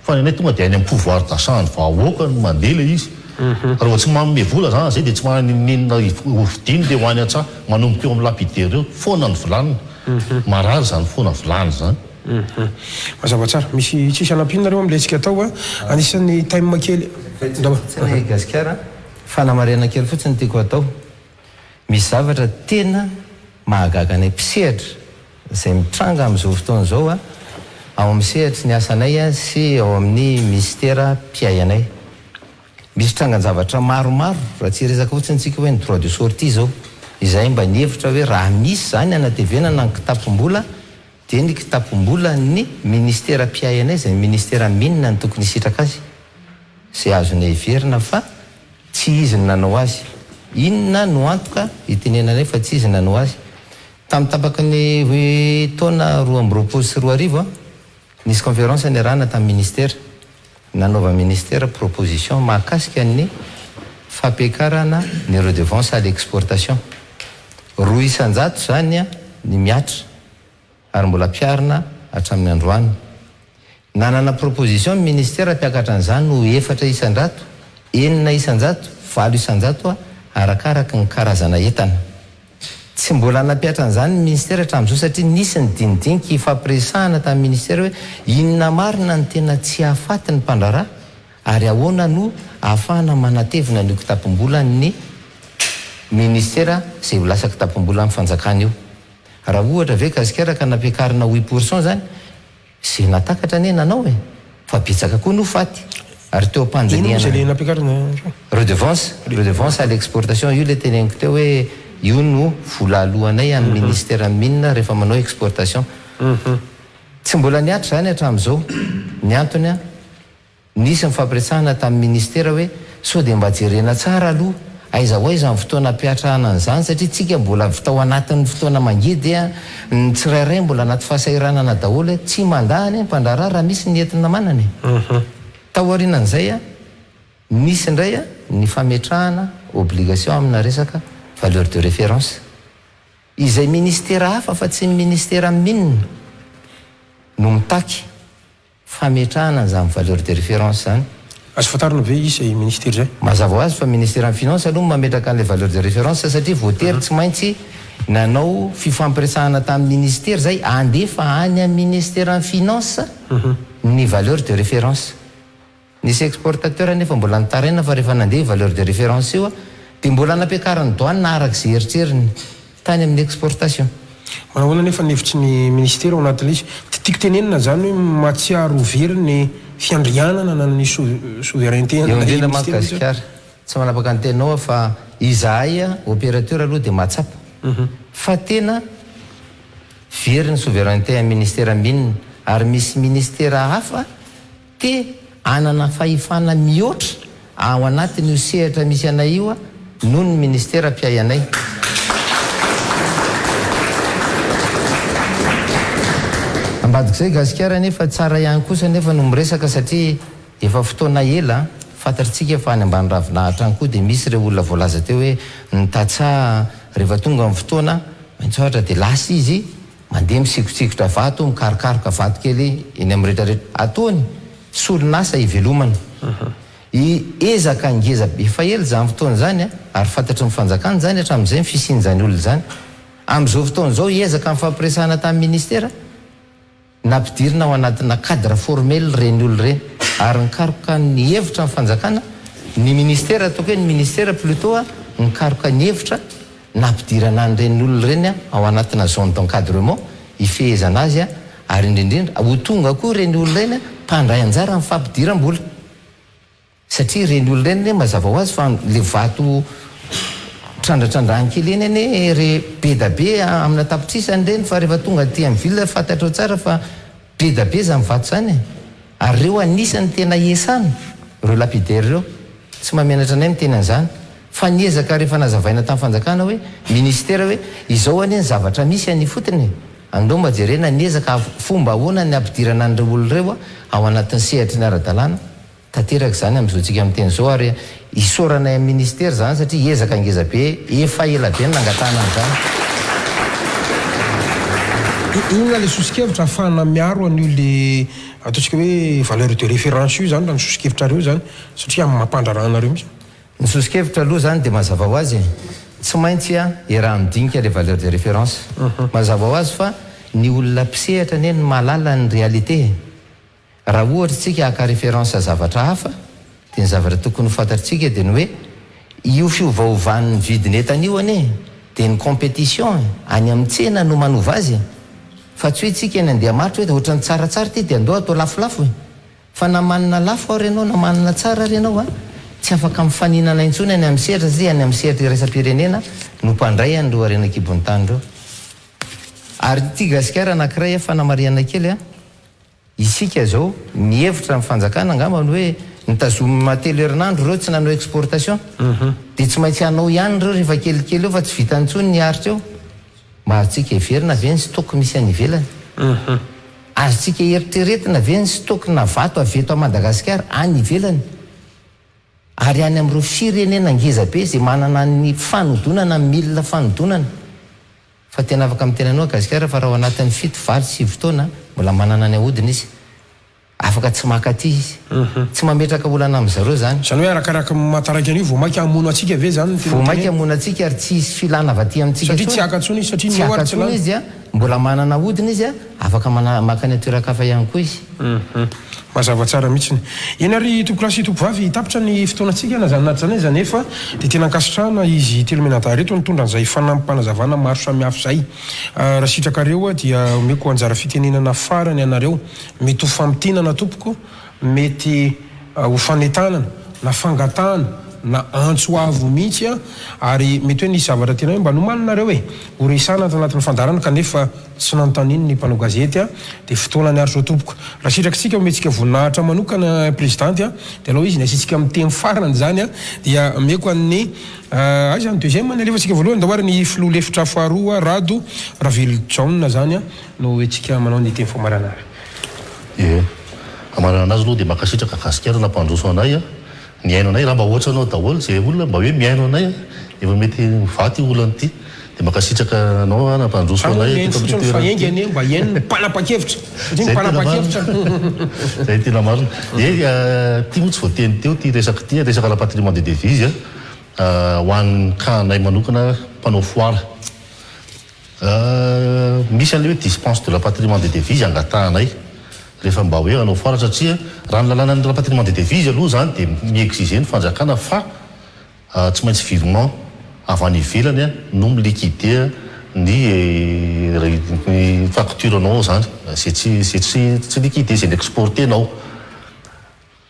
fa ny anay tonga dia any amin'ny pouvoir d'achat ny vahoaka no mandeha le izy raha tsy manome vola zany zay dia tsy maninina ovidiny dia ho any an-tsaha manomboka eo amin'ny lapidera eo foana ny vilanina marary zany foana vilany zany mazava tsara misy tsisy anampinareo am'letsika atao a anisan'ny time kely tsana gasikara fanamarena kely fotsiny tiako atao misy zavatra tena mahagaga anay mpisehatra zay mitranga amin'izao fotoana zao a ao amin'ny sehatry ny asanay a sy ao amin'ny ministera mpiay anay misy trangan-javatra maromaro raha tsy resaka fotsiny tsika hoe ny droit de sortie zao izay mba nihevitra hoe raha misy zany anatevenana ny kitapom-bola dia ny kitapom-bola ny ministera mpiay anay zay ministera minina ny tokony sitraka azy zay azony heverina fa tsy izy ny nanao azy inona no antoka itenenanay fa tsy izy ny nanao azy tamin'ny tapaky ny taona 2024 sy 2025 nisy conférence ny arahana tamin'ny ministera nanova ministera proposition mahakasika ny fampiakarana ny redevance à l'exportation 200 zany a ny miatra ary mbola mpiarina hatramin'ny androany nanana proposition ministera mpiakatra an'izany no 4 isan-jato 9 isan-jato 5 isan-jato a arakaraka ny karazana entana tsy mbola nampiatra an'izany ny ministera hatramin'izao satria nisy ny dinidinika fampiresahana tamin'ny ministera hoe inona marina ny tena tsy hahafaty ny mpandrarà ary ahoana no ahafahana manatevina ny kitapom-bola ny ministera zay ho lasa kitapom-bola amin'ny fanjakana io raha ohatra ve gasikara ka nampiakarina 8% zany zay natakatra ane nanao e fa betsaka koa no faty ary teo ampanjaniana redevance à l'exportation io le teneniko teo hoe io no vola alohanay amin'ny ministera minina rehefa manao exportation tsy mbola niatra zany hatramin'izao ny antony a nisy mifampiresahana tamin'ny ministera hoe sao dia mba jerena tsara aloha aiza ho aiza ny fotoana ampiatrahana an'izany satria tsika mbola vitao anatin'ny fotoana mangidy a ny tsirairay mbola anaty fahasahiranana daholo tsy mandahany mpandrarà raha misy ny entina manany taorianan'izay a nisy indray a ny fametrahana obligation amina resaka valeur de référence izay ministera hafa fa tsy ministera minina no mitaky fametrahana zany valeur de référence zany azo fantarina ve isy ministera zay mazava ho azy fa ministera ny finance aloha mametraka an'ilay valeur de référence satria voatery tsy maintsy nanao fifampiresahana tamin'ny ministera zay andefa any amin'ny ministera ny finance ny valeur de référence nisy exportateur anefa mbola nitaraina fa rehefa nandeha valeur de référence io a dia mbola nampiakarany doany na araka zay eritreriny tany amin'ny exportation manahoana nefa nevitry ny ministera ao anatin'ilay izy tiako tenenina zany hoe matsiaro very ny fiandrianana na ny souveraineté eo indrindra magasikara tsy manapaka ny tenao fa izahay a opérateur aloha dia mahatsapa fa tena very ny souveraineté amin'ny ministera minina ary misy ministera hafa dia anana fahefana mihoatra ao anatin'io sehatra misy anay io a noho ny ministera mpiay anay ambadika izay gasikara nefa tsara ihany kosa nefa no miresaka satria efa fotoana ela fantatritsika fa any ambany ravinahitra any koa dia misy ireo olona voalaza teo hoe nitatsaha rehefa tonga amin'ny fotoana maintsy ohatra dia lasa izy mandeha misikotsikotra vato mikarikaroka vato kely eny amin'ny rehetrarehetra ataony solonasa ivelomana ezaka ngeza efa ela zany fotoana zany ary fantatry ny fanjakana zany hatramin'izay ny fisiany zany olona zany amin'izao fotoana zao ezaka ny fampiresahana tamin'ny ministera nampidirina ao anatina cadre formel reny olo reny ary nikaroka ny hevitra ny fanjakana ny ministera ataoko hoe ny ministera plutôt a nikaroka ny hevitra nampidirana an'ireny olo reny ao anatina zone d'encadrement ifehezana azy a ary indrindrindra ho tonga koa reny olona reny mpandray anjara amin'ny fampidiram-bola satria reny olona reny mazava ho azy fa le vato trandratrandran-kely eny ane re be da be amina tapitrisa reny fa rehefa tonga ty amin'ny ville fantatrao tsara fa be da be zany vato zany ary reo anisany tena esany reo lapidaire reo tsy mamenatra anay miteny an'izany fa niezaka rehefa nazavaina tamin'ny fanjakana hoe ministera hoe izao anie ny zavatra misy any fotony andao mba jerena niezaka fomba ahoana ny ampidirana an'ireo olona reo ao anatin'ny sehatra ny ara-dalàna tanteraka zany amin'izao tsika amin'ny teny zao ary isoranay amin'ny ministera zany satria ezaka angeza be efa ela be ny nangatana an'izany inona le sosikevitra ahafahana miaro an'io le ataontsika hoe valeur de référence io zany raha ny sosikevitra reo zany satria amin'ny mampandraranareo misy ny sosikevitra aloha zany dia mazava ho azy tsy maintsy raha midinika le valeur de référence mazava ho azy fa ny olona mpisehatra anie ny mahalala ny réalité raha ohatra tsika aka référence zavatra hafa dia ny zavatra tokony fantatritsika dia ny hoe io fiovaovan'ny vidiny entan'io anie dia ny compétition any amin'ny tsena no manova azy fa tsy hoe tsika eny andeha maritra hoe ohatrany tsaratsara ty dia andao atao lafolafo fa na manana lafo ary ianao na manana tsara ary ianao tsy afaka mifaninana intsony any amin'ny sehatra zay any amin'ny sehatra iraisam-pirenena no mpandray an'ireo arenakibon'ny tany reo ary ty gasikara anankiray fanamariana kely isika zao mihevitra amin'ny fanjakana angambany hoe nitazomy telo herinandro reo tsy nanao exportation dia tsy maintsy anao ihany reo rehefa kelikely eo fa tsy vita ntsony ny aritra eo mahatsika everina ve ny stock misy any ivelany azotsika eritreretina ve ny stock na vato aveto a Madagasikara any ivelany ary any amin'ireo firenena ngeza be zay manana ny fanodonana milina fanodonana fa tena afaka amin'ny tenanao Gasikara fa raha ao anatin'ny 7-8 taona mbola manana ny ahodiny izy afaka tsy makaty izy tsy mametraka olana amin'izareo zany hoe arakaraka mataraka an'io vao maika hamono atsika ve zany vao maika hamono atsika ary tsy isy filana avy aty amintsika satria tsy akatsony izy satria tsy akatsony izy mbola manana ahodiny izy afaka makany atoerakafa ihany koa izy mazava tsara mihitsiny eny ary tompolasy tompovavy tapitra ny fotoanantsika na zany naty zany izy nefa dia tena ankasitrahana izy telomena reto nitondra an'izay fanampanazavana maro samihafa zay raha sitrakareo dia omeko anjara fitenenana farany anareo mety ho fampitinana tompoko mety ho fanentanana na fangatana na antsoavo mihitsy ary mety hoe nisy zavatra tena hoe mba nomaninareo ho resana anatin'ny fandarana kanefa tsy nanontaniany ny mpanao gazety dia fotoanany ary zao tompoko raha sitraksika ometsika voninahitra manokana présidente dia alao izy nasitsika miteny farany zany dia meko an'ny zany deuxième ny alefatsika voalohany da oary ny filoha lefitra faharoa rado Ravily John zany no etsika manao ny teny famarana amarana anazy aloha dia makasitraka Gasikara nampandroso anay ny aino anay raha mba ohatra anao daholo zay olona mba hoe miaino anay efa mety vaty olana ty dia makasitraka anao nampandroso anay faengany mba eniny mpanapa-kevitra satria mpanapa-kevitra zay tena marina ty moa tsy voateny teo ty resaka la patrimoine de devise ho an'ny kanay manokana mpanao foara misy an'le hoe dispense de la patrimoine de devise angatahanay rehefa mba hoe anao foara satria raha ny lalàna ny patrimoine de devise aloha zany dia miexige ny fanjakana fa tsy maintsy virement avy any ivelany no miliquide ny facture anao zany zay tsy liquide zay exportenao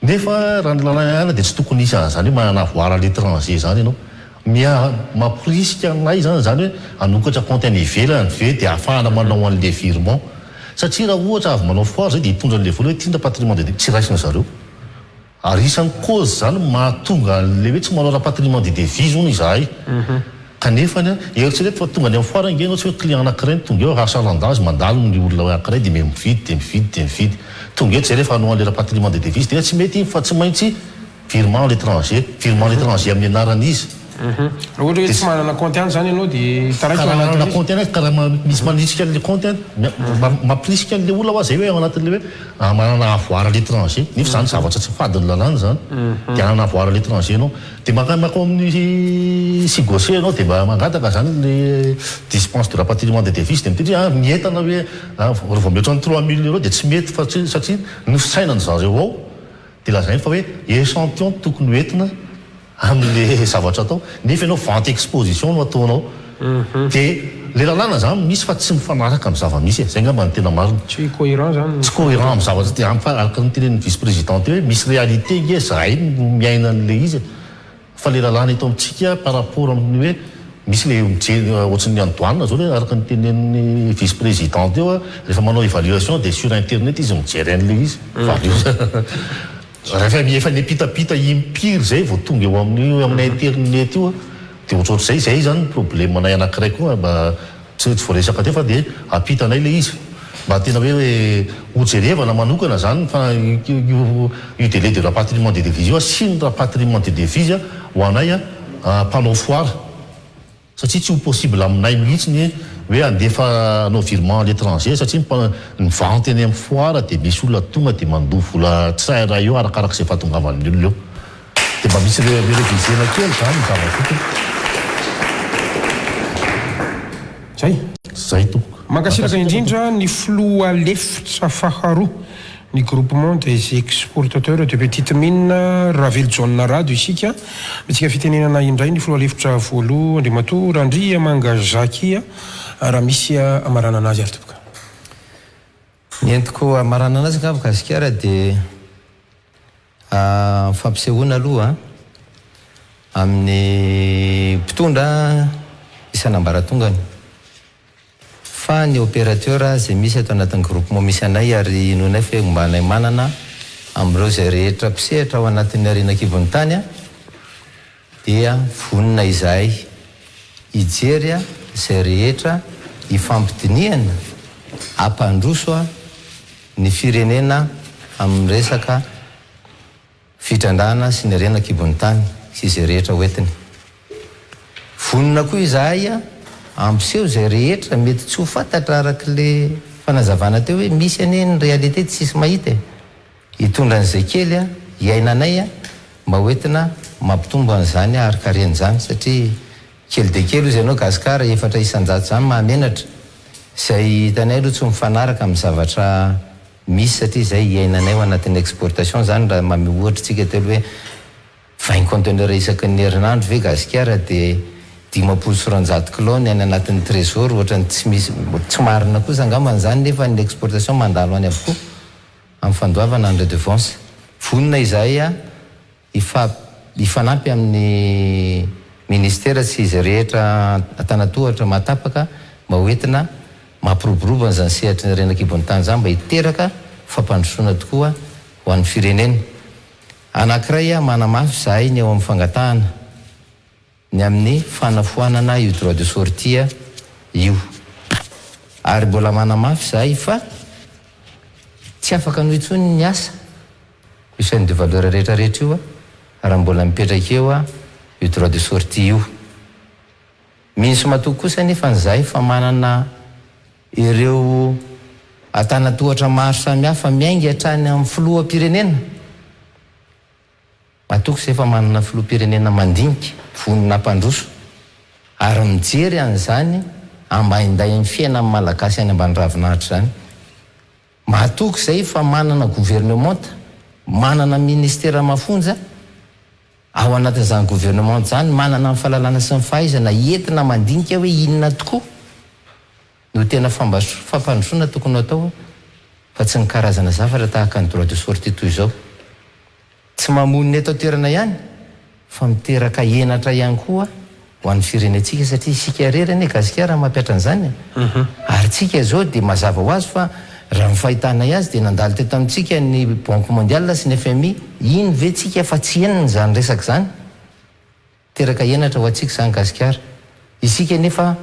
nefa raha ny lalàna ihany dia tsy tokony isy an'izany hoe manana voara à l'étranger zany ianao mampirisika anay zany hoe anokatra compte any ivelany ve dia ahafahana manao an'le virement satria raha ohatra avy manao foara zay dia hitondra an'le vola hoe tindra patrimoine de tsy raisina zareo ary isan'ny cause zany mahatonga le hoe tsy manao raha patrimoine de devise hono izahay kanefany eritrereto fa tonga any amin'ny foara ingenao tsy hoe client anankiray tonga eo rahasalandazy mandalo ny olona anankiray dia me mividy tonga eto zay rehefa hanao an'le raha patrimoine de devise dia tsy mety fa tsy maintsy virement à l'étranger amin'ny anaran'izy raha ohatra hoe tsy manana compte any zany ianao dia manana compte any karaha misy manisika an'le compte any mampirisika an'le olona hoa zay hoe ao anatin'le hoe manana avoir à l'étranger nefa zany zavatra tsy fadiny lalàna zany dia manana avoir à l'étranger anao dia makao amin'ny sigosé anao dia mba mangataka zany le dispense de la patrimoine de devise dia mitendry mientana hoe vao mihoatra ny 3000 € dia tsy mety satria ny fisainany zareo ao dia lazainy fa hoe échantillon tokony hoentina amin'le zavatra atao nefa ianao vente exposition no ataonao dia le lalàna zany misy fa tsy mifanaraka amin'ny zava-misy zay ngamba ny tena marina tsy cohérent zany tsy cohérent amin'ny zavatra dia araka ny tenen'ny vice président hoe misy réalité nge zahay miaina an'le izy fa le lalàna eto amintsika par rapport amin'ny hoe misy le mijery ohatrany andoanina zao hoe araka ny tenen'ny vice président eo rehefa manao évaluation dia sur internet izy mijery an'le izy rehefa efa nepitapita impiry zay vao tonga eo amin'ny internet io dia ohatrohatr'izay zay zany problème anay anankiray koa mba tsy voaresaka teo fa dia apitanay le izy mba tena hoe hojerevana manokana zany fa io délai de rapatriement de devise sy ny rapatriement de devise ho anay mpanao foara satria tsy ho possible aminay mihitsy hoe andefa anao virement à l'étranger satria ny vente eny amin'ny foara dia misy olona tonga dia mandoa vola tsara eo arakaraka izay fahatongavan'ny olona eo dia mba misy révisena kely zany ny zava-tokony zay tompoko mankasiraka indrindra ny filoha lefitra faharoa ny groupement des exportateurs de petite mine Ravel John radio isika mitsika fitenenana indray ny filoha lefitra voaloha Andriamatoa Randria Mangazakia raha misy amarana anazy ary tompoko nyentiko amarana anazy ngamba gasikara dia fampisehoana aloha amin'ny mpitondra isanambaratongany fa ny opérateur zay misy ato anatin'ny groupement misy anay ary nonay fa mba anay manana amin'ireo zay rehetra mpisehatra ao anatin'ny arenakivon'ny tany dia vonina izahay ijery zay rehetra ifampidiniana ampandroso ny firenena amin'ny resaka fitrandrana sy ny arenakivon'ny tany sy zay rehetra hoentiny vonina koa izahay ampiseho zay rehetra mety tsy ho fantatra arak'le fanazavana teo hoe misy ane ny réalité tsisy mahita hitondra an'izay kely iainanay mba hoentina mampitombo an'izany arikaren'izany satria kely de kely izy ianao gasikara efatra isanjato zany mahamenatra zay hitanay aloha tsy mifanaraka amin'ny zavatra misy satria zay iainanay ao anatin'ny exportation zany raha mamihoatritsika telo hoe 20 conteneur isaky ny herinandro ve gasikara dia 500 kilô ny any anatin'ny trésor ohatrany tsy marina kosa angambany zany nefa ny exportation mandalo any avokoa amin'ny fandoavana ny redevance vonina izahay ifanampy amin'ny ministera sy izy rehetra atanatohatra matapaka mba hoentina mampiroboroba zany sehatra ny renakibon'ny tany zany mba hiteraka fampandrosoana tokoa ho an'ny firenena anankiray manamafy zahay ny eo amin'ny fangatahana ny amin'ny fanafoanana io droit de sortie io ary mbola manamafy zahay fa tsy afaka noho intsony ny asa isainy de valeur rehetrarehetra io raha mbola mipetraka eo io droit de sortie io misy matoko kosa nefa nyzahay fa manana ireo atanatohatra maro samihafa miaingy hatrany amin'ny filoham-pirenena matoko zay fa manana filoham-pirenena mandinika vonina mpandroso ary mijery an'izany amba inday amin'ny fiaina amin'ny malagasy any ambany ravinahitra zany matoko zay fa manana gouvernementa manana ministera mafonja ao anatin'izany gouvernement zany manana amin'ny fahalalana sy ny fahaizana entina mandinika hoe inona tokoa no tena fampandrosoana tokony atao fa tsy ny karazana zavatra tahaka ny droit de sortie toy izao tsy mamoniny eto toerana ihany fa miteraka enatra ihany koa ho an'ny firenetsika satria isika rerany gasikara mampiatra an'izany ary tsika zao dia mazava ho azy fa raha mifahitanay azy dia nandalo teto amintsika ny banque mondiale sy ny FMI iny ve tsika fa tsy eniny zany resaka zany teraka enatra ho antsika zany gasikara isika nefa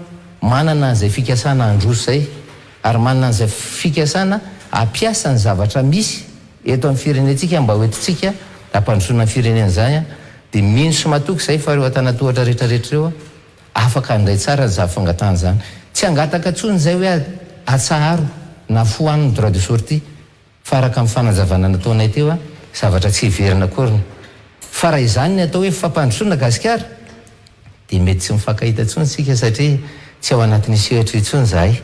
manana an'izay fikasana androso zay ary manana an'izay fikasana ampiasa ny zavatra misy eto amin'ny firenetsika mba hoentitsika ampandrosoana ny firenena zany dia mino sy matoky zay fa reo atanatohatra rehetrarehetra reo afaka andray tsara ny zava-fangatana zany tsy angataka tsony zay hoe atsaharo na foan'ny droit de sortie fa araka amin'ny fanazavana nataonay teo zavatra tsy hiverina koriny fa raha izany ny atao hoe fampandrosoana gasikara dia mety tsy mifankahita tsony sika satria tsy ao anatin'ny sehatra itsony zahay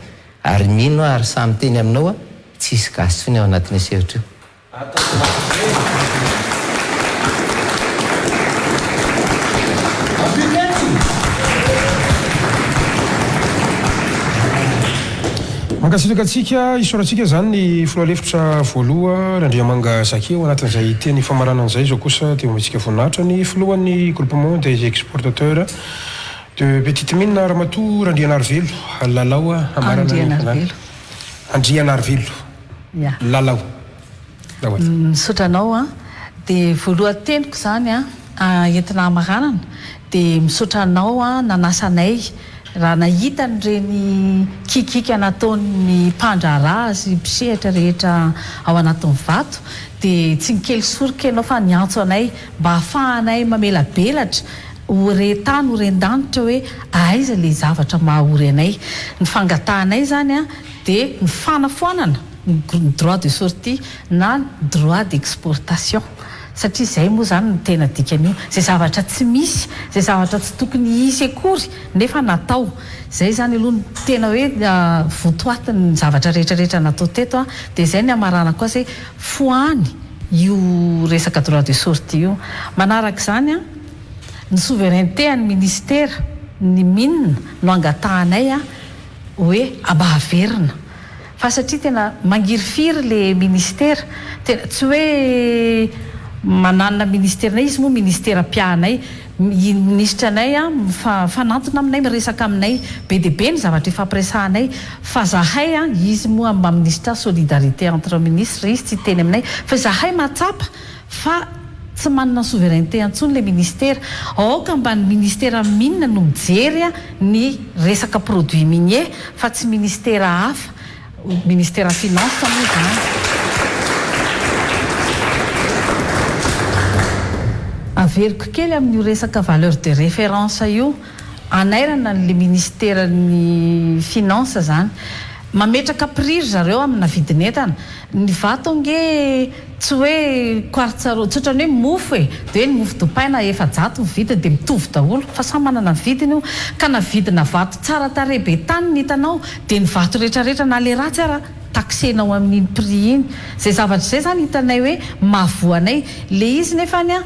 ary mino ary samy teny aminao tsisy gasy tsony ao anatin'ny sehatra io mankasitraka atsika isoratsika zany ny filoalefitra voaloha Randriamanga Zakeo anatin'izay teny famaranana izay zao kosa teo amintsika voninahitra ny filohan'ny groupement des exportateurs de Petite Mine Ramatoa Randrianarivelo Lalao Andrianarivelo Lalao misaotranao dia voalohan-teniko zany entina hamaranana dia misaotranao nanasanay raha nahita nireny kikika nataon'ny mpandraraha sy mpisehatra rehetra ao anatin'ny vato dia tsy nikely soroka ianao fa niantso anay mba hahafahanay mamelabelatra horetany horen-danitra hoe aiza le zavatra mahahory anay ny fangatahanay zany dia ny fanafoanana ny droit de sortie na droit d'exportation satria zay moa zany ny tena dikan'io zay zavatra tsy misy zay zavatra tsy tokony hisy akory nefa natao zay zany aloha ny tena hoe votoatiny zavatra rehetrarehetra natao teto dia zay ny amarana koa zay foany io resaka droit de sortie io manaraka zany ny souveraineté ny ministère ny mine no angatahanay hoe abahaverina fa satria tena mangirifiry le ministère tena tsy hoe manana ministère-nay izy moa ministère piahanay ministre anay fanantona aminay miresaka aminay be dia be ny zavatra ifampiresahanay fa zahay izy moa mba ministre solidarité entre ministre izy tsy teny aminay fa zahay matsapa fa tsy manana souveraineté antsony le ministère aoka mba ny ministère mine no mijery ny resaka produit minier fa tsy ministère hafa ministère finance moa zany averiko kely amin'io resaka valeur de référence io anairana le ministère ny finance zany mametraka prix zareo amina vidinetana ny vato nge tsy hoe kwartsaro tsy otrany hoe mofo dia ny mofo dopaina 400 ny vidiny dia mitovy daholo fa samy manana ny vidiny io ka na vidina vato tsara tare be tany ny hitanao dia ny vato rehetrarehetra na le ratsy ara taxenao amin'iny prix iny zay zavatra zay zany hitanay hoe mahavoanay le izy nefany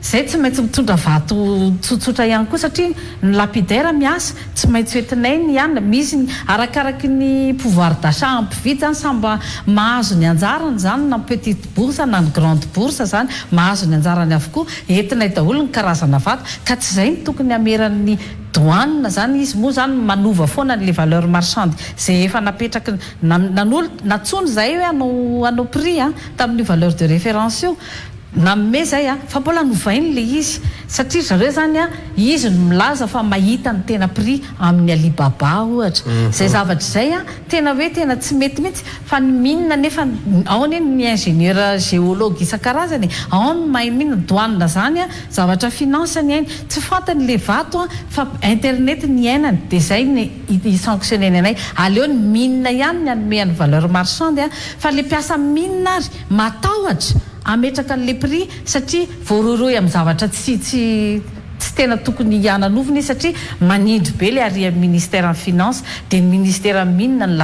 zay tsy maintsy mitondra vato tsotsotra ihany koa satria ny lapidaire miasa tsy maintsy hoentinay ny ihany misy arakaraky ny pouvoir d'achat ampividy zany samba mahazo ny anjarany zany na petite bourse na ny grande bourse zany mahazo ny anjarany avokoa entinay daholo ny karazana vato ka tsy zay ny tokony ameran'ny douane zany izy moa zany manova foana le valeur marchande zay efa napetraka nanolo natsony zay hoe anao prix tamin'io valeur de référence io namme zay fa mbola novainy le izy satria zareo zany izy no milaza fa mahita ny tena prix amin'ny Alibaba ohatra zay zavatra zay tena hoe tena tsy mety mihitsy fa ny mine nefa ao ny ingénieur géologue isan-karazany ao ny mahay mine douane zany zavatra finance ny ainy tsy fantany le vato fa internet ny ainany dia zay ny sanctionné anay aleo ny mine ihany ny anomehany valeur marchande fa le mpiasa mine ary matahotra ametraka le prix satria voaroroy amin'ny zavatra tsy tena tokony hananoviny satria manindry be le ary ministère en finance dia ny ministère mine ny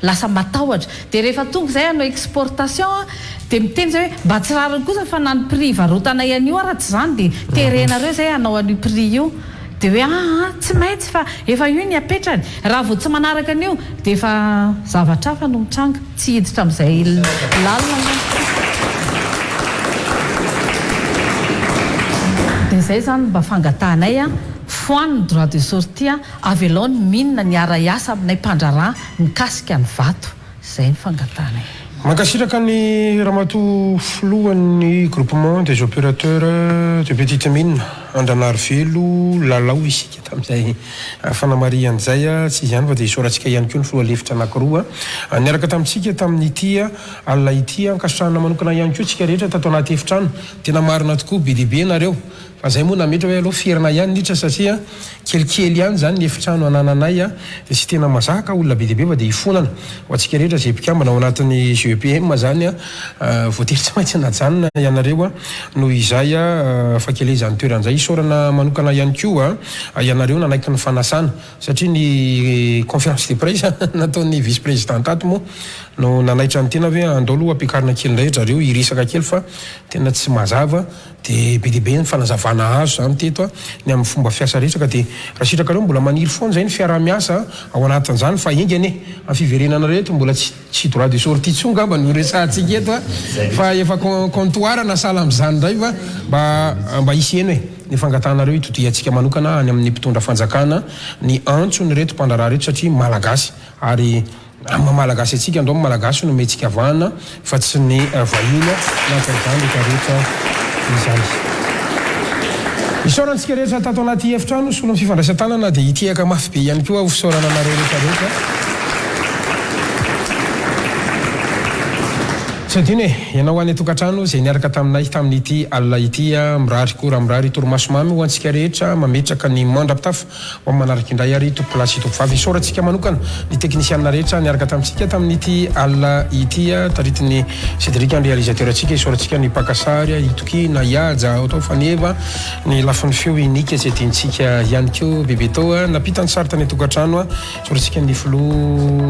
lasa matahotra dia rehefa tonga zay anao exportation dia miteny zay hoe mba tsy rariny kosa fa nany prix varotana ian'io raha tsy zany dia terenareo zay anao an'io prix io dia hoe tsy maintsy fa efa io ny apetrany raha vao tsy manaraka an'io dia efa zavatra hafa no mitranga tsy hiditra amin'izay lalina dia zay zany mba fangatahanay foany droit de sortie avelao ny mine ny ara-iasa aminay mpandraraha mikasika ny vato zay ny fangatahanay mankasitraka ny Ramatoa filohan'ny groupement des opérateurs de Petite Mine Andrianarivelo Lalao isika tamin'izay fanamarian'izay tsy izy ihany fa dia isoratsika ihany koa ny filohalefitra anankiroa niaraka tamintsika tamin'ity alina ity ankasitrahana manokana ihany koa tsika rehetra tato anaty efitrano tena marina tokoa be dehibe nareo fa zay moa nametra hoe aloha ferina ihany nitra satria kelikely ihany zany ny efitrano anananay dia tsy tena mazaka olona be dehibe fa dia hifonana ho antsika rehetra zay mpikambana ao anatin'ny GEPM zany voatery tsy maintsy najanona ianareo noho izay fakelezan'ny toeran'izay isaorana manokana ihany koa ianareo nanaiky ny fanasana satria ny conférence de presse nataon'ny vice président tato moa no nanaitra ny tena hoe andao aloha ampiakarina kely ndray zareo irisaka kely fa tena tsy mazava de be deaibe ny fanazavana azo zany teto ny amin'ny fomba fiasa rehetra ka de raha sitrakareo mbola maniry foana zay ny fiarah-miasa ao anatin'izany fa ingany amin'ny fiverenana rehetra mbola tsy droit de sortie tsonga mba no resantsika eto fa efa comptoir na sala amin'izany ndray fa mba hisy eny hoe ny fangatanareo itotoyantsika manokana any amin'ny mpitondra fanjakana ny antsony reto mpandraraha reto satria malagasy ary malagasy atsika andao malagasy no mentsika avahana fa tsy ny vahina nakazany ka rehetra izany isaorantsika rehetra tato anaty efitrano solo amin'ny fifandraisan-tanana dia hitiaka mafy be ihany koa fisaorananareo rehetrarehetra tsy adino e ianao any tokantrano zay niaraka taminay tamin'ity alina itya mirary koa mirary toromasomamy ho antsika rehetra mametraka ny mandrapitafa ho amin'ny manaraka indray ary topolasy topovavy isaorantsika manokana ny teknisianina rehetra niaraka tamintsika tamin'ity alina itya taritiny Cédric ny réalisateur atsika isaorantsika ny pakasary itoki na iaja atao faneva ny lafin'ny feo unika tsy adintsika ihany koa bebetoa napitany sarita ny tokantrano isaorantsika ny filo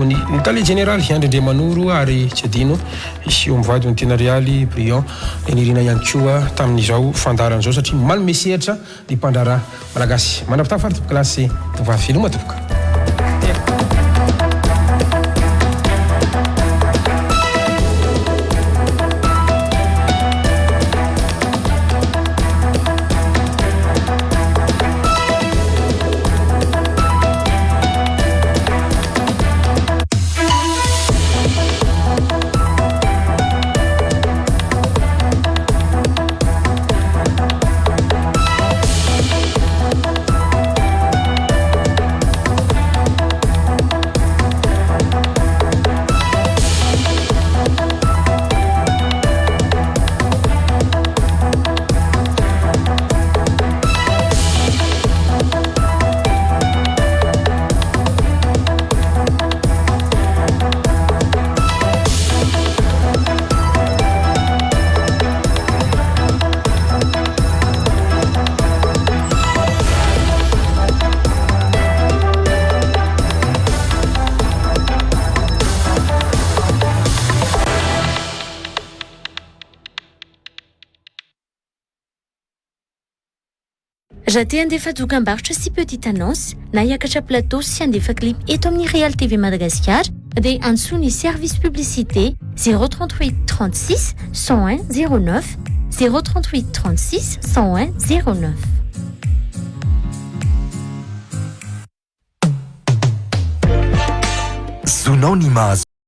ny tale général Andrendre Manoro ary tsy adino io mivady ny tena rialy brillant enirina ihany koa tamin'izao fandaran'izao satria malome sehatra ny mpandrara malagasy mandrapita fary topokalasy tovavy filoma topoka Raha te handefa dokam-barotra sy petite annonce na hiakatra plateau sy handefa clip eto amin'ny Real TV Madagascar dia antsoiny service publicité 038 36 101 09 038 36 101 09. Zonao ny mahazo